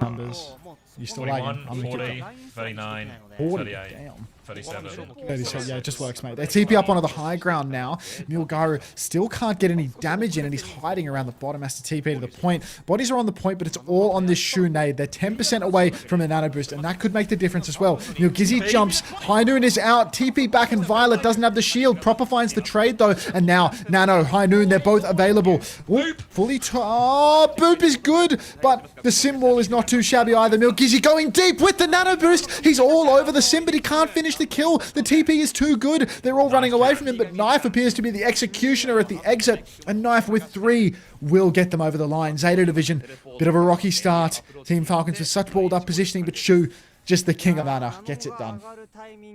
Numbers. You still lagging? 40, 39, 40, 38, damn. 37. 37, yeah, it just works, mate. They TP up onto the high ground now. Milgaru still can't get any damage in, and he's hiding around the bottom, has to TP to the point. Bodies are on the point, but it's all on this Shu nade. They're 10% away from the nano boost, and that could make the difference as well. Gizzy jumps. High Noon is out. TP back, and Violet doesn't have the shield. Proper finds the trade, though, and now Nano, High Noon, they're both available. Boop. Fully oh, Boop is good, but the sim wall is not too shabby either. Gizzy going deep with the nano boost. He's all over the sim, but he can't finish the kill. The TP is too good. They're all running away from him, but Knife appears to be the executioner at the exit. And Knife with 3 will get them over the line. Zeta Division, bit of a rocky start. Team Falcons with such balled up positioning, but Shu, just the king of mana, gets it done.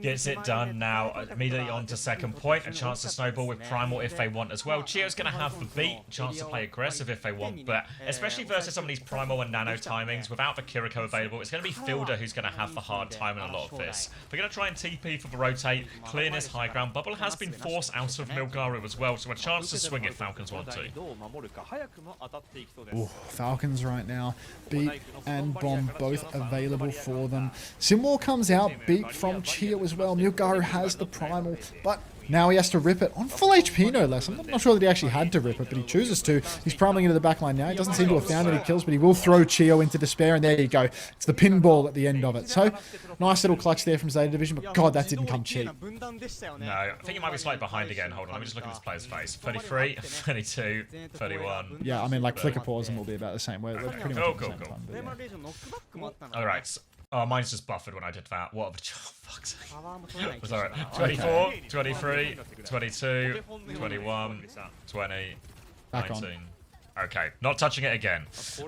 Gets it done now. Immediately on to second point. A chance to snowball with Primal if they want as well. Chio's going to have the beat. Chance to play aggressive if they want. But especially versus some of these Primal and Nano timings, without the Kiriko available, it's going to be Fielder who's going to have the hard time in a lot of this. They're going to try and TP for the rotate. Clearness, high ground. Bubble has been forced out of Milgaru as well. So a chance to swing if Falcons want to. Ooh, Falcons right now. Beat and Bomb both available for them. Simwall comes out, beat from Chio as well. Milgaru has the Primal, but now he has to rip it on full HP, no less. I'm not sure that he actually had to rip it, but he chooses to. He's primaling into the backline now. He doesn't seem to have found any kills, but he will throw Chio into despair, and there you go. It's the pinball at the end of it. So, nice little clutch there from Zeta Division, but God, that didn't come cheap. No, I think he might be slightly behind again. Hold on, let me just look at this player's face. 33, 32, 31. Yeah, I mean, like, flicker pause and will be about the same. We're pretty much at the same time. But yeah. Alright. Oh, mine's just buffered when I did that. What? Oh, fuck's sake. Sorry. 24, 23, 22, 21, 20, 19. Okay, not touching it again.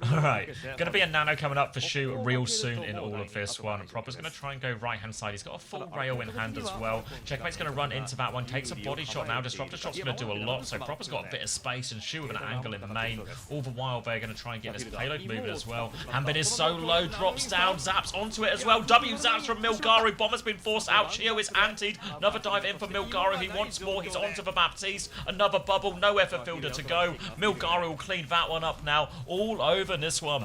Alright, going to be a nano coming up for Shu real soon in all of this one. Proper's going to try and go right-hand side. He's got a full rail in hand as well. Checkmate's going to run into that one. Takes a body shot now. Disruptor shot's going to do a lot, so Proper's got a bit of space, and Shu with an angle in the main. All the while, they're going to try and get this payload moving as well. Hanbin is so low, drops down, zaps onto it as well. W zaps from Milgaru. Bomb has been forced out. Chio is antied. Another dive in for Milgaru. He wants more. He's onto the Baptiste. Another bubble. Nowhere for Fielder to go. Milgaru will clean that one up now. All over this one.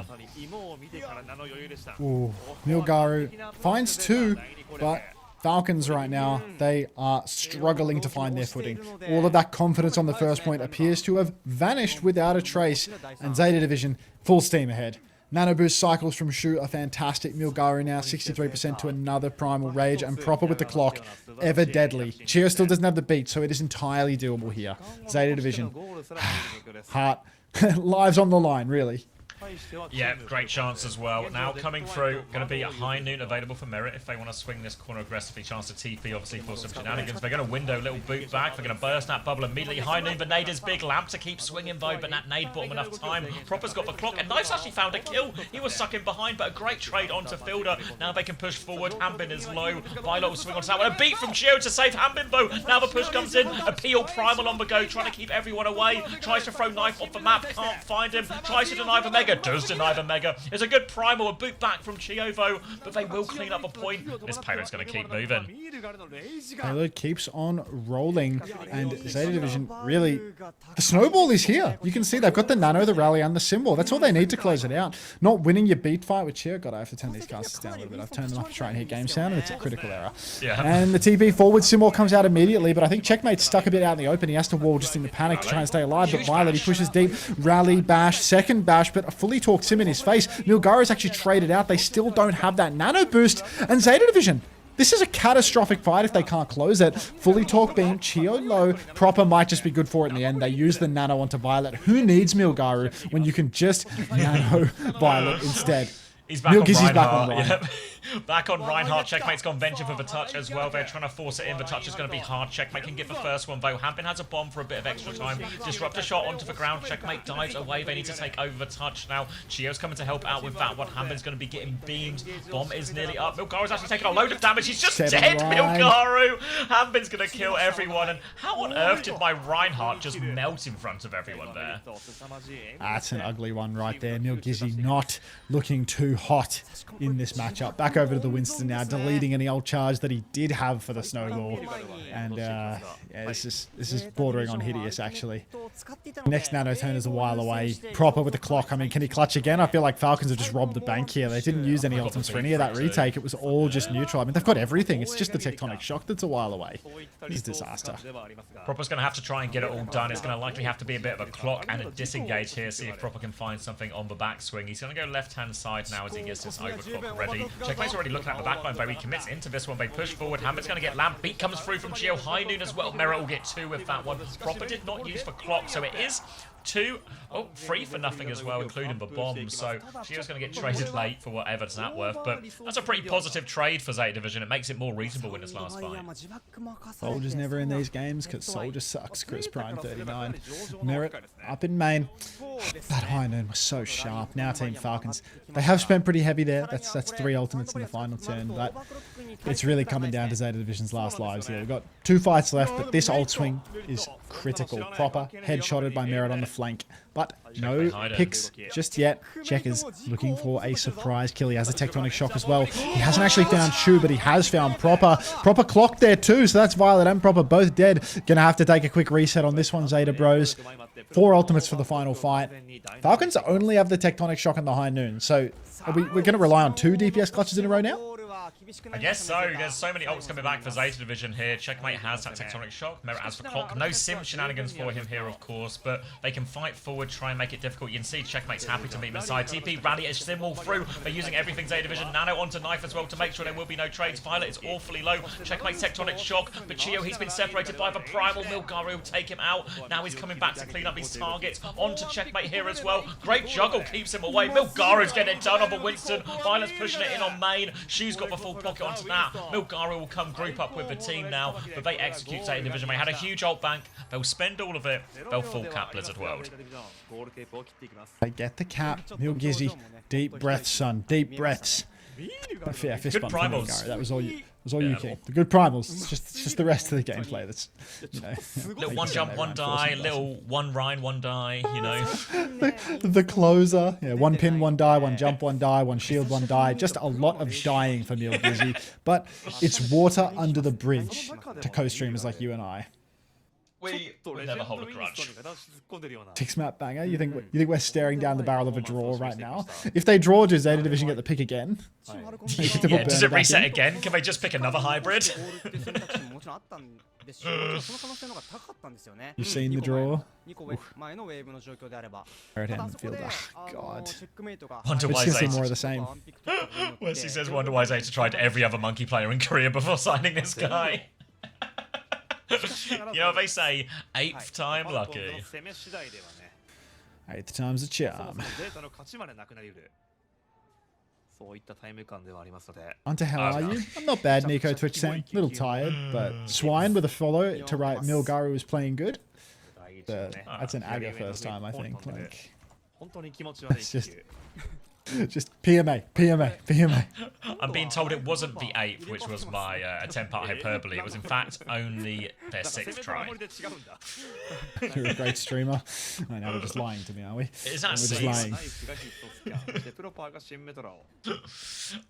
Ooh, Milgaru finds 2, but Falcons right now, they are struggling to find their footing. All of that confidence on the first point appears to have vanished without a trace, and Zeta Division full steam ahead. Nano boost cycles from Shu are fantastic. Milgaru now 63% to another Primal Rage, and Proper with the clock, ever deadly. Chio still doesn't have the beat, so it is entirely doable here. Zeta Division, heart, lives on the line, really. Yeah, great chance as well. Now coming through, going to be a High Noon available for Merit if they want to swing this corner aggressively. Chance to TP, obviously, for some shenanigans. They're going to window, little boot back. They're going to burst that bubble immediately. High Noon, the nade is big. Lamp to keep swinging though, but that nade bought him enough time. Proper's got the clock, and Knife's actually found a kill. He was sucking behind, but a great trade onto Fielder. Now they can push forward. Hanbin is low. Violet will swing onto that one. A beat from Chio to save Hanbin though. Now the push comes in. Appeal Primal on the go, trying to keep everyone away. Tries to throw Knife off the map, can't find him. Tries to deny the Mega, does deny the Mega. It's a good Primal, a boot back from Chio though, but they will clean up a point. This payload's going to keep moving. Payload keeps on rolling, and Zeta Division really, the snowball is here. You can see they've got the nano, the rally, and the symbol. That's all they need to close it out. Not winning your beat fight with Chio. God, I have to turn these casters down a little bit. I've turned them up to try and hear game sound, and it's a critical error. Yeah. And the TP forward symbol comes out immediately, but I think Checkmate's stuck a bit out in the open. He has to wall just in the panic to try and stay alive, but Violet, he pushes deep, rally, bash, second bash, but a fully torqued sim in his face. Milgaru's actually traded out. They still don't have that nano boost, and Zeta Division, this is a catastrophic fight if they can't close it. Fully torque beam, Chio low, Proper might just be good for it in the end. They use the nano onto Violet. Who needs Milgaru when you can just nano Violet instead? He's back on Milgizzy's Reinhardt. back on Ryan. Yep. Back on Reinhardt. Checkmate's gone venture for the touch as well. They're trying to force it in. The touch is going to be hard. Checkmate can get the first one, though. Hampin has a bomb for a bit of extra time. Disrupt a shot onto the ground. Checkmate dives away. They need to take over the touch now. Chio's coming to help out with that one. Hampin's going to be getting beamed. Bomb is nearly up. Milgaru's actually taking a load of damage. He's just dead, Milgaru. Hampin's going to kill everyone. And how on earth did my Reinhardt just melt in front of everyone there? That's an ugly one right there. Milgizzy not looking too hot in this matchup. Back over to the Winston now, deleting any old charge that he did have for the snowball. And yeah, this is bordering on hideous, actually. Next nano turn is a while away. Proper with the clock. I mean, can he clutch again? I feel like Falcons have just robbed the bank here. They didn't use any ultimates for any of that retake. It was all just neutral. I mean, they've got everything. It's just the tectonic shock that's a while away. This is disaster. Proper's going to have to try and get it all done. It's going to likely have to be a bit of a clock and a disengage here. See if Proper can find something on the backswing. He's going to go left-hand side now as he gets this overclock ready. Checkmate's already looking at the backline, but he commits into this one. They push forward. Hammond's going to get lamp. Beat comes through from Geo. High Noon as well. Merritt will get 2 with that one. Proper did not use the clock, so it is 2, 3 for nothing as well, including the bomb. So Geo's going to get traded late for whatever's that worth. But that's a pretty positive trade for Zeta Division. It makes it more reasonable in this last fight. Soldier's never in these games because Soldier sucks. Chris Prime 39. Merritt up in main. That High Noon was so sharp. Now Team Falcons. They have spent pretty heavy there. That's 3 ultimates in the final turn. But it's really coming down to Zeta Division's last lives here. We've got 2 fights left, but this ult swing is critical. Proper headshotted by Merritt on the flank. But no picks just yet. Checkers looking for a surprise kill. He has a tectonic shock as well. He hasn't actually found Shu, but he has found Proper. Proper clocked there too, so that's Violet and Proper both dead. Gonna have to take a quick reset on this one, Zeta Bros. 4 ultimates for the final fight. Falcons only have the tectonic shock and the High Noon, so we're going to rely on 2 DPS clutches in a row now? I guess so. There's so many ults coming back for Zeta Division here. Checkmate has that tectonic shock. Merritt has the clock. No sim shenanigans for him here, of course, but they can fight forward, try and make it difficult. You can see Checkmate's happy to meet him inside. TP, rally a sim all through. They're using everything Zeta Division. Nano onto Knife as well to make sure there will be no trades. Violet is awfully low. Checkmate's tectonic shock, but Chio, he's been separated by the primal. Milgaru will take him out. Now he's coming back to clean up his targets. Onto Checkmate here as well. Great juggle keeps him away. Milgaru's getting it done on the Winston. Violet's pushing it in on main. Shu's got the full pocket onto that. Milgaru will come group up with the team now, but they execute Zeta Division. They had a huge ult bank. They'll spend all of it. They'll full cap Blizzard World. They get the cap. Milgizzy. Deep breaths, son. Deep breaths. Yeah, fist bump from Milgaru. That was all you. King. The good primals. It's just the rest of the gameplay that's, you know. Little one jump, one die. Little one Rhine, one die. You know. the closer. Yeah, 1 pin, 1 die. 1 jump, 1 die. 1 shield, 1 die. Just a lot of dying for Milgizzy, but it's water under the bridge to co-streamers like you and I. We never hold a grudge. 6-map banger. You think we're staring down the barrel of a draw right now? If they draw, does Zeta Division get the pick again? Yeah, does it reset again? Can they just pick another hybrid? You've seen the draw? God. Wonder why It's just Zeta. more of the same. Wesley says wonder why Zeta tried every other monkey player in Korea before signing this guy. You know, they say 8th time lucky. 8th time's a charm. Onto how are you? I'm not bad, Nico Twitch saying. A little tired, but Swine with a follow to write Milgaru is playing good. That's an Aga first time, I think. Like, it's just PMA. I'm being told it wasn't the 8th, which was my attempt at hyperbole. It was in fact only their 6th try. You're a great streamer. I know we're just lying to me, are we? Is that we're just lying.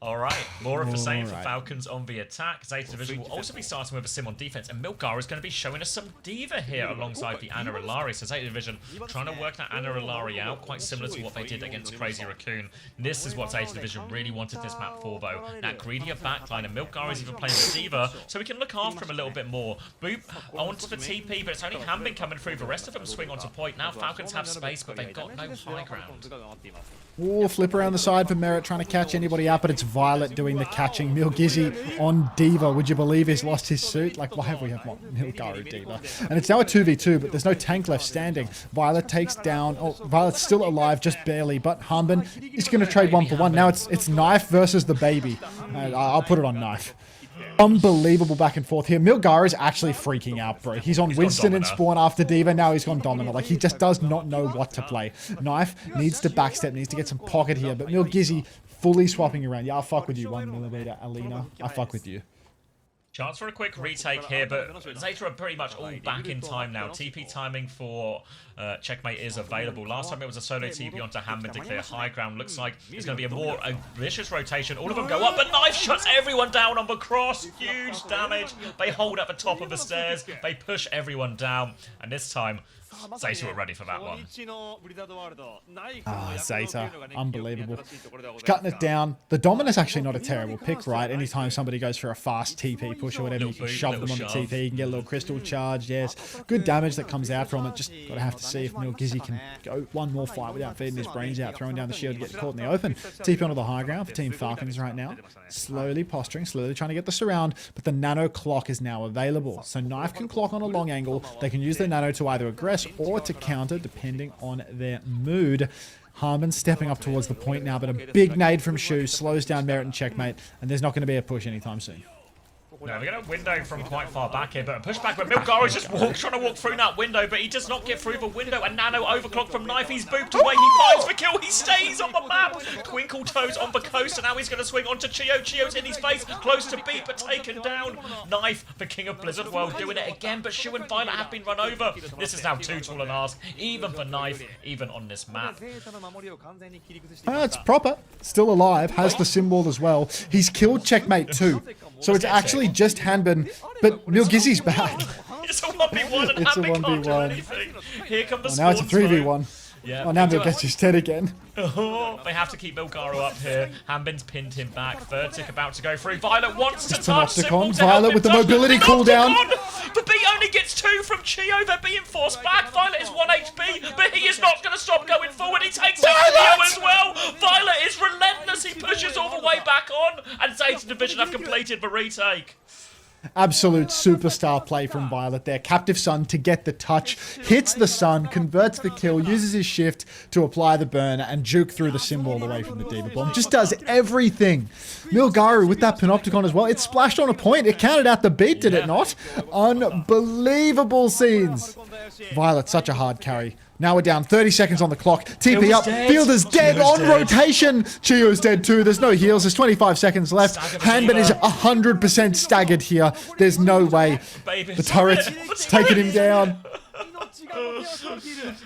Alright, more of the same for Falcons on the attack. Zeta Division will also be starting with a sim on defense, and Milgaru is going to be showing us some Diva here alongside the Ana Ilari. So Zeta Division trying to work that Ana Ilari out, quite similar to what they did against Crazy Raccoon. This is what Zeta Division really wanted this map for, though. That greedier backline, and Milgaru is even playing with Diva, so we can look after him a little bit more. Boop onto the TP, but it's only Hambin coming through. The rest of them swing onto point. Now Falcons have space, but they've got no high ground. Oh, flip around the side for Merritt trying to catch anybody out, but it's Violet doing the catching. Milgizzy on Diva. Would you believe he's lost his suit? Like, why have we have Milgaru Diva? And it's now a 2v2, but there's no tank left standing. Violet takes down. Oh, Violet's still alive, just barely, but Hambin is going going to trade 1 for 1. Now it's Knife versus the baby. I'll put it on Knife. Unbelievable back and forth here. Milgar is actually freaking out, bro. He's on Winston and Spawn after Diva. Now he's gone Dominant. Like, he just does not know what to play. Knife needs to backstep, needs to get some pocket here. But Milgizzy fully swapping around. Yeah, I'll fuck with you. 1mm Alina. I'll fuck with you. Chance for a quick retake here, but Zeta are pretty much all back in time now. TP timing for Checkmate is available. Last time it was a solo TP onto Hammond to clear high ground. Looks like it's going to be a more vicious rotation. All of them go up, but Knife shuts everyone down on the cross. Huge damage. They hold at the top of the stairs. They push everyone down. And this time, Zeta are ready for that one. Zeta. Unbelievable. Cutting it down. The Dominant's actually not a terrible pick, right? Anytime somebody goes for a fast TP push or whatever, you can shove them on the TP. You can get a little crystal charge. Yes. Good damage that comes out from it. Just got to have to see if Milgizzy can go one more fight without feeding his brains out, throwing down the shield to get caught in the open. TP onto the high ground for Team Falcons right now. Slowly posturing, slowly trying to get the surround, but the nano clock is now available. So Knife can clock on a long angle. They can use their nano to either aggress or to counter, depending on their mood. Harmon stepping up towards the point now, but a big nade from Shu slows down Merit and Checkmate, and there's not going to be a push anytime soon. No, we're going to window from quite far back here, but a pushback, but Milgar is just trying to walk through that window, but he does not get through the window. A nano overclock from Knife, he's booped away, he finds the kill, he stays on the map. Twinkle Toes on the coast, and now he's going to swing onto Chio. Chio's in his face, close to beat, but taken down. Knife, the king of Blizzard World, doing it again, but Shu and Violet have been run over. This is now too tall an ask, even for Knife, even on this map. It's proper, still alive, has the symbol as well. He's killed Checkmate too. So it's actually just Hanbin, but Milgizzy's back. It's a 1v1 and Hanbin can't do anything. Here come the now it's a 3v1. Yeah, oh, now Mil gets his head again. Oh, they have to keep Milgaro up here. Hanbin's pinned him back. Third tick about to go through. Violet wants to touch. Violet with the mobility cooldown. The beat only gets 2 from Chio. They're being forced back. Violet is 1 HP, but he is not going to stop going forward. He takes out Chio as well. Violet is relentless. He pushes all the way back on, and Zeta Division have completed the retake. Absolute superstar play from Violet there. Captive Sun to get the touch, hits the Sun, converts the kill, uses his shift to apply the burn and juke through the symbol away from the Diva Bomb. Just does everything. Milgaru with that Panopticon as well. It splashed on a point. It counted out the beat, did it not? Unbelievable scenes. Violet, such a hard carry. Now we're down 30 seconds on the clock. TP up. Fielder's dead on rotation. Chio's dead too. There's no heals. There's 25 seconds left. Hanbin is 100% staggered here. There's no way. The turret's taking him down.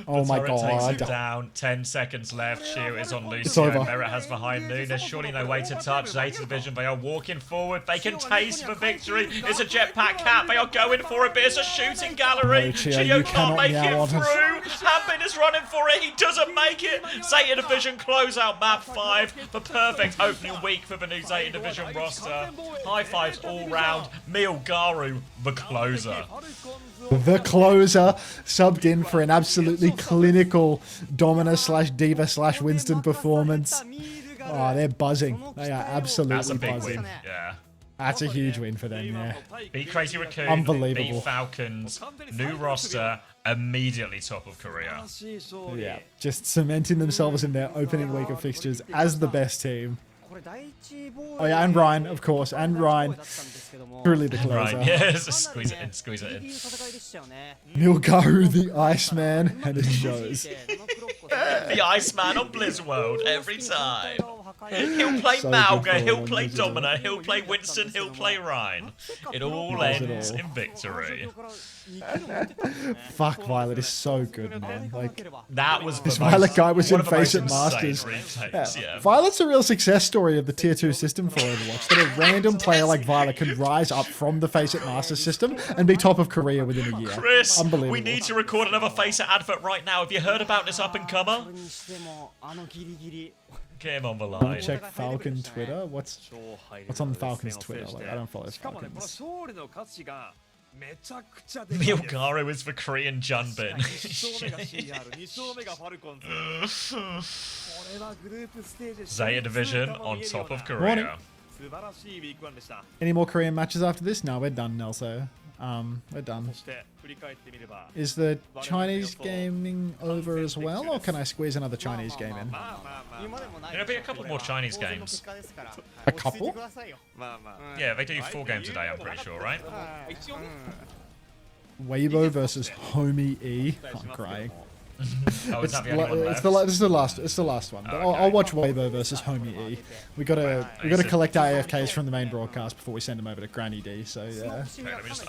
Oh my god. Takes him down. 10 seconds left. Shiu is on It's Lucio. over. Merit has behind noon. There's surely no way to touch. Zeta Division, they are walking forward. They can taste the victory. It's a jetpack cap. They are going for it, but it's a shooting gallery. No, Chio can't make it through. Hanbin is running for it. He doesn't make it. Zeta Division close out map 5. The perfect opening week for the new Zeta Division roster. High fives all round. Milgaru, the closer. The closer subbed in for an absolutely clinical Domina / Diva / Winston performance. Oh, they're buzzing. They are absolutely That's a big buzzing. win. Yeah. That's a huge win for them, yeah. Beat Crazy Raccoon, Unbelievable. beat Falcons, new roster, immediately top of Korea. Yeah, just cementing themselves in their opening week of fixtures as the best team. Oh yeah, and Ryan, of course, and Ryan. Truly the closer. Right, yes, squeeze it in, squeeze it in. Milgaru the Iceman, and it shows. The Iceman on Blizz World every time. He'll play So Malga, good he'll for play one, Domina, he'll play Winston, he'll play Ryan. It all ends in victory. Fuck, Violet is so good, man. Like, That was this the most- Violet guy was one in of the most Face It insane Masters. retakes, yeah. Violet's a real success story of the tier 2 system for Overwatch. That a random player like Violet could rise up from the Face It Masters system and be top of Korea within a year. Chris, Unbelievable. we need to record another Face It advert right now. Have you heard about this up and comer? Get him on the line. Check Falcon Twitter. What's on Falcon's Twitter? Like, I don't follow Falcons. Milgaru is the Korean Junbin. Zeta Division on top of Korea. Morning. Any more Korean matches after this? No, we're done, Nelso. We're done. そして振り返ってみれば Is the Chinese gaming over as well, or can I squeeze another Chinese game in? まあまあまあ今でもない There'll be a couple more Chinese 当然の games. 結果ですから A 落ち着いて couple? くださいよ まあまあ Yeah, they do 4 games a day, I'm pretty sure, right? 一応ね Weibo versus Homie E. I'm crying. Oh, is It's, that the only one it's left? this is the last. It's the last one. But I'll watch Weibo versus Homie E. We gotta collect our AFKs from the main broadcast before we send them over to Granny D. So yeah. Okay, let me just